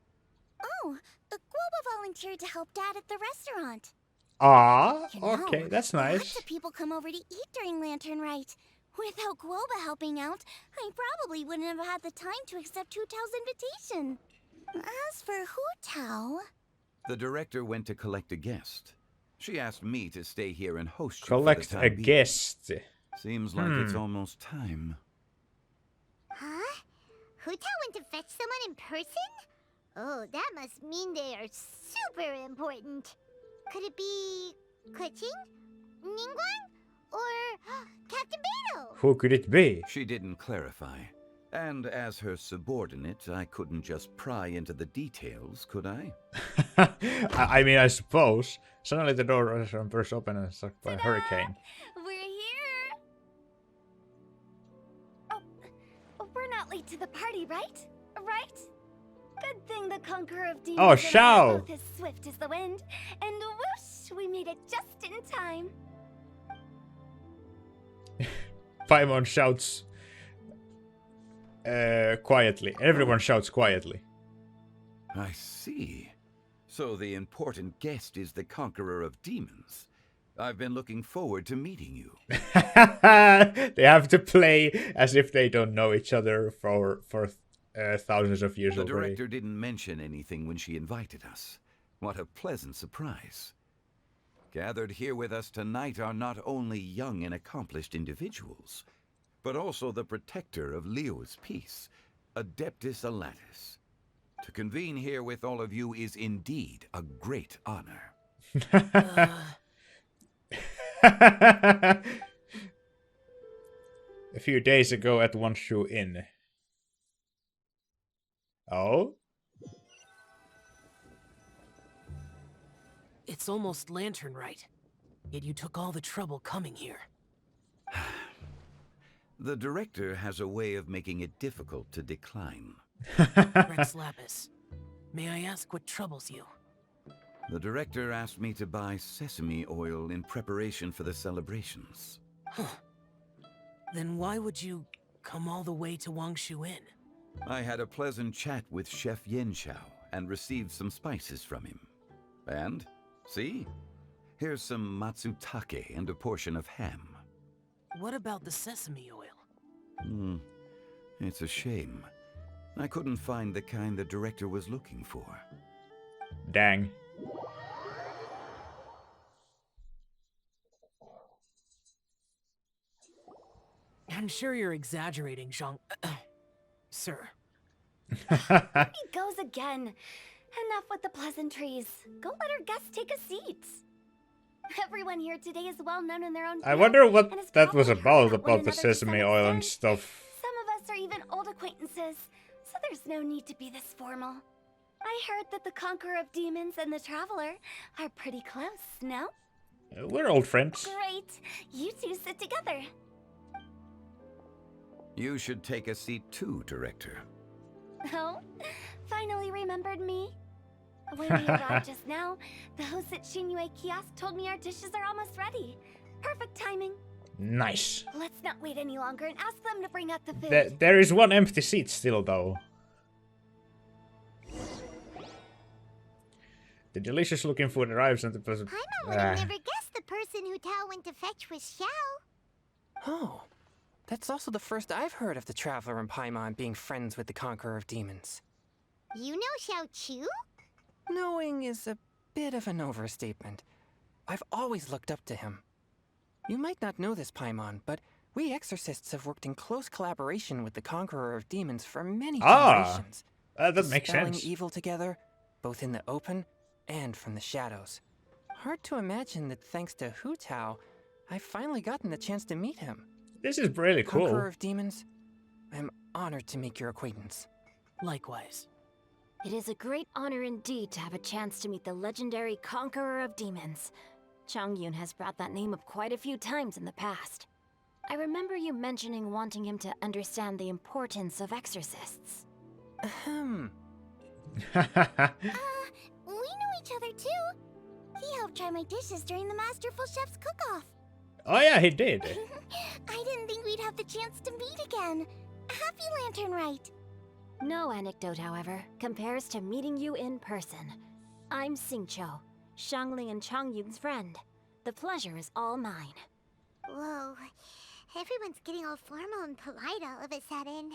Oh, Guoba volunteered to help Dad at the restaurant. Ah, You know, okay, that's Lots nice. of people come over to eat during Lantern Rite. Without Guoba helping out, I probably wouldn't have had the time to accept Hu Tao's invitation. As for Hu Tao... The director went to collect a guest. She asked me to stay here and host you Collect for the a time being. guest. Seems like it's almost time. Huh? Hu Tao went to fetch someone in person? Oh, that must mean they are super important. Could it be... Kuching? Ningguang? Or Captain Beidou? Who could it be? She didn't clarify. And as her subordinate, I couldn't just pry into the details, could I? I mean, I suppose. Suddenly the door burst open and struck by a hurricane. We're here! Oh, we're not late to the party, right? Right? Good thing the Conqueror of Demons Oh, and I are Shao! both as swift as the wind. And whoosh, we made it just in time. Paimon shouts quietly. Everyone shouts quietly. I see. So the important guest is the Conqueror of Demons. I've been looking forward to meeting you. They have to play as if they don't know each other for thousands of years The already. director didn't mention anything when she invited us. What a pleasant surprise. Gathered here with us tonight are not only young and accomplished individuals, but also the protector of Liyue's peace, Adeptus Alatus. To convene here with all of you is indeed a great honor. A few days ago at Wanshu Inn. Oh? It's almost Lantern Rite, yet you took all the trouble coming here. The director has a way of making it difficult to decline. Rex Lapis, may I ask what troubles you? The director asked me to buy sesame oil in preparation for the celebrations. Huh. Then why would you come all the way to Wangshu Inn? I had a pleasant chat with Chef Yanxiao and received some spices from him. And, see? Here's some matsutake and a portion of ham. What about the sesame oil? It's a shame. I couldn't find the kind the director was looking for. Dang. I'm sure you're exaggerating, Zhang... Sir. There he goes again. Enough with the pleasantries. Go let our guests take a seat. Everyone here today is well known in their own I field, wonder what and has that was probably heard about one the another to sesame some oil and extent. stuff. Some of us are even old acquaintances, so there's no need to be this formal. I heard that the Conqueror of Demons and the Traveler are pretty close, no? We're old friends. Great. You two sit together. You should take a seat too, Director. Oh, finally remembered me? When we arrived just now, the hosts at Shinue Kiosk told me our dishes are almost ready. Perfect timing. Nice. Let's not wait any longer and ask them to bring out the food. There is one empty seat still, though. The delicious looking food arrives and the person... Paimon would have never guessed the person who Tao went to fetch was Xiao. Oh, that's also the first I've heard of the Traveler and Paimon being friends with the Conqueror of Demons. You know Xiao Chu? Knowing is a bit of an overstatement. I've always looked up to him. You might not know this, Paimon, but we exorcists have worked in close collaboration with the Conqueror of Demons for many generations. That makes dispelling sense. evil together, both in the open and from the shadows. Hard to imagine that thanks to Hu Tao, I've finally gotten the chance to meet him. This is really cool. Conqueror of Demons, I'm honored to make your acquaintance. Likewise. It is a great honor indeed to have a chance to meet the legendary Conqueror of Demons. Changyun has brought that name up quite a few times in the past. I remember you mentioning wanting him to understand the importance of exorcists. Ahem. We know each other too. He helped try my dishes during the Masterful Chef's cook-off. Oh yeah, he did. I didn't think we'd have the chance to meet again. Happy Lantern Rite. No anecdote, however, compares to meeting you in person. I'm Xingqiu, Shangli and Changyun's friend. The pleasure is all mine. Whoa. Everyone's getting all formal and polite all of a sudden.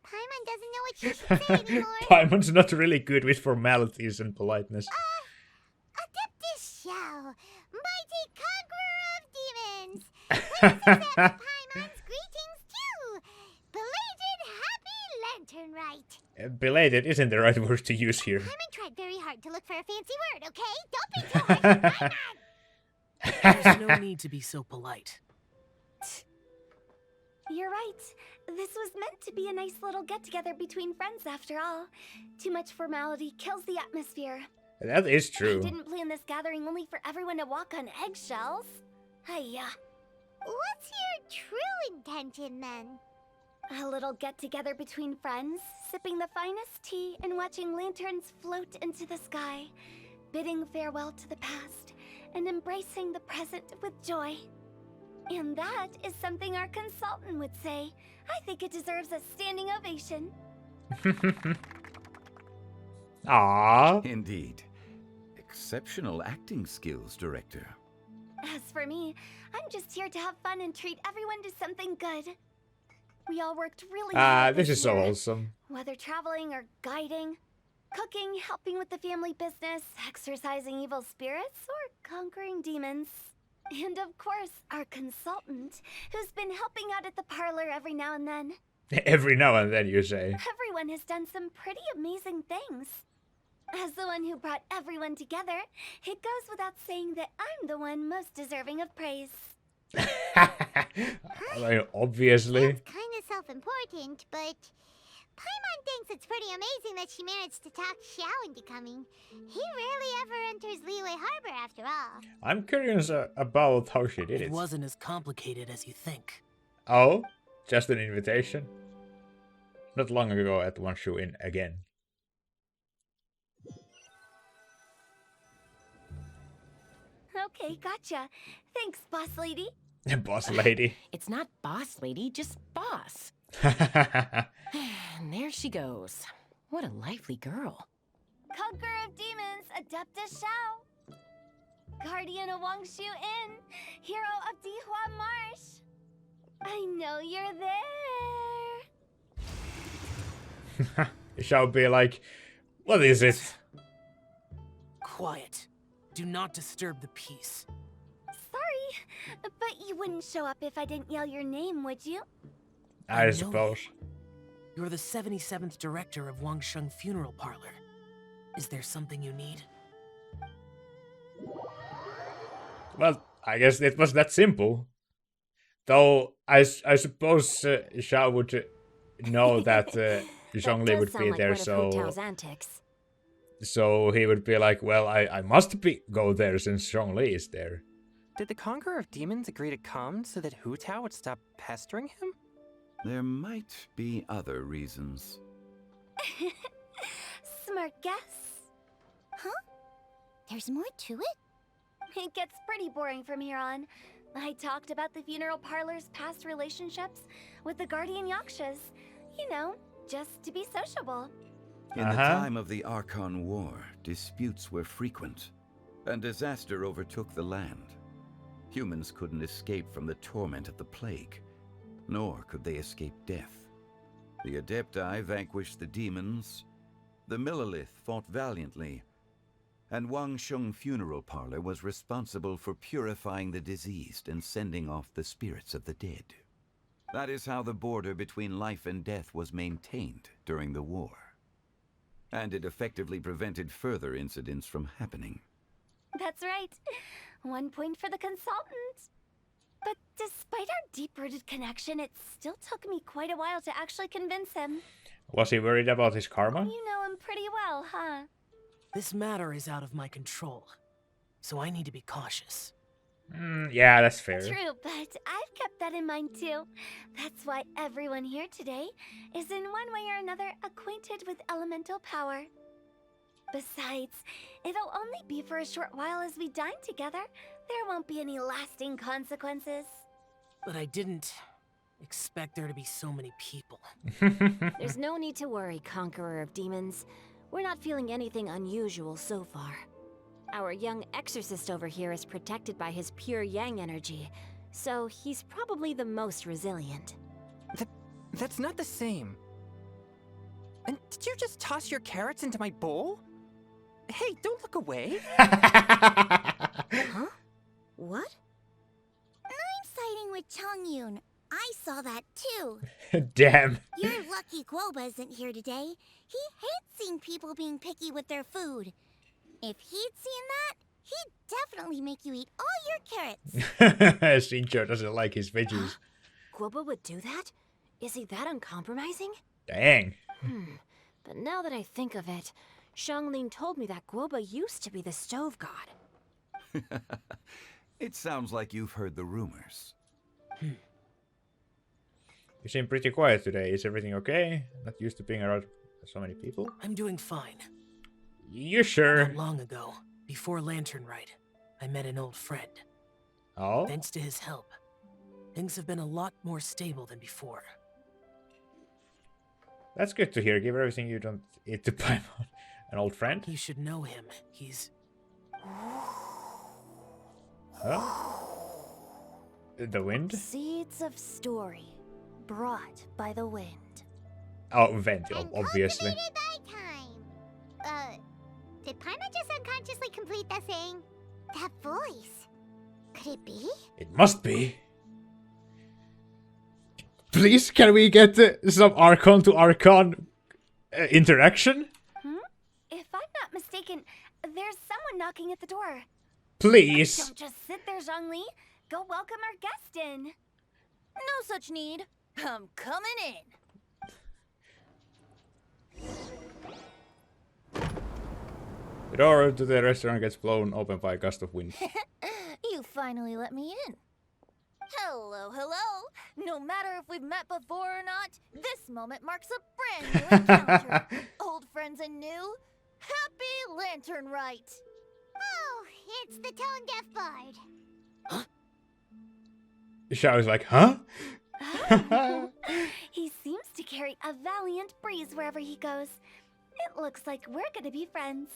Paimon doesn't know what she should say anymore. Paimon's not really good with formalities and politeness. Adeptus Xiao, mighty conqueror of demons. Please accept Paimon's greetings too. Belated Happy Lantern Rite. Belated isn't the right word to use here. Paimon tried very hard to look for a fancy word, okay? Don't be too harsh on Paimon. There's no need to be so polite. You're right. This was meant to be a nice little get-together between friends after all. Too much formality kills the atmosphere. That is I true. didn't plan this gathering only for everyone to walk on eggshells. Hiya. What's your true intention then? A little get-together between friends, sipping the finest tea and watching lanterns float into the sky, bidding farewell to the past, and embracing the present with joy. And that is something our consultant would say. I think it deserves a standing ovation. Aww. Indeed. Exceptional acting skills, Director. As for me, I'm just here to have fun and treat everyone to something good. We all worked really hard This is so year. wholesome. Whether traveling or guiding, cooking, helping with the family business, exorcising evil spirits, or conquering demons. And of course, our consultant, who's been helping out at the parlor every now and then. Every now and then, you say. Everyone has done some pretty amazing things. As the one who brought everyone together, it goes without saying that I'm the one most deserving of praise. Obviously. It's kind of self-important, but Paimon thinks it's pretty amazing that she managed to talk Xiao into coming. He rarely ever enters Liyue Harbor after all. I'm curious about how she did it. It wasn't as complicated as you think. Oh? Just an invitation? Not long ago at One Shoe Inn again. Okay, gotcha. Thanks, boss lady. Boss lady. It's not boss lady, just boss. And there she goes. What a lively girl. Conqueror of Demons, Adeptus Xiao. Guardian of Wangshu Inn, hero of Dihua Marsh. I know you're there. Shall be like, what is it? Quiet. Do not disturb the peace. Sorry, but you wouldn't show up if I didn't yell your name, would you? I suppose. You're the 77th director of Wangsheng Funeral Parlor. Is there something you need? Well, I guess it was that simple. Though, I suppose Xiao would know that Zhongli would be there, so he would be like, well, I must go there since Zhongli is there. did the Conqueror of Demons agree to come so that Hu Tao would stop pestering him? There might be other reasons. Smart guess. Huh? There's more to it? It gets pretty boring from here on. I talked about the funeral parlor's past relationships with the Guardian Yakshas. You know, just to be sociable. In the time of the Archon War, disputes were frequent, and disaster overtook the land. Humans couldn't escape from the torment of the plague, nor could they escape death. The Adepti vanquished the demons, the Millelith fought valiantly, and Wangsheng Funeral Parlor was responsible for purifying the diseased and sending off the spirits of the dead. That is how the border between life and death was maintained during the war. And it effectively prevented further incidents from happening. That's right. 1 point for the consultant. But despite our deep-rooted connection, it still took me quite a while to actually convince him. Was he worried about his karma? You know him pretty well, huh? This matter is out of my control, so I need to be cautious. Yeah, that's fair. True, but I've kept that in mind too. That's why everyone here today is in one way or another acquainted with elemental power. Besides, it'll only be for a short while as we dine together. There won't be any lasting consequences. But I didn't expect there to be so many people. There's no need to worry, Conqueror of Demons. We're not feeling anything unusual so far. Our young exorcist over here is protected by his pure yang energy, so he's probably the most resilient. That's not the same. And did you just toss your carrots into my bowl? Hey, don't look away. Huh? What? I'm siding with Chongyun. I saw that too. Damn. Your lucky Guoba isn't here today. He hates seeing people being picky with their food. If he'd seen that, he'd definitely make you eat all your carrots. Shincho doesn't like his veggies. Guoba would do that? Is he that uncompromising? Dang. But now that I think of it, Xianglin told me that Guoba used to be the stove god. It sounds like you've heard the rumors. You seem pretty quiet today. Is everything okay? Not used to being around so many people? I'm doing fine. You sure? Not long ago, before Lantern Rite, I met an old friend. Oh? Thanks to his help, things have been a lot more stable than before. That's good to hear. Give everything you don't eat to Paimon. An old friend? You should know him. He's... Huh? The wind? Seeds of story brought by the wind. Oh, vent, obviously. Cultivated by time. Did Paimon just unconsciously complete that thing? That voice. Could it be? It must be. Please, can we get some Archon to Archon interaction? If I'm not mistaken, there's someone knocking at the door. Please. Don't just sit there, Zhongli. Go welcome our guest in. No such need. I'm coming in. The door to the restaurant gets blown open by a gust of wind. You finally let me in. Hello, hello. No matter if we've met before or not, this moment marks a brand new encounter. Old friends and new. Happy Lantern Rite. Oh, it's the tone-deaf bard. Xiao is like, huh? He seems to carry a valiant breeze wherever he goes. It looks like we're gonna be friends.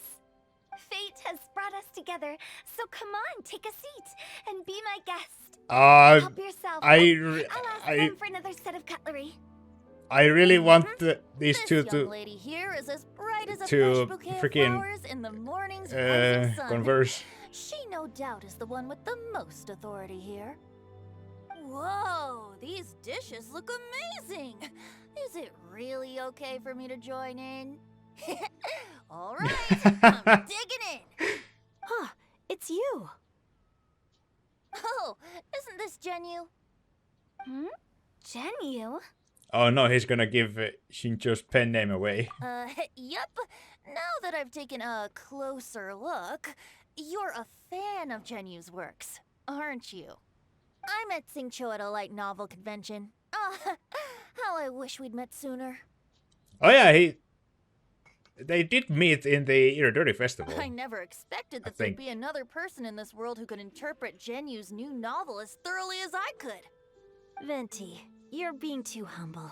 Fate has brought us together, so come on, take a seat and be my guest. Help yourself. I'll ask them for another set of cutlery. I really want these two This to young lady here is as bright as a to fresh bouquet of freaking, flowers in the morning's rays of sun. converse. She no doubt is the one with the most authority here. Whoa, these dishes look amazing. Is it really okay for me to join in? All right, I'm digging in. Huh, it's you. Oh, isn't this Genyu? Genyu? Oh no, he's gonna give Shincho's pen name away. Yep. Now that I've taken a closer look, you're a fan of Genyu's works. aren't you? I met Xingqiu at a light novel convention. Ah, how I wish we'd met sooner. Oh yeah, they did meet in the Iridori Festival. I never expected that think. there'd be another person in this world who could interpret Genyu's new novel as thoroughly as I could. Venti, you're being too humble.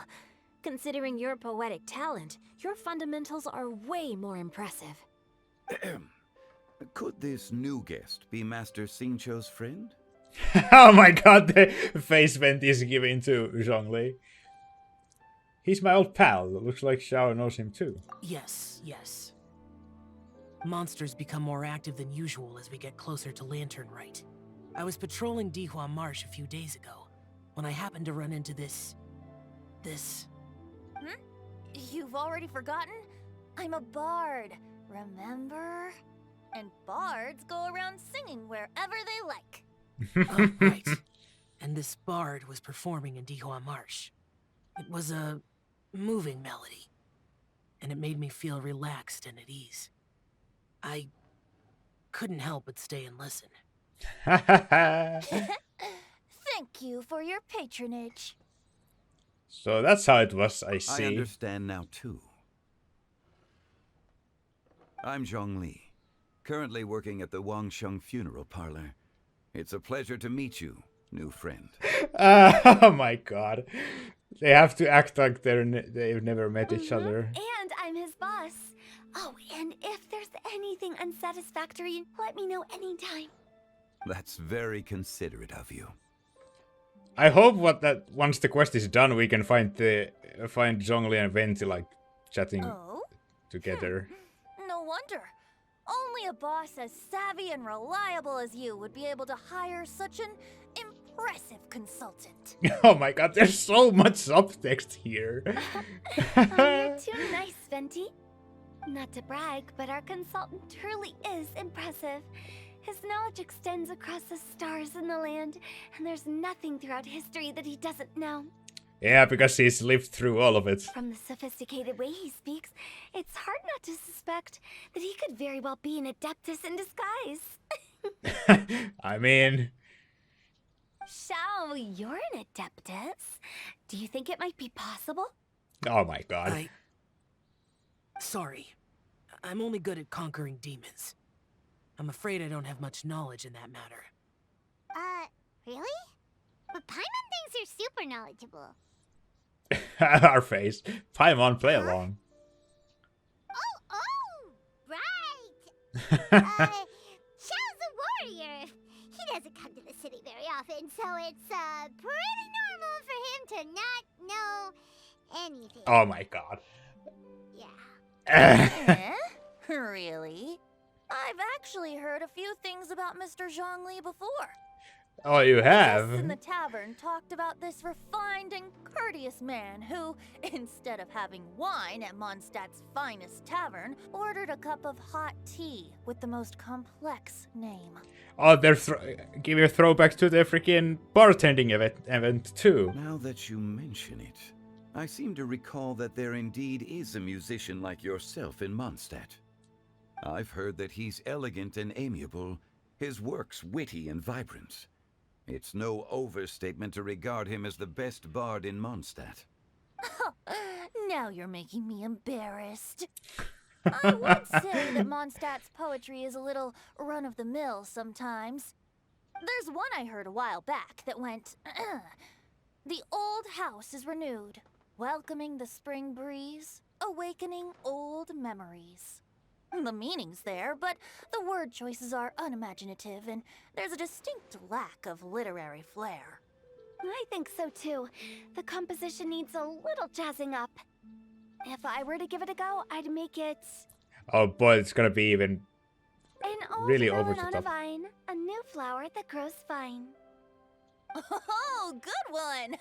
Considering your poetic talent, your fundamentals are way more impressive. Could this new guest be Master Xingqiu's friend? Oh my god, the face Venti is giving to Zhongli. He's my old pal. Looks like Xiao knows him too. Yes, yes. Monsters become more active than usual as we get closer to Lantern Rite. I was patrolling Dihua Marsh a few days ago when I happened to run into this. You've already forgotten? I'm a bard, remember? And bards go around singing wherever they like. Oh, right. And this bard was performing in Dihua Marsh. It was a moving melody, and it made me feel relaxed and at ease. I couldn't help but stay and listen. Thank you for your patronage. So that's how it was, I see. I understand now too. I'm Zhongli, currently working at the Wangsheng Funeral Parlor. It's a pleasure to meet you, new friend. Oh my god. They have to act like they've never met each other. And I'm his boss. Oh, and if there's anything unsatisfactory, let me know anytime. That's very considerate of you. I hope that once the quest is done, we can find Zhongli and Venti like chatting together. No wonder. Only a boss as savvy and reliable as you would be able to hire such an impressive consultant. Oh my god, there's so much subtext here. Oh, you're too nice, Venti. Not to brag, but our consultant truly is impressive. His knowledge extends across the stars and the land, and there's nothing throughout history that he doesn't know. Yeah, because he's lived through all of it. From the sophisticated way he speaks, it's hard not to suspect that he could very well be an adeptus in disguise. I mean... Xiao, you're an adeptus. Do you think it might be possible? Oh my god. Sorry. I'm only good at conquering demons. I'm afraid I don't have much knowledge in that matter. Really? But Paimon thinks you're super knowledgeable. Our face. Paimon, play along. Oh, right! Xiao's a warrior. He doesn't come to the city very often, so it's pretty normal for him to not know anything. Oh my god. Eh? Really? I've actually heard a few things about Mr. Zhongli before. Oh, you have? Guests in the tavern talked about this refined and courteous man who, instead of having wine at Mondstadt's finest tavern, ordered a cup of hot tea with the most complex name. Oh, they're give you a throwback to the freaking bartending event too. Now that you mention it, I seem to recall that there indeed is a musician like yourself in Mondstadt. I've heard that he's elegant and amiable, his works witty and vibrant. It's no overstatement to regard him as the best bard in Mondstadt. Now you're making me embarrassed. I would say that Mondstadt's poetry is a little run-of-the-mill sometimes. There's one I heard a while back that went, "The old house is renewed, welcoming the spring breeze, awakening old memories." The meaning's there, but the word choices are unimaginative, and there's a distinct lack of literary flair. I think so too. The composition needs a little jazzing up. If I were to give it a go, I'd make it Oh boy, it's gonna be even an old really over melon the on a top. vine, a new flower that grows fine. Oh, good one!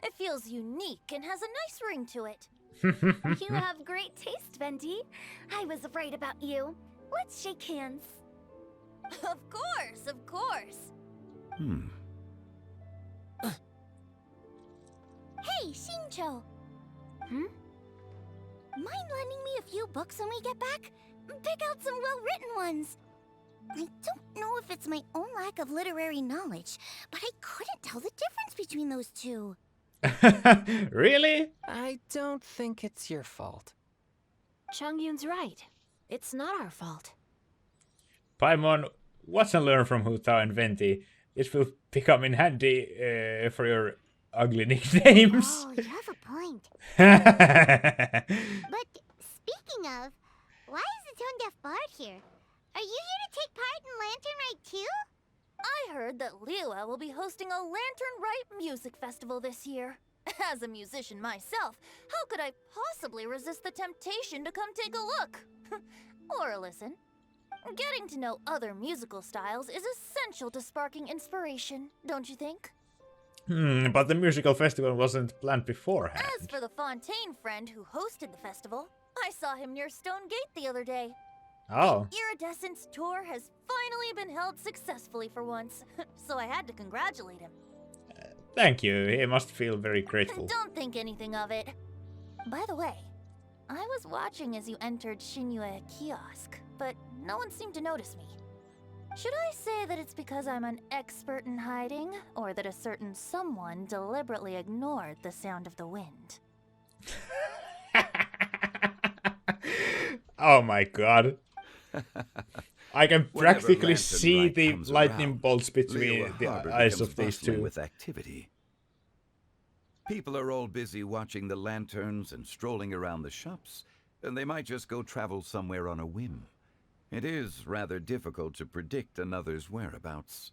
It feels unique and has a nice ring to it. You have great taste, Venti. I was right about you. Let's shake hands. Of course, of course. Hey, Xingqiu. Mind lending me a few books when we get back? Pick out some well-written ones. I don't know if it's my own lack of literary knowledge, but I couldn't tell the difference between those two. Really? I don't think it's your fault. Changyun's right. It's not our fault. Paimon, watch and learn from Hu Tao and Venti. This will become in handy for your ugly nicknames. Oh, you have a point. But speaking of, why is the Tone Deaf Bard here? Are you here to take part in Lantern Rite too? I heard that Liyue will be hosting a Lantern Rite music festival this year. As a musician myself, how could I possibly resist the temptation to come take a look? Or listen. Getting to know other musical styles is essential to sparking inspiration, don't you think? But the musical festival wasn't planned beforehand. As for the Fontaine friend who hosted the festival, I saw him near Stone Gate the other day. Oh. The Iridescence tour has finally been held successfully for once, so I had to congratulate him. Thank you. He must feel very grateful. Don't think anything of it. By the way, I was watching as you entered Shinyue Kiosk, but no one seemed to notice me. Should I say that it's because I'm an expert in hiding, or that a certain someone deliberately ignored the sound of the wind? Oh my god. I can practically see the lightning bolts between the eyes of these two. With activity. People are all busy watching the lanterns and strolling around the shops, and they might just go travel somewhere on a whim. It is rather difficult to predict another's whereabouts.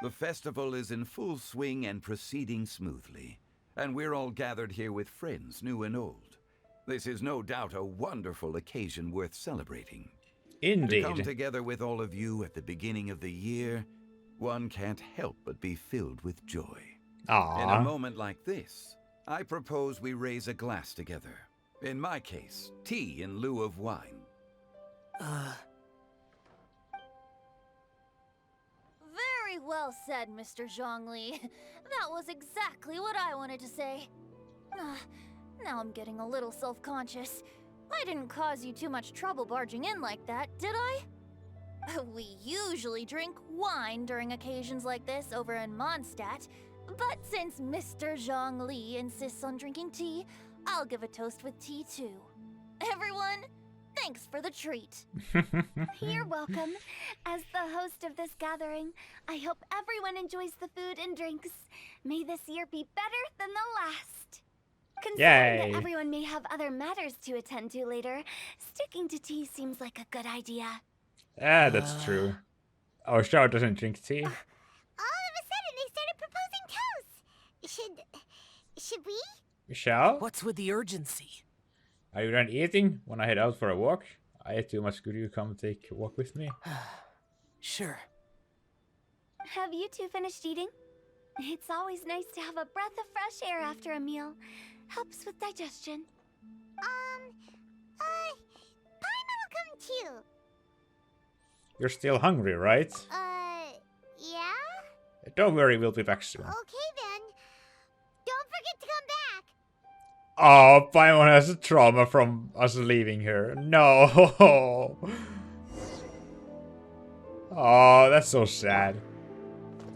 The festival is in full swing and proceeding smoothly, and we're all gathered here with friends, new and old. This is no doubt a wonderful occasion worth celebrating. Indeed. To come together with all of you at the beginning of the year, one can't help but be filled with joy. Aww. In a moment like this, I propose we raise a glass together. In my case, tea in lieu of wine. Very well said, Mr. Zhongli. That was exactly what I wanted to say. Now I'm getting a little self-conscious. I didn't cause you too much trouble barging in like that, did I? We usually drink wine during occasions like this over in Mondstadt, but since Mr. Zhongli insists on drinking tea, I'll give a toast with tea too. Everyone, thanks for the treat. You're welcome. As the host of this gathering, I hope everyone enjoys the food and drinks. May this year be better than the last. Considering Yay. that everyone may have other matters to attend to later, sticking to tea seems like a good idea. Ah, that's true. Oh, Xiao doesn't drink tea. All of a sudden, they started proposing toasts. Should we? Xiao? What's with the urgency? Are you done eating? When I head out for a walk? I ate too much. Could you come take a walk with me? Sure. Have you two finished eating? It's always nice to have a breath of fresh air after a meal. Helps with digestion. Paimon will come too. You're still hungry, right? Yeah? Don't worry, we'll be back soon. Okay then. Don't forget to come back. Oh, Paimon has a trauma from us leaving her. No. Oh, that's so sad.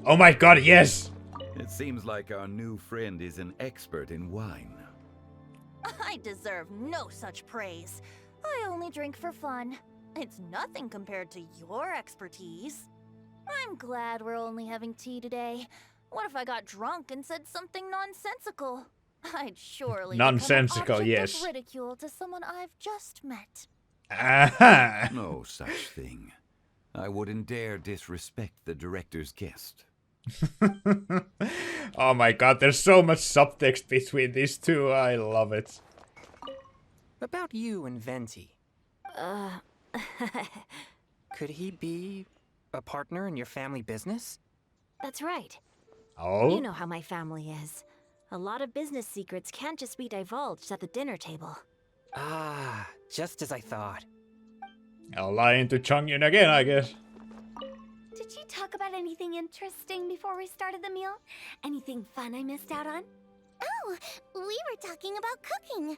Oh my god, yes! It seems like our new friend is an expert in wine. I deserve no such praise. I only drink for fun. It's nothing compared to your expertise. I'm glad we're only having tea today. What if I got drunk and said something nonsensical? I'd surely Nonsensical, become an object yes. of ridicule to someone I've just met. Aha! No such thing. I wouldn't dare disrespect the director's guest. Oh my god, there's so much subtext between these two. I love it. About you and Venti. Could he be a partner in your family business? That's right. Oh? You know how my family is. A lot of business secrets can't just be divulged at the dinner table. Ah, just as I thought. I'll lie into Changyun again, I guess. Did you talk about anything interesting before we started the meal? Anything fun I missed out on? Oh, we were talking about cooking.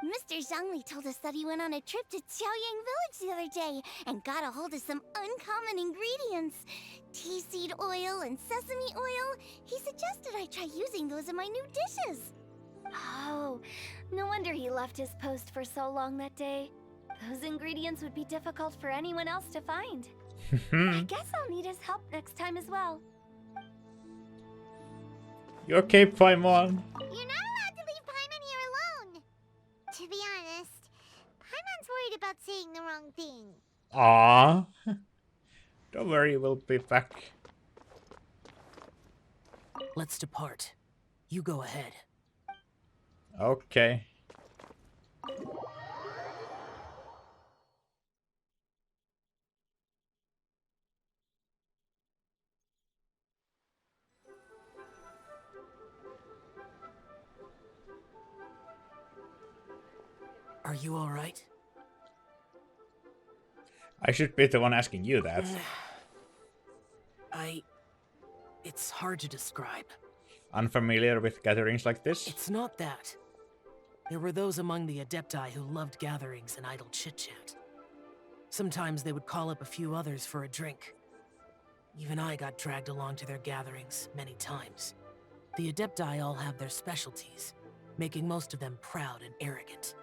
Mr. Zhongli told us that he went on a trip to Xiaoyang Village the other day and got a hold of some uncommon ingredients. Tea seed oil and sesame oil. He suggested I try using those in my new dishes. Oh, no wonder he left his post for so long that day. Those ingredients would be difficult for anyone else to find. I guess I'll need his help next time as well. You okay, Paimon? You're not allowed to leave Paimon here alone. To be honest, Paimon's worried about saying the wrong thing. Ah, don't worry, we'll be back. Let's depart. You go ahead. Okay. Are you all right? I should be the one asking you that. It's hard to describe. Unfamiliar with gatherings like this? It's not that. There were those among the Adepti who loved gatherings and idle chit-chat. Sometimes they would call up a few others for a drink. Even I got dragged along to their gatherings many times. The Adepti all have their specialties, making most of them proud and arrogant.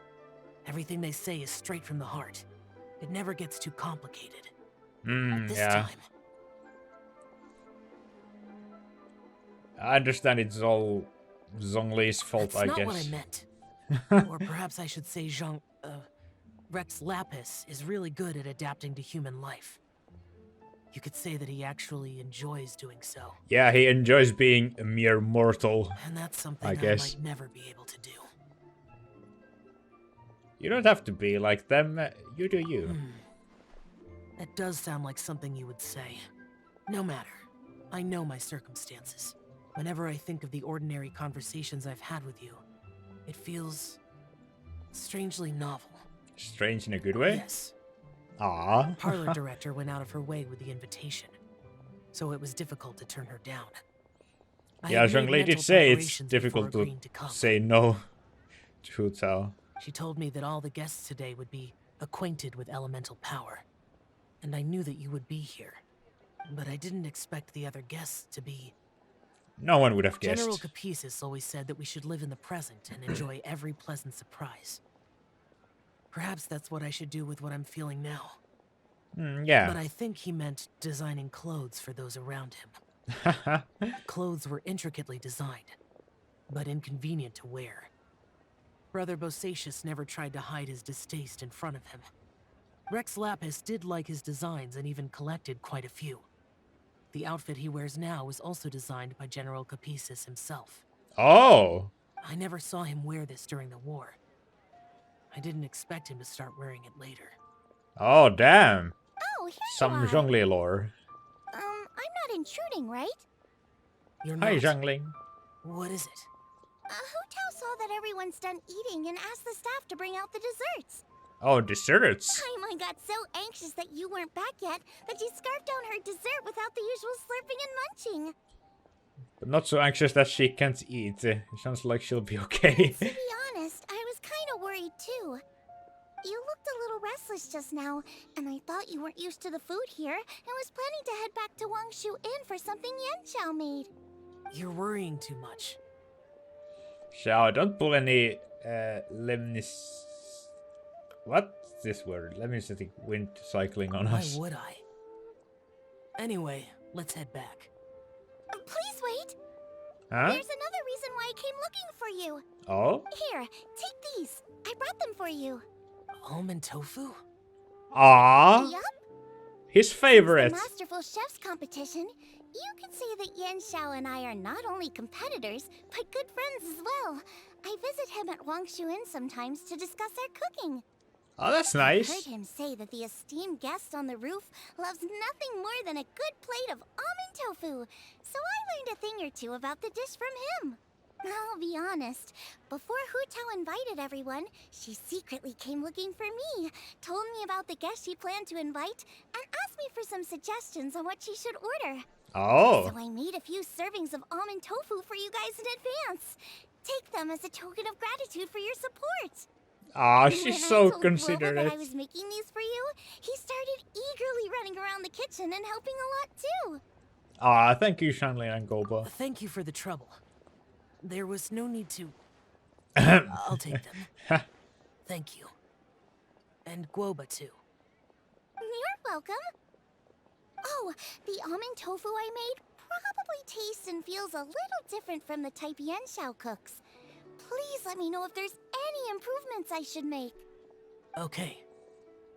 Everything they say is straight from the heart. It never gets too complicated. This Yeah. time, I understand it's all Zhongli's fault, that's I not guess. what I meant. Or perhaps I should say Rex Lapis is really good at adapting to human life. You could say that he actually enjoys doing so. Yeah, he enjoys being a mere mortal. And that's something I I guess. might never be able to do. You don't have to be like them. You do you. That does sound like something you would say. No matter. I know my circumstances. Whenever I think of the ordinary conversations I've had with you, it feels strangely novel. Strange in a good way? Yes. Ah. The parlor director went out of her way with the invitation, so it was difficult to turn her down. I Yeah, had made Zhongli did mental say it's preparations difficult before to agreeing come. say no to Hu Tao. She told me that all the guests today would be acquainted with elemental power, and I knew that you would be here. But I didn't expect the other guests to be... No one would have guessed. General Capisis always said that we should live in the present and enjoy every pleasant surprise. Perhaps that's what I should do with what I'm feeling now. Yeah. But I think he meant designing clothes for those around him. Clothes were intricately designed, but inconvenient to wear. Brother Bosacius never tried to hide his distaste in front of him. Rex Lapis did like his designs and even collected quite a few. The outfit he wears now was also designed by General Capisis himself. Oh! I never saw him wear this during the war. I didn't expect him to start wearing it later. Oh, damn. Oh, here Some you are. Zhongli lore. I'm not intruding, right? You're Hi, not. Zhongli. What is it? Hu Tao saw that everyone's done eating and asked the staff to bring out the desserts. Oh, desserts. Paimon got so anxious that you weren't back yet that she scarfed down her dessert without the usual slurping and munching. But not so anxious that she can't eat. It sounds like she'll be okay. To be honest, I was kind of worried too. You looked a little restless just now, and I thought you weren't used to the food here and was planning to head back to Wangshu Inn for something Yanqiao made. You're worrying too much. Xiao, don't pull any lemnis... What's this word? Lemnistic wind cycling on Why us. would I? Anyway, let's head back. Please wait. Huh? There's another reason why I came looking for you. Oh? Here, take these. I brought them for you. Almond tofu? Ah, Yup. his favorite. The Masterful Chefs competition. You could say that Yanqiao and I are not only competitors, but good friends as well. I visit him at Wangshu Inn sometimes to discuss our cooking. Oh, that's I nice. heard him say that the esteemed guest on the roof loves nothing more than a good plate of almond tofu, so I learned a thing or two about the dish from him. I'll be honest, before Hu Tao invited everyone, she secretly came looking for me, told me about the guests she planned to invite, and asked me for some suggestions on what she should order. Oh. So I made a few servings of almond tofu for you guys in advance. Take them as a token of gratitude for your support. Ah, And she's when so I told Robo considerate. that I was making these for you, he started eagerly running around the kitchen and helping a lot too. Ah, thank you, Shanley and Goba. Thank you for the trouble. There was no need to... I'll take them. Thank you. And Guoba, too. You're welcome. Oh, the almond tofu I made probably tastes and feels a little different from the type Yanxiao cooks. Please let me know if there's any improvements I should make. Okay.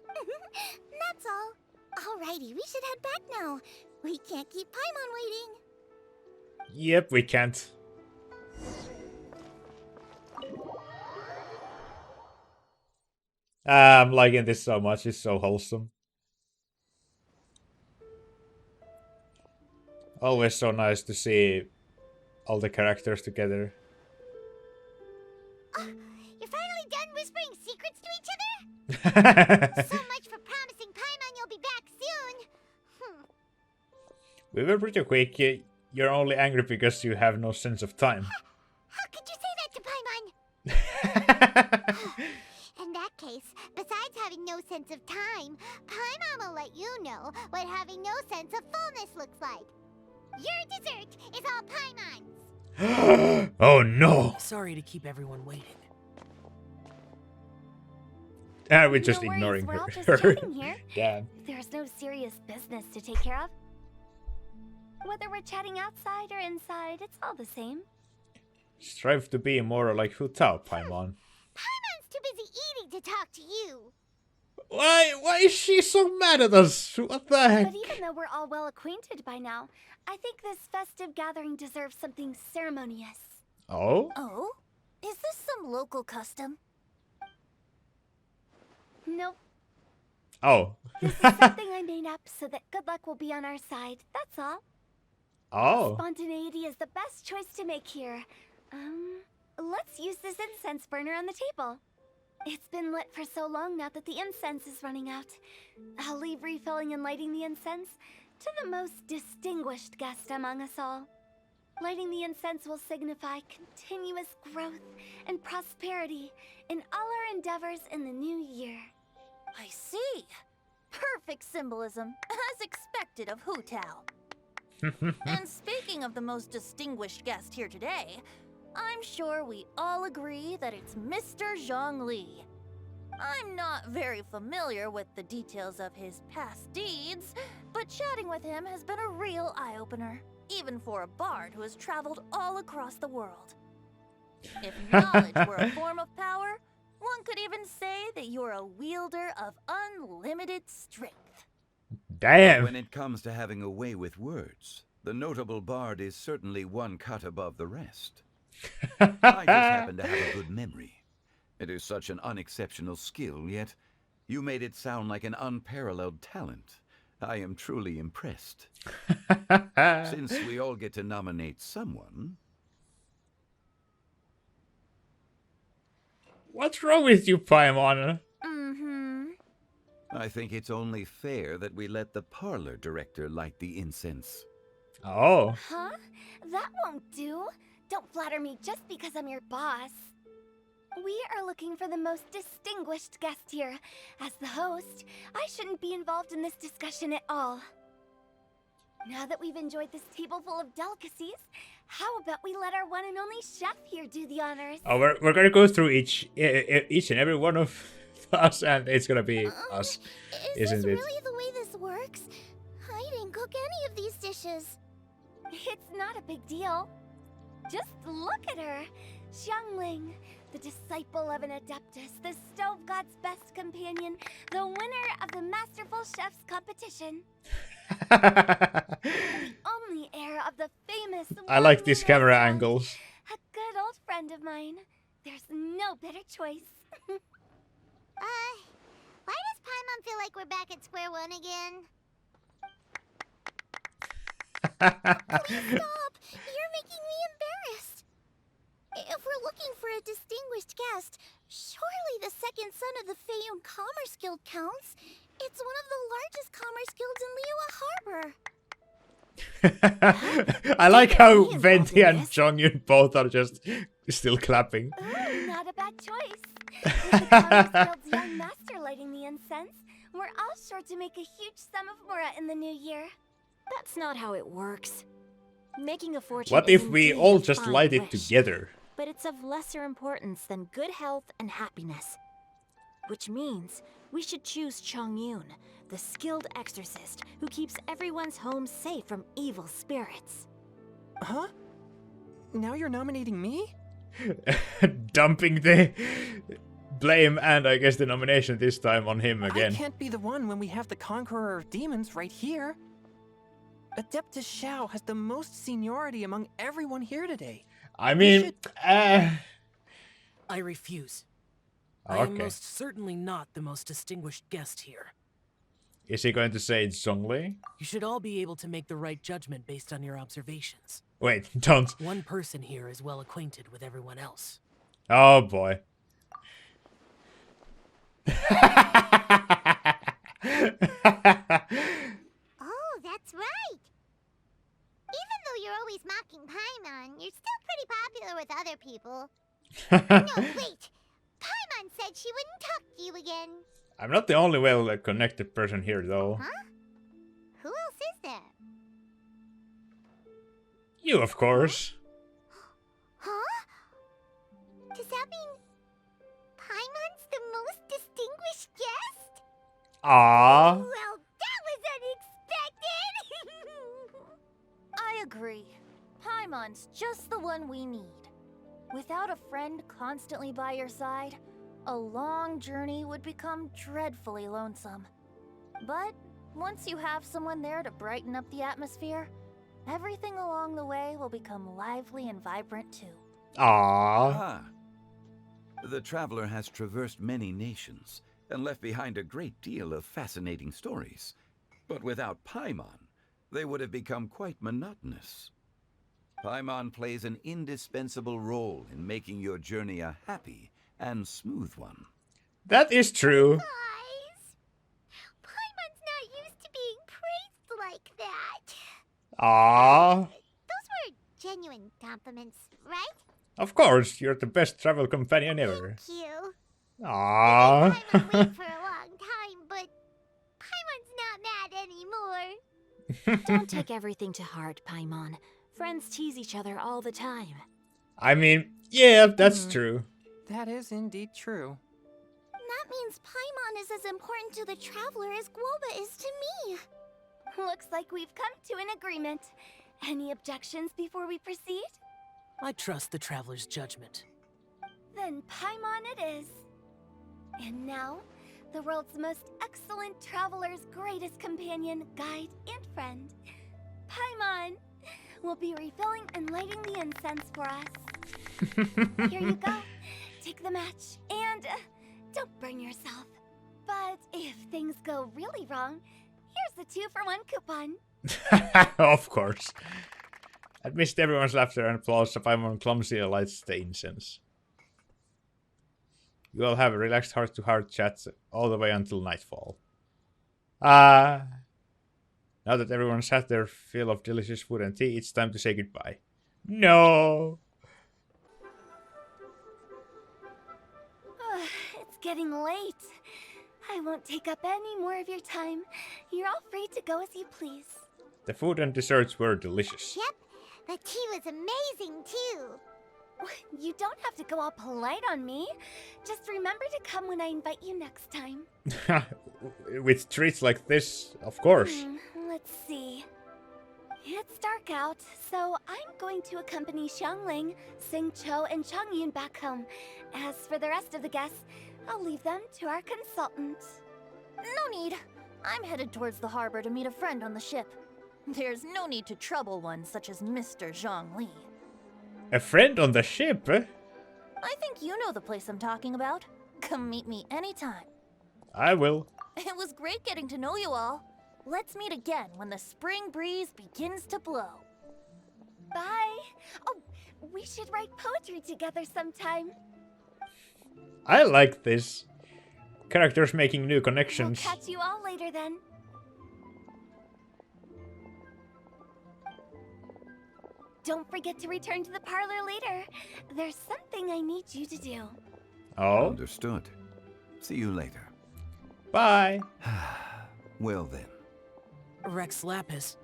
That's all. Alrighty, we should head back now. We can't keep Paimon waiting. Yep, we can't. I'm liking this so much. It's so wholesome. Always so nice to see all the characters together. You're finally done whispering secrets to each other? So much for promising Paimon you'll be back soon. We were pretty quick. You're only angry because you have no sense of time. How could you say that to Paimon? In that case, besides having no sense of time, Paimon will let you know what having no sense of fullness looks like. Your dessert is all Paimon's. Oh no! Sorry to keep everyone waiting. We're just No worries, ignoring we're her. all just chatting here. Damn. There's no serious business to take care of. Whether we're chatting outside or inside, it's all the same. Strive to be more like Hu Tao, Paimon. Paimon's too busy eating to talk to you. Why is she so mad at us? What the heck? But even though we're all well acquainted by now, I think this festive gathering deserves something ceremonious. Oh? Oh? Is this some local custom? Nope. Oh. This is something I made up so that good luck will be on our side. That's all. Oh. Spontaneity is the best choice to make here. Let's use this incense burner on the table. It's been lit for so long now that the incense is running out. I'll leave refilling and lighting the incense to the most distinguished guest among us all. Lighting the incense will signify continuous growth and prosperity in all our endeavors in the new year. I see. Perfect symbolism, as expected of Hu Tao. And speaking of the most distinguished guest here today, I'm sure we all agree that it's Mr. Zhongli. I'm not very familiar with the details of his past deeds, but chatting with him has been a real eye-opener, even for a bard who has traveled all across the world. If knowledge were a form of power, one could even say that you're a wielder of unlimited strength. Damn. When it comes to having a way with words, the notable bard is certainly one cut above the rest. I just happen to have a good memory. It is such an unexceptional skill, yet you made it sound like an unparalleled talent. I am truly impressed. Since we all get to nominate someone... What's wrong with you, Paimon? I think it's only fair that we let the parlor director light the incense. Oh. Huh? That won't do. Don't flatter me just because I'm your boss. We are looking for the most distinguished guest here. As the host, I shouldn't be involved in this discussion at all. Now that we've enjoyed this table full of delicacies, how about we let our one and only chef here do the honors? Oh, we're gonna go through each and every one of us, and it's gonna be us, isn't Is it? this really the way this works? I didn't cook any of these dishes. It's not a big deal. Just look at her. Xiangling, the disciple of an adeptus, the stove god's best companion, the winner of the Masterful Chef's competition. The only heir of the famous I like these camera angles. A good old friend of mine. There's no better choice. Why does Paimon feel like we're back at square one again? Please stop! You're making me embarrassed. If we're looking for a distinguished guest, surely the second son of the Feiyun Commerce Guild counts. It's one of the largest commerce guilds in Liyue Harbor. I like how Venti and Jongyun both are just Still clapping. Ooh, not a bad choice. With the Congress Guild's young master lighting the incense, we're all sure to make a huge sum of mora in the new year. That's not how it works. Making a fortune What is if we indeed all a just fine light it wish, together? but it's of lesser importance than good health and happiness. Which means we should choose Chongyun, the skilled exorcist who keeps everyone's home safe from evil spirits. Huh? Now you're nominating me? Dumping the blame and I guess the nomination this time on him again. I can't be the one when we have the Conqueror of Demons right here. Adeptus Xiao has the most seniority among everyone here today. I mean, I refuse. I am okay. most certainly not the most distinguished guest here. Is he going to say it's Zhongli? You should all be able to make the right judgment based on your observations. Wait, don't. One person here is well acquainted with everyone else. Oh boy. Oh, that's right. Even though you're always mocking Paimon, you're still pretty popular with other people. No, wait. Paimon said she wouldn't talk to you again. I'm not the only well-connected person here, though. Huh? Who else is there? You, of course. Huh? Does that mean Paimon's the most distinguished guest? Ah. Well, that was unexpected! I agree. Paimon's just the one we need. Without a friend constantly by your side, a long journey would become dreadfully lonesome. But once you have someone there to brighten up the atmosphere, everything along the way will become lively and vibrant too. Ah. The traveler has traversed many nations and left behind a great deal of fascinating stories. But without Paimon, they would have become quite monotonous. Paimon plays an indispensable role in making your journey a happy and smooth one. That is true. Paimon's not used to being praised like that. Ah. Those were genuine compliments, right? Of course, you're the best travel companion ever. Thank you. Ah. Paimon waited for a long time, but Paimon's not mad anymore. Don't take everything to heart, Paimon. Friends tease each other all the time. I mean, yeah, that's true. That is indeed true. That means Paimon is as important to the traveler as Guoba is to me. Looks like we've come to an agreement. Any objections before we proceed? I trust the traveler's judgment. Then Paimon it is. And now, the world's most excellent traveler's greatest companion, guide, and friend, Paimon, will be refilling and lighting the incense for us. Here you go. Take the match, and don't burn yourself. But if things go really wrong, here's the 2-for-1 coupon. Of course. Amidst everyone's laughter and applause, Paimon clumsily lights the incense. You all have a relaxed heart-to-heart chat all the way until nightfall. Now that everyone's had their fill of delicious food and tea, it's time to say goodbye. No! It's getting late. I won't take up any more of your time. You're all free to go as you please. The food and desserts were delicious. Yep, the tea was amazing too. You don't have to go all polite on me. Just remember to come when I invite you next time. With treats like this, of course. Let's see. It's dark out, so I'm going to accompany Xiangling, Xingqiu, and Chongyun back home. As for the rest of the guests, I'll leave them to our consultant. No need. I'm headed towards the harbor to meet a friend on the ship. There's no need to trouble one such as Mr. Zhongli. A friend on the ship? I think you know the place I'm talking about. Come meet me anytime. I will. It was great getting to know you all. Let's meet again when the spring breeze begins to blow. Bye. Oh, we should write poetry together sometime. I like this. Characters making new connections. We'll catch you all later then. don't forget to return to the parlor later. There's something I need you to do. Oh? Understood. See you later. Bye. Well then. Rex Lapis.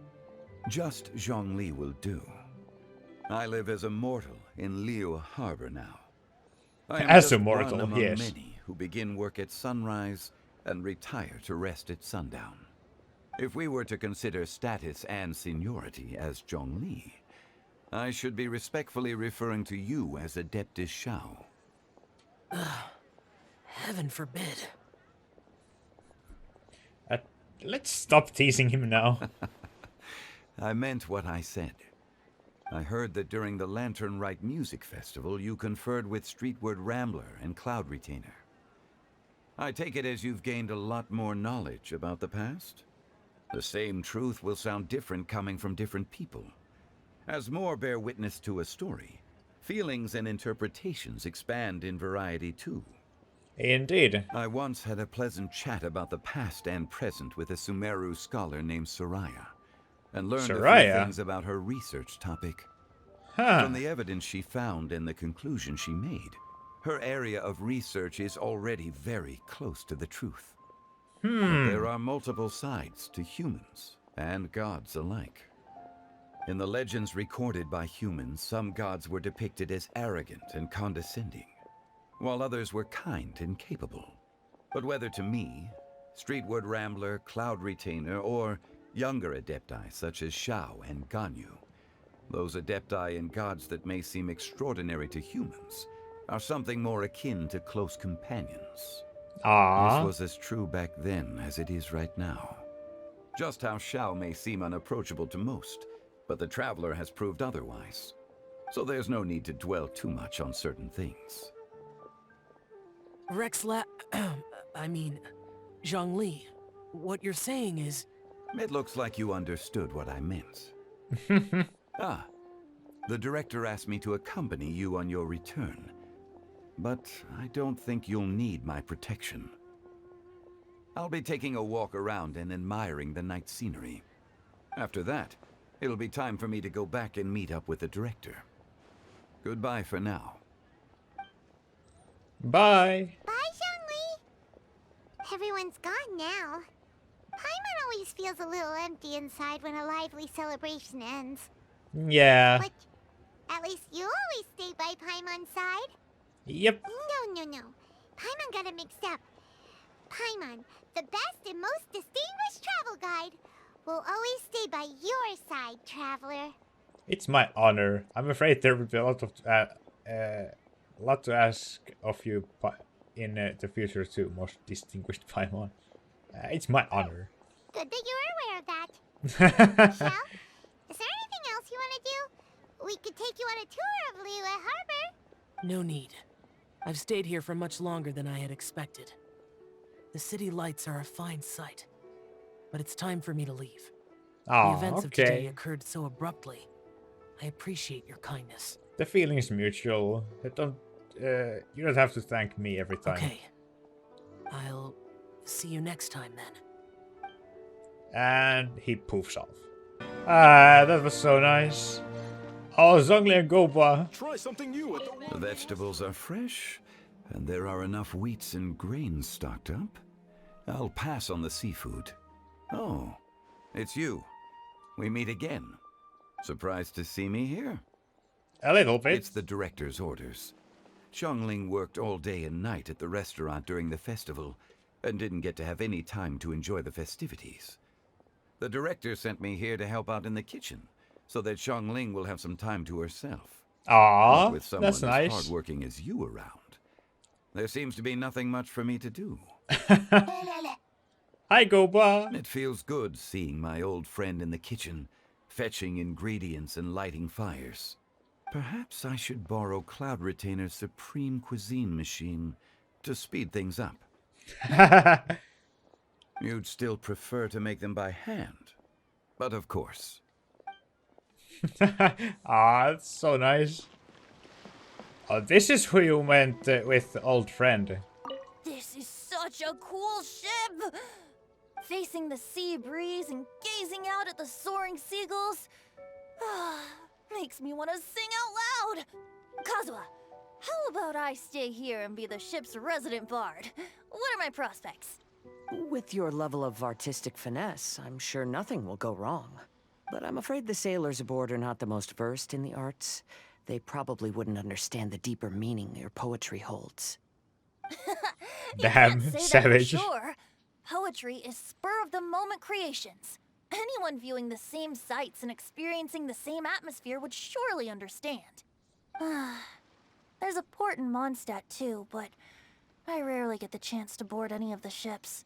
Just Zhongli will do. I live as a mortal in Liu Harbor now. I am As just a mortal, one among yes. many who begin work at sunrise and retire to rest at sundown. If we were to consider status and seniority as Zhongli, I should be respectfully referring to you as Adeptus Shao. Heaven forbid. Let's stop teasing him now. I meant what I said. I heard that during the Lantern Rite Music Festival, you conferred with Streetward Rambler and Cloud Retainer. I take it as you've gained a lot more knowledge about the past? The same truth will sound different coming from different people. As more bear witness to a story, feelings and interpretations expand in variety too. Indeed. I once had a pleasant chat about the past and present with a Sumeru scholar named Soraya, and learned a few things about her research topic. From the evidence she found and the conclusion she made, her area of research is already very close to the truth. But there are multiple sides to humans and gods alike. In the legends recorded by humans, some gods were depicted as arrogant and condescending, while others were kind and capable. But whether to me, Streetward Rambler, Cloud Retainer, or younger adepti such as Shao and Ganyu, those adepti and gods that may seem extraordinary to humans are something more akin to close companions. This was as true back then as it is right now. Just how Shao may seem unapproachable to most, but the Traveler has proved otherwise. So there's no need to dwell too much on certain things. Zhongli, what you're saying is... It looks like you understood what I meant. The director asked me to accompany you on your return, but I don't think you'll need my protection. I'll be taking a walk around and admiring the night scenery. After that, it'll be time for me to go back and meet up with the director. Goodbye for now. Bye. Bye, Zhongli. Everyone's gone now. Paimon always feels a little empty inside when a lively celebration ends. Yeah. But at least you always stay by Paimon's side. Yep. No. Paimon got it mixed up. Paimon, the best and most distinguished travel guide, will always stay by your side, traveler. It's my honor. I'm afraid there will be a lot to ask of you in the future too, most distinguished Paimon. It's my honor. Good that you're aware of that. Shell, is there anything else you want to do? We could take you on a tour of Liyue Harbor. No need. I've stayed here for much longer than I had expected. The city lights are a fine sight, but it's time for me to leave. The events of today occurred so abruptly. I appreciate your kindness. The feeling is mutual. You don't have to thank me every time. Okay. I'll see you next time then. And he poofs off. That was so nice. Oh, Zhongli and Goba. Try something new at The vegetables are fresh, and there are enough wheats and grains stocked up. I'll pass on the seafood. Oh, it's you. We meet again. Surprised to see me here? A little bit. It's the director's orders. Xiangling worked all day and night at the restaurant during the festival, and didn't get to have any time to enjoy the festivities. The director sent me here to help out in the kitchen, so that Xiangling will have some time to herself. Aww, with someone that's nice. as hardworking as you around, there seems to be nothing much for me to do. Hi, Goba. It feels good seeing my old friend in the kitchen, fetching ingredients and lighting fires. Perhaps I should borrow Cloud Retainer's Supreme Cuisine machine to speed things up. You'd still prefer to make them by hand, but of course. That's so nice. Oh, this is who you went with, old friend. This is such a cool ship! Facing the sea breeze and gazing out at the soaring seagulls. Makes me want to sing out loud. Kazuha, how about I stay here and be the ship's resident bard? What are my prospects? With your level of artistic finesse, I'm sure nothing will go wrong. But I'm afraid the sailors aboard are not the most versed in the arts. They probably wouldn't understand the deeper meaning your poetry holds. Damn, Say savage. that for sure. Poetry is spur-of-the-moment creations. Anyone viewing the same sights and experiencing the same atmosphere would surely understand. There's a port in Mondstadt too, but I rarely get the chance to board any of the ships.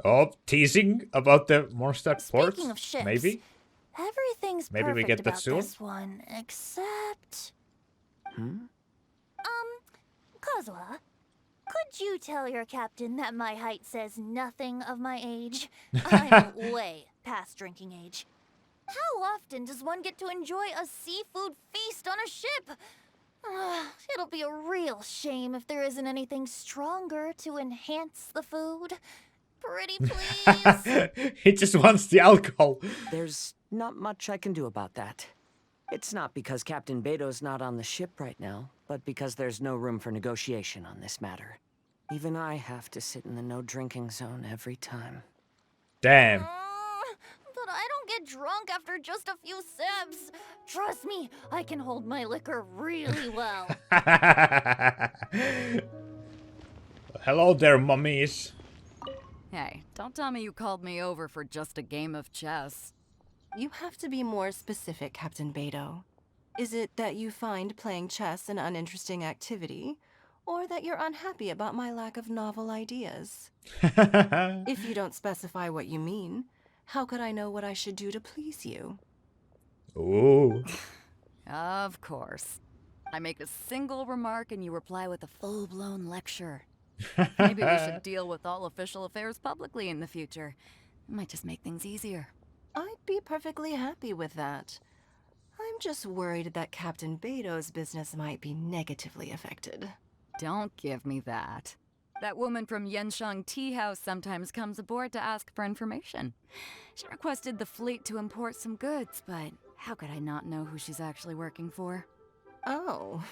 Oh, teasing about the Mondstadt port? Speaking of ships, Maybe? Everything's Maybe perfect we get that about soon? this one, except... Kazuha, could you tell your captain that my height says nothing of my age? I'm way past drinking age. How often does one get to enjoy a seafood feast on a ship? It'll be a real shame if there isn't anything stronger to enhance the food. Pretty please? He just wants the alcohol. There's not much I can do about that. It's not because Captain Beto's not on the ship right now, but because there's no room for negotiation on this matter. Even I have to sit in the no-drinking zone every time. Damn. But I don't get drunk after just a few sips. Trust me, I can hold my liquor really well. Hello there, mummies. Hey, don't tell me you called me over for just a game of chess. You have to be more specific, Captain Beto. Is it that you find playing chess an uninteresting activity, or that you're unhappy about my lack of novel ideas? If you don't specify what you mean, how could I know what I should do to please you? Ooh. Of course. I make a single remark and you reply with a full-blown lecture. Maybe we should deal with all official affairs publicly in the future. It might just make things easier. I'd be perfectly happy with that. I'm just worried that Captain Beto's business might be negatively affected. Don't give me that. That woman from Yenshang Tea House sometimes comes aboard to ask for information. She requested the fleet to import some goods, but how could I not know who she's actually working for? Oh.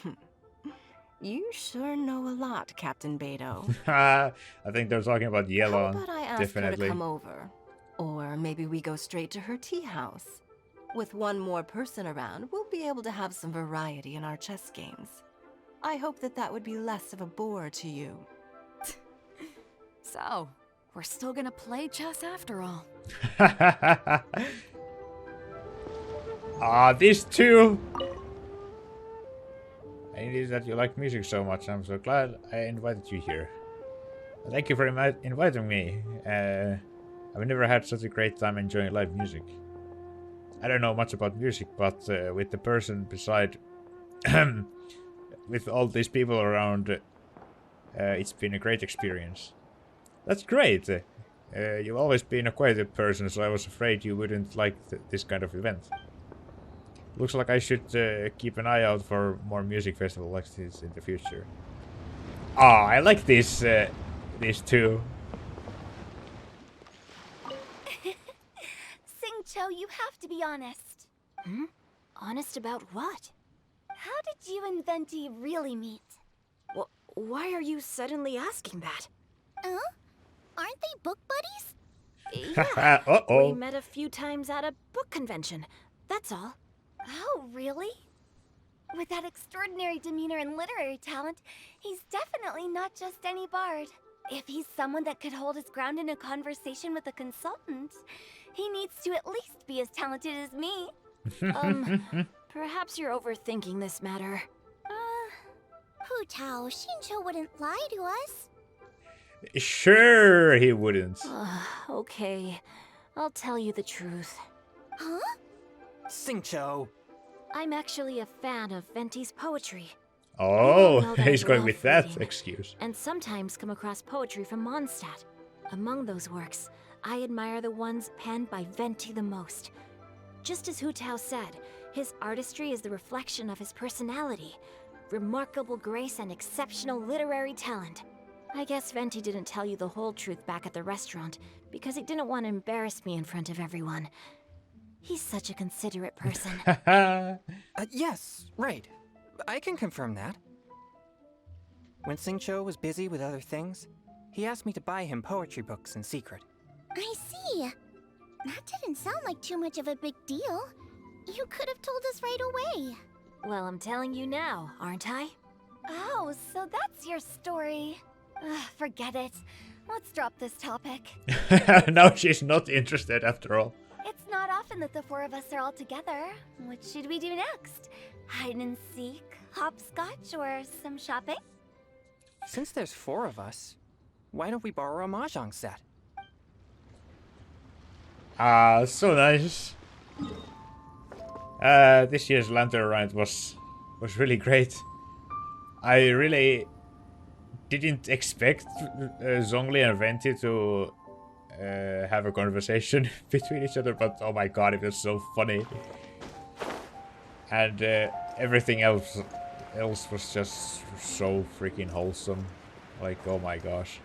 You sure know a lot, Captain Beto. I think they're talking about Yellow. How about I ask her to come over? Or maybe we go straight to her tea house. With one more person around, we'll be able to have some variety in our chess games. I hope that would be less of a bore to you. So, we're still gonna play chess after all. These two. I knew that you like music so much. I'm so glad I invited you here. Thank you for inviting me. I've never had such a great time enjoying live music. I don't know much about music, but with the person beside, with all these people around, it's been a great experience. That's great. You've always been a quiet person, so I was afraid you wouldn't like this kind of event. Looks like I should keep an eye out for more music festivals like this in the future. I like these two. Singcho, you have to be honest. Honest about what? How did you and Venti really meet? Why are you suddenly asking that? Aren't they book buddies? Yeah, Uh-oh. we met a few times at a book convention. That's all. Oh, really? With that extraordinary demeanor and literary talent, he's definitely not just any bard. If he's someone that could hold his ground in a conversation with a consultant, he needs to at least be as talented as me. Perhaps you're overthinking this matter. Hu Tao, Shincho wouldn't lie to us. Sure, he wouldn't. Okay, I'll tell you the truth. Huh? Singcho. I'm actually a fan of Venti's poetry. Oh, he's going with that excuse. And sometimes come across poetry from Mondstadt. Among those works, I admire the ones penned by Venti the most. Just as Hu Tao said, his artistry is the reflection of his personality. Remarkable grace and exceptional literary talent. I guess Venti didn't tell you the whole truth back at the restaurant, because he didn't want to embarrass me in front of everyone. He's such a considerate person. Yes, right. I can confirm that. When Xingqiu was busy with other things, he asked me to buy him poetry books in secret. I see. That didn't sound like too much of a big deal. You could have told us right away. Well, I'm telling you now, aren't I? Oh, so that's your story. Forget it. Let's drop this topic. Now she's not interested after all. It's not often that the four of us are all together. What should we do next? Hide and seek, hopscotch, or some shopping? Since there's 4 of us, why don't we borrow a mahjong set? So nice. This year's Lantern Rite was really great. I really didn't expect Zhongli and Venti to have a conversation between each other, but oh my god, it was so funny. And everything else was just so freaking wholesome. Like, oh my gosh.